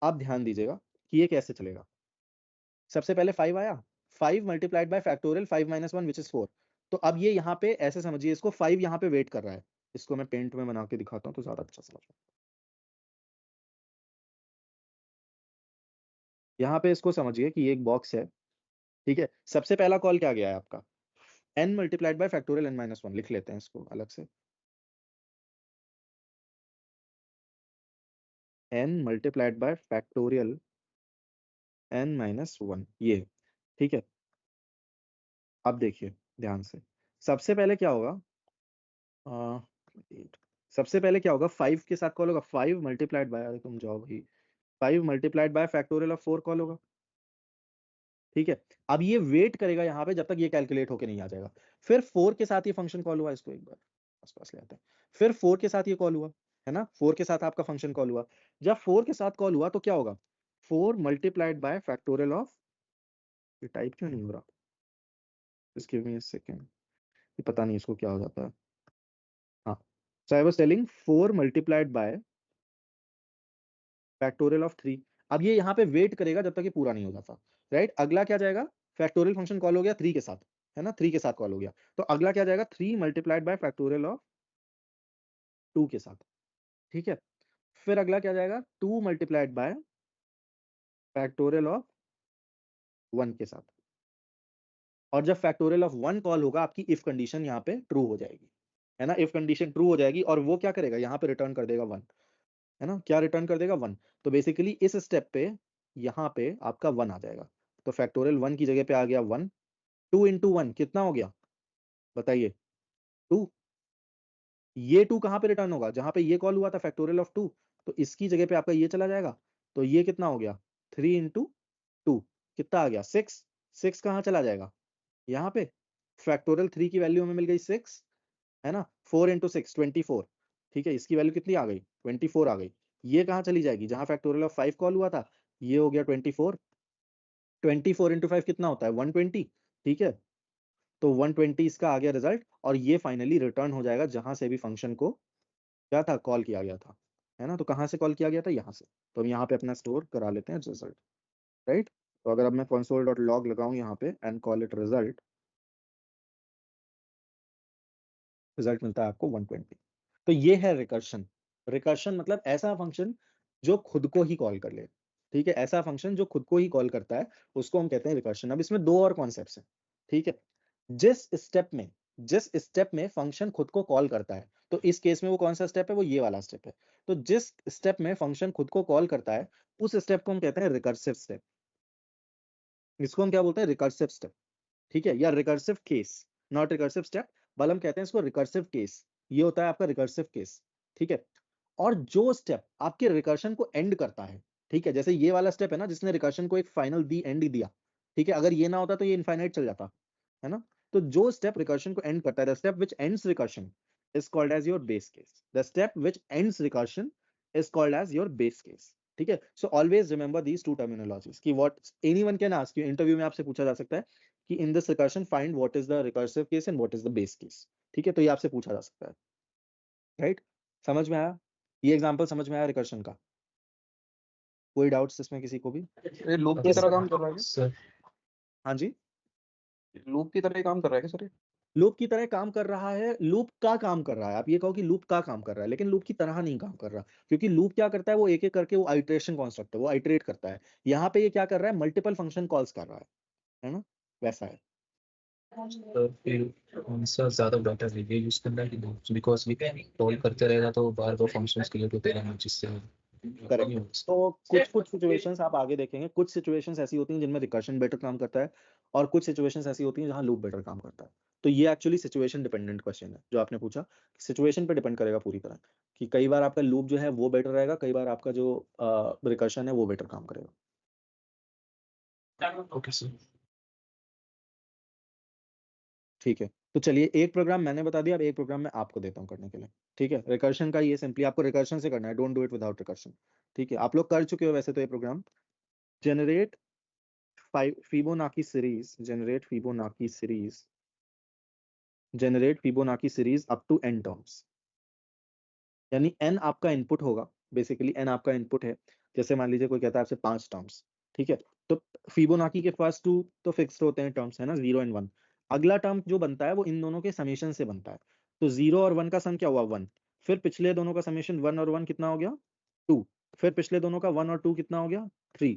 आप ध्यान दीजिएगा कि ये कैसे चलेगा। सबसे पहले 5 आया, 5 multiplied by factorial 5 - 1 which is 4, तो अब ये यहाँ पे ऐसे समझिए इसको, 5 यहाँ पे वेट कर रहा है, इसको मैं पेंट में बना के दिखाता हूँ तो ज्यादा अच्छा समझ में। यहाँ पे इसको समझिए कि ये एक बॉक्स है, ठीक है, सबसे पहला कॉल क्या गया है आपका, n multiplied by factorial n - 1, लिख लेते हैं इसको अलग से, n multiplied by factorial n - 1, ये, ठीक है। अब देखिए ध्यान से, सबसे पहले क्या होगा, आ, सबसे पहले क्या होगा, 5 के साथ कॉल होगा, 5 मल्टीप्लाइड बाय, अरे तुम जाओ भाई, 5 multiplied by factorial of 4 call होगा, ठीक है। अब ये वेट करेगा यहाँ पे जब तक ये कैलकुलेट होके नहीं आ जाएगा, फिर 4 के साथ ये फंक्शन कॉल हुआ, इसको एक बार आसपास ले आते हैं, फिर 4 के साथ ये कॉल हुआ, है ना, 4 के साथ आपका फंक्शन कॉल हुआ, जब 4 के साथ कॉल हुआ तो क्या होगा, 4 मल्टीप्लाइड बाय फैक्टोरियल ऑफ, ये टाइप क्यों नहीं हो रहा, just give me a second, ये पता नहीं इसको क्या हो जाता है, हाँ, so I was telling 4 multiplied by factorial of 3, अब ये यहाँ पे वेट करेगा जब तक ये पूरा नहीं हो जाता, राइट। अगला क्या जाएगा, फैक्टोरियल फंक्शन कॉल हो गया 3 के साथ, है ना, 3 के साथ कॉल हो गया, तो अगला क्या जाएगा, 3 मल्टीप्लाइड बाय फैक्टोरियल ऑफ 2 के साथ, ठीक है, फिर अगला क्या जाएगा, 2 मल्टीप्लाइड बाय फैक्टोरियल ऑफ 1 के साथ, और जब फैक्टोरियल ऑफ 1 कॉल होगा आपकी इफ कंडीशन यहाँ पे ट्रू हो जाएगी, है ना, इफ कंडीशन ट्रू हो जाएगी और वो क्या करेगा, यहाँ पे रिटर्न कर देगा 1, है ना, क्या रिटर्न कर देगा 1, तो बेसिकली इस स्टेप पे यहाँ पे आपका 1 आ जाएगा, तो फैक्टोरियल 1 की जगह पे आ गया 1, 2 इंटू 1 कितना हो गया बताइए, 2, ये 2 कहाँ पे रिटर्न होगा, जहां पे ये कॉल हुआ था फैक्टोरियल ऑफ 2, तो इसकी जगह पे आपका ये चला जाएगा, तो ये कितना हो गया 3 इंटू 2, कितना आ गया 6, 6 कहाँ चला जाएगा यहाँ पे, फैक्टोरियल 3 की वैल्यू हमें मिल गई 6, है ना, 4 इंटू 6 24, ठीक है, इसकी वैल्यू कितनी आ गई 24 आ गई, ये कहाँ चली जाएगी, जहां फैक्टोरियल ऑफ 5 कॉल हुआ था, ये हो गया 24, 24 इंटू 5 कितना होता है 120, ठीक है, तो 120 इसका आ गया रिजल्ट, और ये फाइनली रिटर्न हो जाएगा जहां से भी फंक्शन को क्या था कॉल किया गया था, है ना, तो कहाँ से कॉल किया गया था, यहाँ से, तो हम यहाँ पे अपना स्टोर करा लेते हैं रिजल्ट, राइट। तो अगर अब मैं console.log लगाऊं यहाँ पे and call it result, result मिलता है आपको 120, तो ये है रिकर्शन। रिकर्शन मतलब ऐसा फंक्शन जो खुद को ही कॉल कर ले, ठीक है, ऐसा फंक्शन जो खुद को ही कॉल करता है उसको हम कहते हैं रिकर्शन। अब इसमें दो और कॉन्सेप्ट्स हैं, ठीक है, जिस स्टेप में फंक्शन खुद को कॉल करता है, तो इस केस में वो कौन सा स्टेप है, वो ये वाला स्टेप है, तो जिस स्टेप में फंक्शन खुद को कॉल करता है उस स्टेप को हम कहते हैं रिकर्सिव स्टेप, इसको हम क्या बोलते हैं रिकर्सिव स्टेप, ठीक है, या recursive case, not recursive step, बल हम कहते हैं इसको रिकर्सिव केस, ये होता है आपका रिकर्सिव केस, ठीक है। और जो स्टेप आपके रिकर्शन को एंड करता है, ठीक है, जैसे ये वाला स्टेप है ना जिसने रिकर्शन को एक फाइनल दी एंड दिया, ठीक है, अगर ये ना होता तो ये इनफाइनाइट चल जाता, है ना, तो जो स्टेप रिकर्शन को एंड करता है, the step which ends recursion is called as your base case, the step which ends recursion is called as your base case, ठीक है। So always remember these two terminologies कि what anyone can ask you, interview में आपसे पूछा जा सकता है कि in this recursion find what is the recursive case and what is the base case. ठीक है, तो ये आपसे पूछा जा सकता है, राइट? समझ में आया? ये एग्जांपल समझ में आया रिकर्शन का? कोई डाउट्स इसमें किसी को भी? ये लूप की तरह काम कर रहा है क्या? सर हाँ जी, लूप की तरह ही काम कर रहा है क्या सर ये? लूप की तरह काम कर रहा है, लूप का काम कर रहा है। आप ये कहो कि लूप का काम कर रहा है, लेकिन लूप की तरह नहीं काम कर रहा, क्योंकि लूप क्या करता है, वो एक एक करके वो आइटरेशन कॉन्स्ट्रक्ट है, वो आइटरेट करता है। यहाँ पे ये क्या कर रहा है, मल्टीपल फंक्शन कॉल्स कर रहा है ना? वैसा है। तो फिर कौन सा ज़्यादा बेटर है, ये यूज़ करना कि नहीं? बिकॉज we कॉल करते रहेगा तो बार बार फंक्शंस क्रिएट होते रहेंगे, जिससे करेक्ट। तो कुछ सिचुएशंस आप आगे देखेंगे, कुछ सिचुएशंस ऐसी होती हैं जिनमें रिकर्शन बेटर काम करता है, और कुछ सिचुएशंस ऐसी होती हैं जहां लूप बेटर काम करता है। तो ये एक्चुअली सिचुएशन डिपेंडेंट क्वेश्चन है जो आपने पूछा। सिचुएशन पे डिपेंड करेगा पूरी तरह, कि कई बार आपका लूप जो है वो बेटर रहेगा, कई बार आपका जो रिकर्शन है वो बेटर काम करेगा। Okay sir. ठीक है, तो चलिए एक प्रोग्राम मैंने बता दिया, अब एक प्रोग्राम मैं आपको देता हूँ करने के लिए। ठीक है, रिकर्शन का ये सिंपली आपको रिकर्शन से करना है, don't do it without recursion. ठीक है, आप लोग कर चुके हो वैसे तो ये program. Generate Fibonacci series, generate Fibonacci series up to n terms। यानी n आपका इनपुट होगा, बेसिकली n आपका इनपुट है। जैसे मान लीजिए कोई कहता है आपसे 5 टर्म्स, ठीक है, तो फिबोनाकी के फर्स्ट 2 तो फिक्स्ड होते हैं टर्म्स, है ना, 0 एंड 1। अगला टर्म जो बनता है वो इन दोनों के समेशन से बनता है। तो 0 और 1 का सम क्या हुआ, 1। फिर पिछले दोनों का समेशन 1 और 1 कितना हो गया, 2। फिर पिछले दोनों का 1 और 2 कितना हो गया, 3।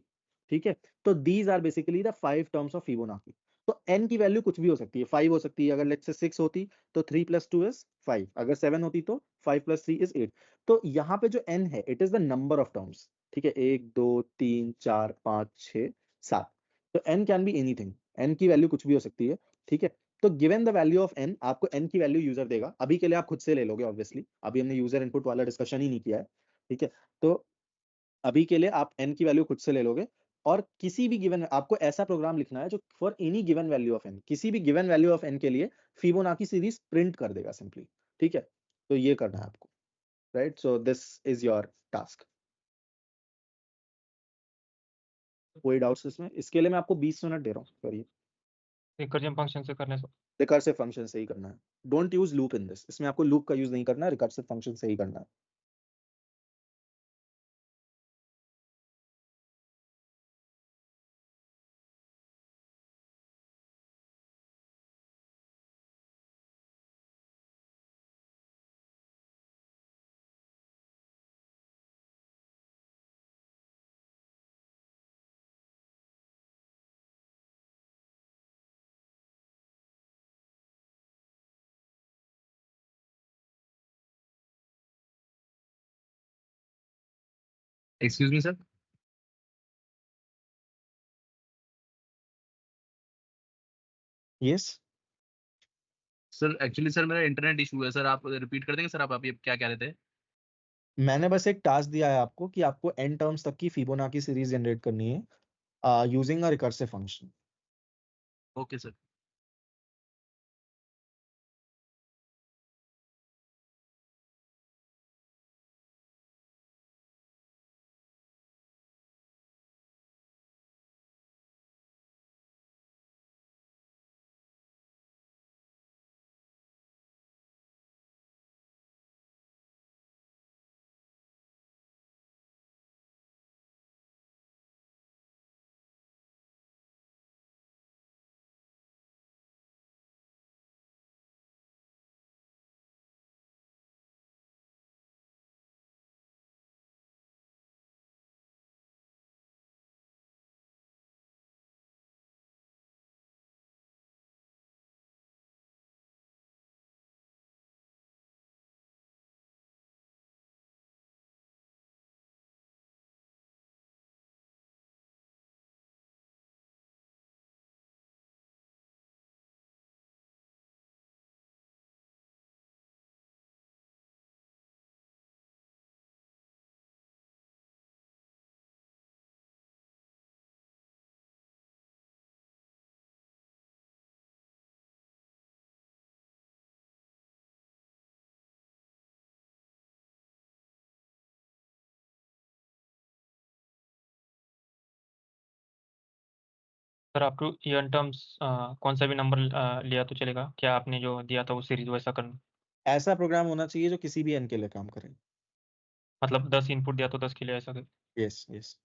ठीक है, तो these are basically the 5 terms of Fibonacci. तो n की वैल्यू कुछ भी हो सकती है, 5 हो सकती है, अगर लेट्स से 6 होती तो 3 + 2 इज 5, अगर 7 होती तो 5 + 3 इज 8। तो यहाँ पे जो n है, it is the number of terms. ठीक है, 1 2 3 4 5 6 7। तो n can be anything, n की वैल्यू कुछ भी हो सकती है। ठीक है, तो given the value of n, आपको n की वैल्यू यूजर देगा। अभी के लिए आप खुद से ले लोगे ऑब्वियसली, अभी हमने यूजर इनपुट वाला डिस्कशन ही नहीं किया है। ठीक है, तो अभी के लिए आप n की वैल्यू खुद से ले लोगे, और किसी भी गिवन, आपको ऐसा प्रोग्राम लिखना है जो for any given value of n, किसी भी गिवन वैल्यू ऑफ n के लिए फिबोनाकी सीरीज प्रिंट कर देगा सिंपली। ठीक है, तो ये करना है आपको, right? So this is your task. कोई डाउट्स इसमें? इसके लिए मैं आपको 20 मिनट दे रहा हूँ, करिए। रिकर्जन फंक्शन से करने से रिकर्सिव फंक्शन से ही करना है, don't use loop in this, इसमें आपको लूप का यूज नहीं करना है, रिकर्सिव फंक्शन से ही करना है। Excuse me sir. Yes, sir actually sir मेरा इंटरनेट इशू है सर, आप रिपीट कर देंगे सर, आप ये क्या कह रहे थे? मैंने बस एक टास्क दिया है आपको कि आपको n टर्म्स तक की फिबोनाकी सीरीज जनरेट करनी है using a recursive function. Okay sir. Sir up two year terms कौन सा भी नंबर लिया तो चलेगा? क्या आपने जो दिया था वो सीरीज वैसा करना? ऐसा प्रोग्राम होना चाहिए जो किसी भी n के लिए काम करे। मतलब 10 इनपुट दिया तो 10 के लिए ऐसा? Yes yes.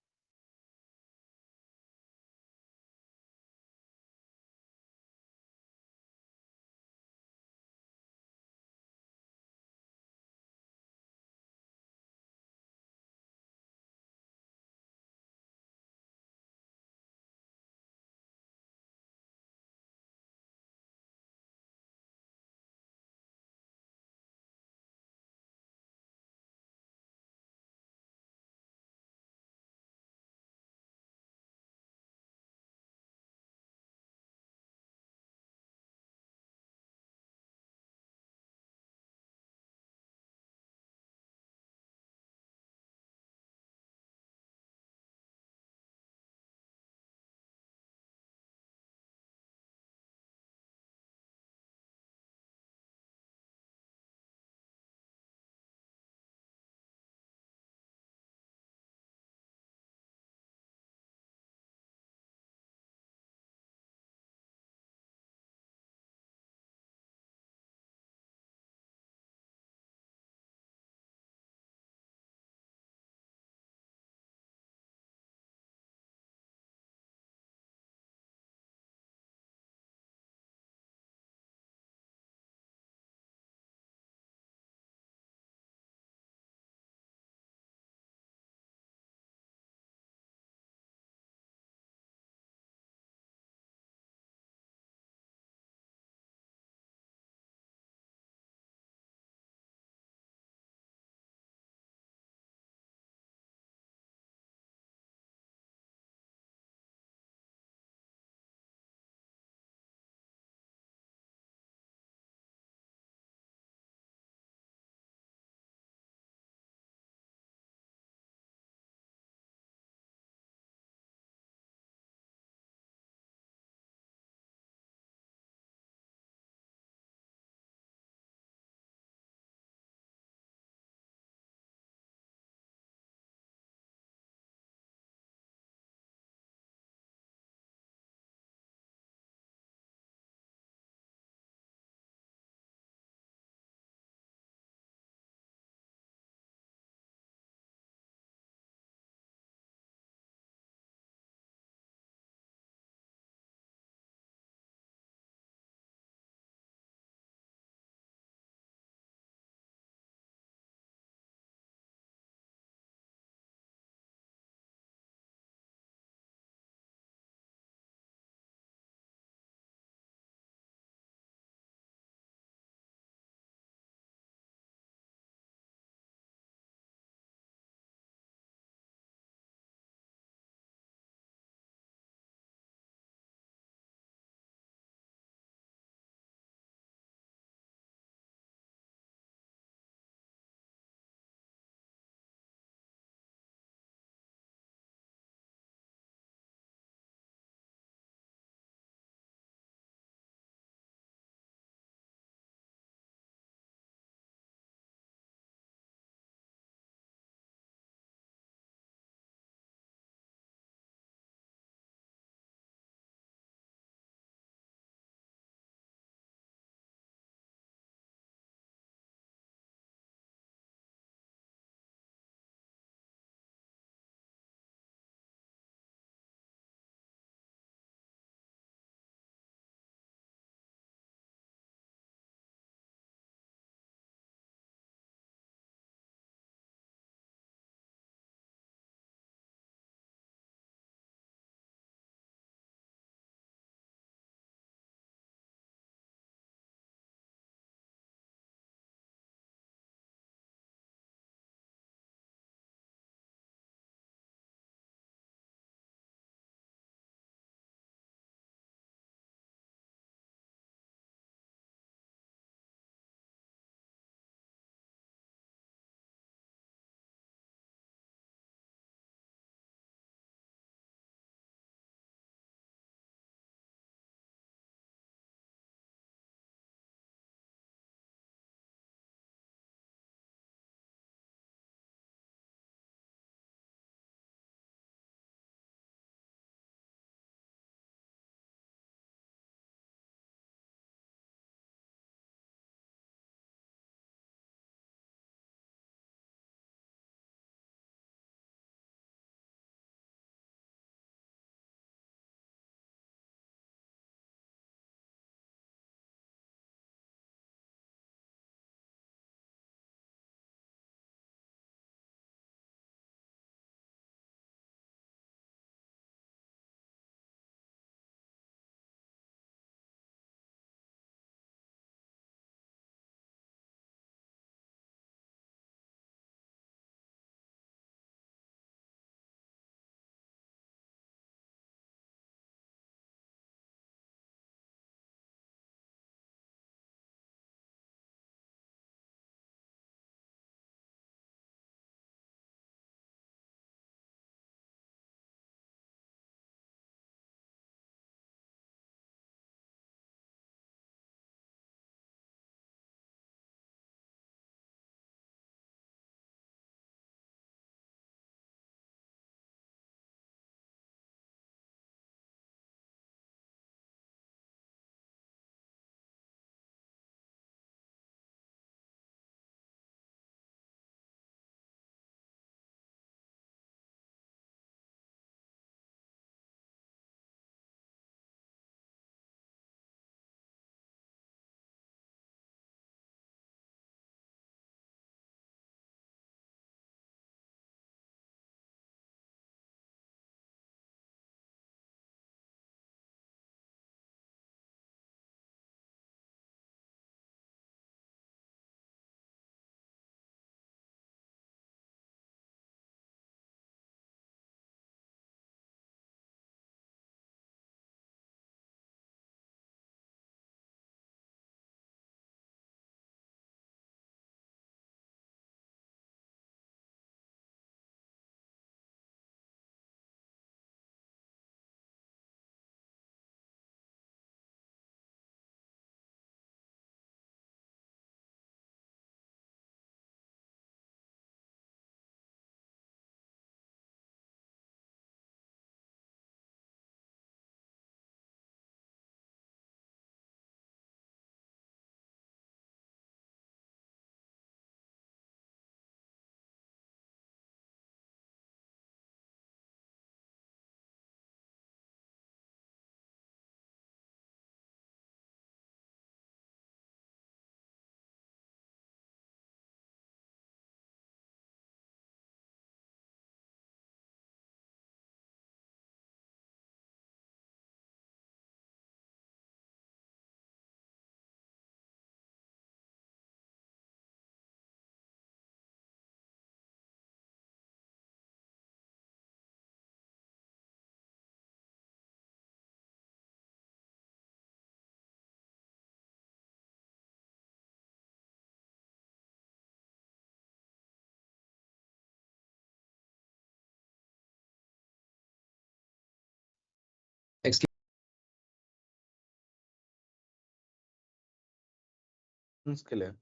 के लिए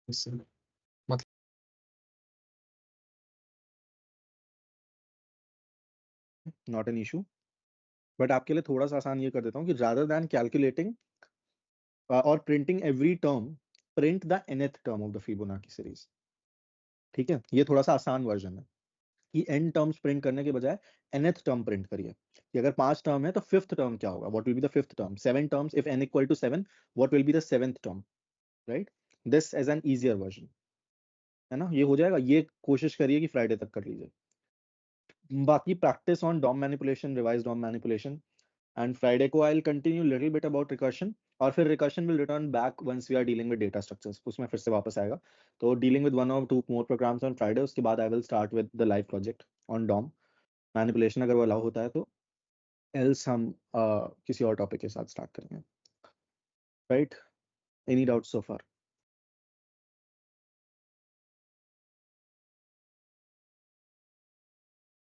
इससे मतलब नॉट एन इशू, बट आपके लिए थोड़ा सा आसान ये कर देता हूँ कि रादर दैन कैलकुलेटिंग और printing every term, print the nth term of the Fibonacci series. ठीक है, ये थोड़ा सा आसान वर्जन है कि n टर्म्स प्रिंट करने के बजाय nth टर्म प्रिंट करिए कि अगर 5 टर्म है तो फिफ्थ टर्म क्या होगा, what will be the fifth term, 7 terms if n equal to 7 what will be the seventh term, right. This as an easier version, है ना, ये हो जाएगा, ये कोशिश करिए कि फ्राइडे तक कर लीजिए। बाकी practice on DOM manipulation, revise DOM manipulation, and Friday को I will continue little bit about recursion, और फिर recursion will return back once we are dealing with data structures, उसमें फिर से वापस आएगा। तो डीलिंग विद 1 और 2 मोर प्रोग्राम्स ऑन फ्राइडे, उसके बाद I will start with the live project on DOM manipulation, अगर वो अलाउ होता है तो, एल्स हम किसी और टॉपिक के साथ स्टार्ट करेंगे, राइट। एनी डाउट सो फार?